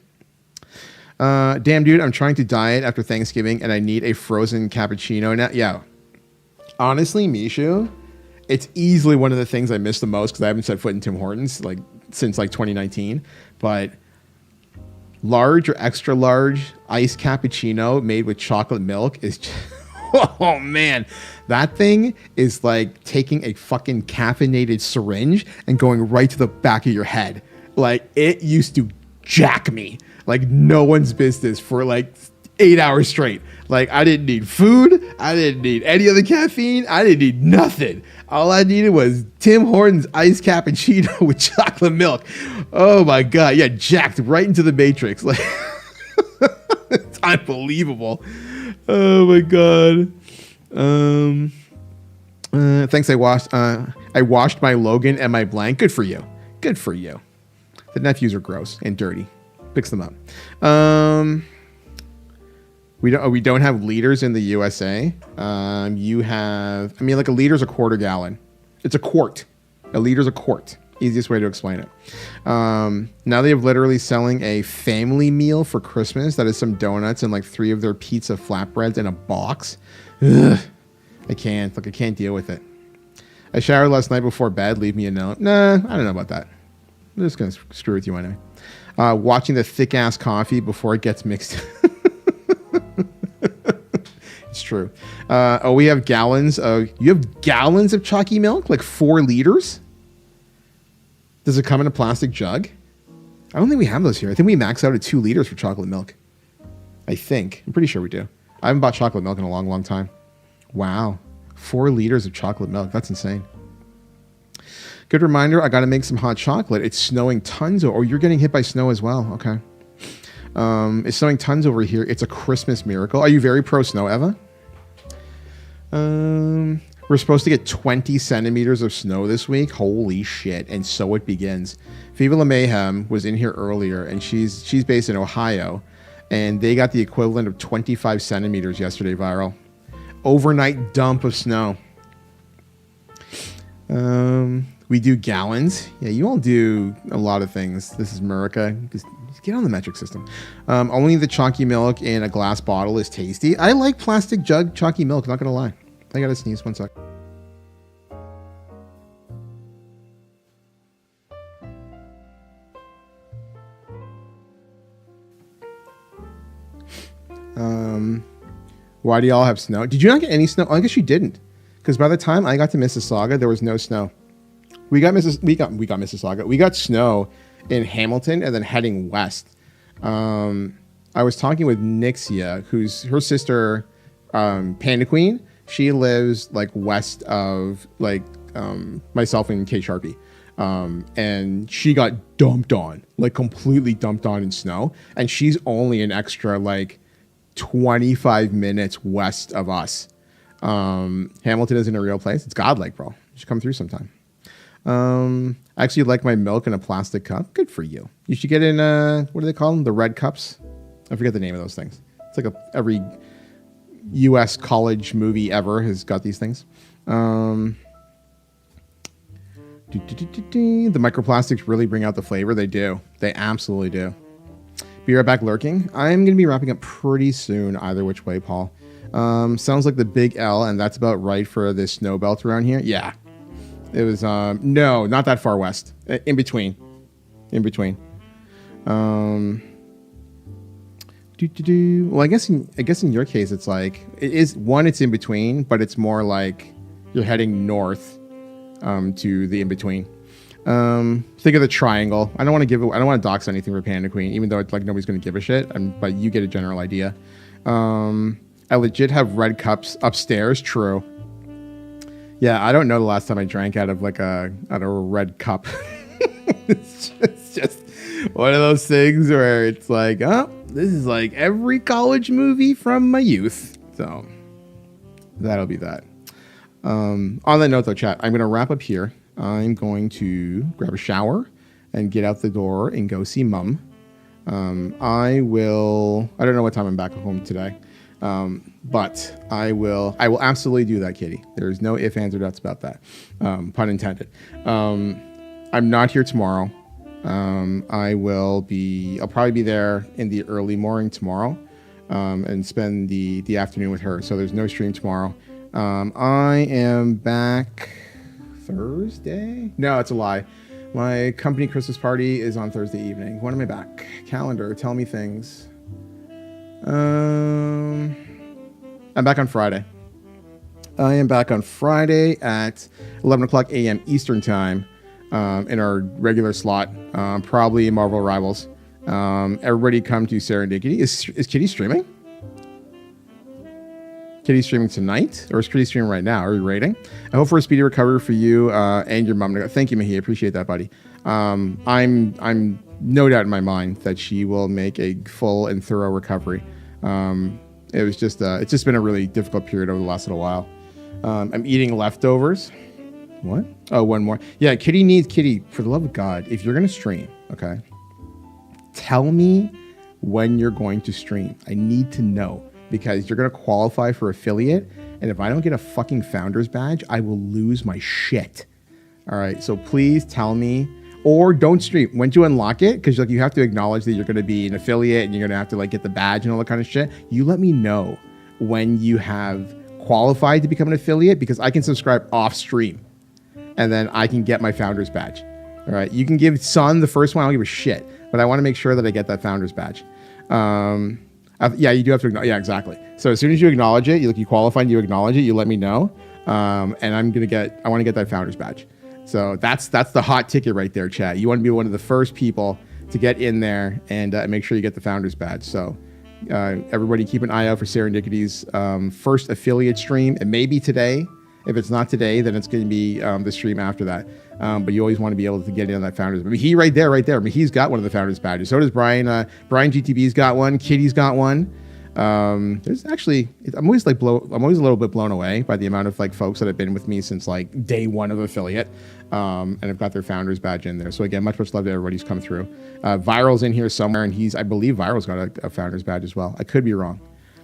Damn, dude, I'm trying to diet after Thanksgiving and I need a frozen cappuccino now. Yeah. Honestly, Mishu, it's easily one of the things I miss the most because I haven't set foot in Tim Hortons since 2019. But large or extra large iced cappuccino made with chocolate milk is just, oh man, that thing is like taking a fucking caffeinated syringe and going right to the back of your head. Like it used to jack me like no one's business for like 8 hours straight. Like I didn't need food. I didn't need any other caffeine. I didn't need nothing. All I needed was Tim Hortons iced cappuccino with chocolate milk. Oh my God. Yeah. Jacked right into the matrix. Like it's unbelievable. Oh my God. Thanks. I washed my Logan and my blank. Good for you. Good for you. The nephews are gross and dirty. Fix them up. We don't have liters in the USA. You have, like a liter's a quarter gallon. It's a quart. A liter's a quart. Easiest way to explain it. Now they have literally selling a family meal for Christmas. That is some donuts and like 3 of their pizza flatbreads in a box. Ugh. I can't deal with it. I showered last night before bed. Leave me a note. Nah, I don't know about that. I'm just going to screw with you anyway. Watching the thick ass coffee before it gets mixed. It's true. We have gallons of chalky milk, like 4 liters. Does it come in a plastic jug? I don't think we have those here. I think we max out at 2 liters for chocolate milk. I'm pretty sure we do. I haven't bought chocolate milk in a long, long time. Wow. 4 liters of chocolate milk. That's insane. Good reminder, I got to make some hot chocolate. It's snowing tons. Oh, you're getting hit by snow as well. Okay. It's snowing tons over here. It's a Christmas miracle. Are you very pro snow, Eva? We're supposed to get 20 centimeters of snow this week. Holy shit. And so it begins. Viva La Mayhem was in here earlier, and she's based in Ohio, and they got the equivalent of 25 centimeters yesterday viral. Overnight dump of snow. We do gallons. Yeah, you all do a lot of things. This is America. Just get on the metric system. Only the chalky milk in a glass bottle is tasty. I like plastic jug chalky milk, not gonna lie. I gotta sneeze 1 sec. Why do y'all have snow? Did you not get any snow? Oh, I guess you didn't, because by the time I got to Mississauga, there was no snow. We got Mississauga. We got snow in Hamilton and then heading west. I was talking with Nixia, who's her sister, Panda Queen. She lives like west of like myself and Kay Sharpie. And she got dumped on, like completely dumped on in snow. And she's only an extra like 25 minutes west of us. Hamilton isn't a real place. It's godlike, bro. You should come through sometime. I actually like my milk in a plastic cup. Good for you. You should get in, what do they call them? The red cups? I forget the name of those things. It's like every U.S. college movie ever has got these things. The microplastics really bring out the flavor. They do. They absolutely do. Be right back, lurking. I'm going to be wrapping up pretty soon, either which way, Paul. Sounds like the big L, and that's about right for this snow belt around here. Yeah. It was, no, not that far west. In between. Well, I guess in your case, it's like, it's in between, but it's more like you're heading north to the in between. Think of the triangle. I don't want to dox anything for Panda Queen, even though it's like nobody's going to give a shit. But you get a general idea. I legit have red cups upstairs. True. Yeah, I don't know the last time I drank out of a red cup. It's just one of those things where it's like, oh, this is like every college movie from my youth. So that'll be that. On that note, though, chat, I'm going to wrap up here. I'm going to grab a shower and get out the door and go see Mum. I don't know what time I'm back home today. But I will absolutely do that, Kitty. There's no ifs, ands, or buts about that. Pun intended. I'm not here tomorrow. I'll probably be there in the early morning tomorrow, and spend the afternoon with her. So there's no stream tomorrow. I am back Thursday? No, it's a lie. My company Christmas party is on Thursday evening. When am I back? Calendar, tell me things. I'm back on Friday. I am back on Friday at 11 o'clock a.m. Eastern time, in our regular slot, probably Marvel Rivals. Everybody come to Serendipity. Is Kitty streaming? Kitty's streaming tonight, or is Kitty streaming right now? Are you rating? I hope for a speedy recovery for you and your mom. Thank you, Mahi. I appreciate that, buddy. I'm no doubt in my mind that she will make a full and thorough recovery. It's just been a really difficult period over the last little while. I'm eating leftovers. What? Oh, one more. Yeah, Kitty, for the love of God, if you're gonna stream, okay, tell me when you're going to stream. I need to know, because you're going to qualify for affiliate, and if I don't get a fucking founder's badge, I will lose my shit. All right, so please tell me, or don't stream. When you unlock it, because you have to acknowledge that you're going to be an affiliate, and you're going to have to get the badge and all that kind of shit. You let me know when you have qualified to become an affiliate, because I can subscribe off stream, and then I can get my founder's badge. All right, you can give Sun the first one. I don't give a shit, but I want to make sure that I get that founder's badge. Yeah, you do have to acknowledge. Yeah, exactly. So as soon as you acknowledge it, you qualify and you acknowledge it, you let me know. And I want to get that founder's badge. So that's the hot ticket right there, chat. You want to be one of the first people to get in there and make sure you get the founder's badge. So everybody keep an eye out for Serendipity's first affiliate stream. It may be today. If it's not today, then it's going to be the stream after that. But you always want to be able to get in on that founders. I mean, he right there. I mean, he's got one of the founders badges. So does Brian. Brian GTB's got one. Kitty's got one. There's actually, I'm always a little bit blown away by the amount of like folks that have been with me since like day one of affiliate, and have got their founders badge in there. So again, much love to everybody who's come through. Viral's in here somewhere, and I believe Viral's got a founders badge as well. I could be wrong.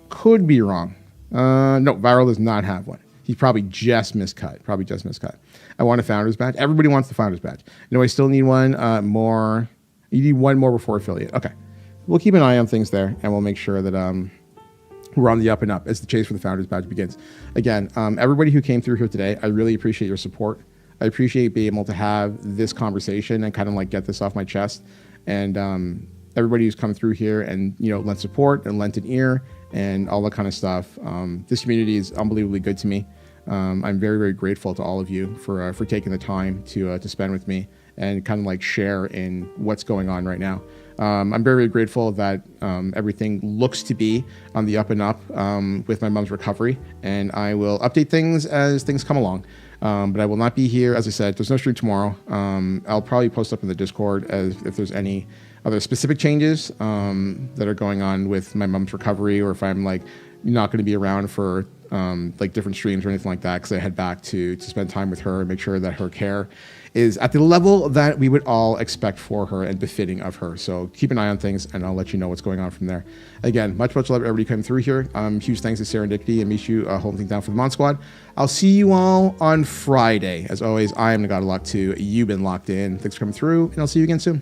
No, Viral does not have one. He probably just miscut. I want a founders badge. Everybody wants the founders badge. No, I still need one more. You need one more before affiliate. Okay. We'll keep an eye on things there, and we'll make sure that we're on the up and up as the chase for the founders badge begins. Again, everybody who came through here today, I really appreciate your support. I appreciate being able to have this conversation and kind of like get this off my chest. And everybody who's come through here and, you know, lent support and lent an ear and all that kind of stuff. This community is unbelievably good to me. I'm very, very grateful to all of you for taking the time to spend with me and kind of like share in what's going on right now. I'm very, very grateful that everything looks to be on the up and up with my mom's recovery, and I will update things as things come along. But I will not be here. As I said, there's no stream tomorrow. I'll probably post up in the Discord as if there's any other specific changes that are going on with my mom's recovery, or if I'm like not going to be around for like different streams or anything like that, because I head back to spend time with her and make sure that her care is at the level that we would all expect for her and befitting of her. So keep an eye on things, and I'll let you know what's going on from there. Again, much love to everybody coming through here. Huge thanks to Serendipity and Mishu holding things down for the Mon Squad. I'll see you all on Friday. As always, I am the God of Lock 2. You've been locked in. Thanks for coming through, and I'll see you again soon.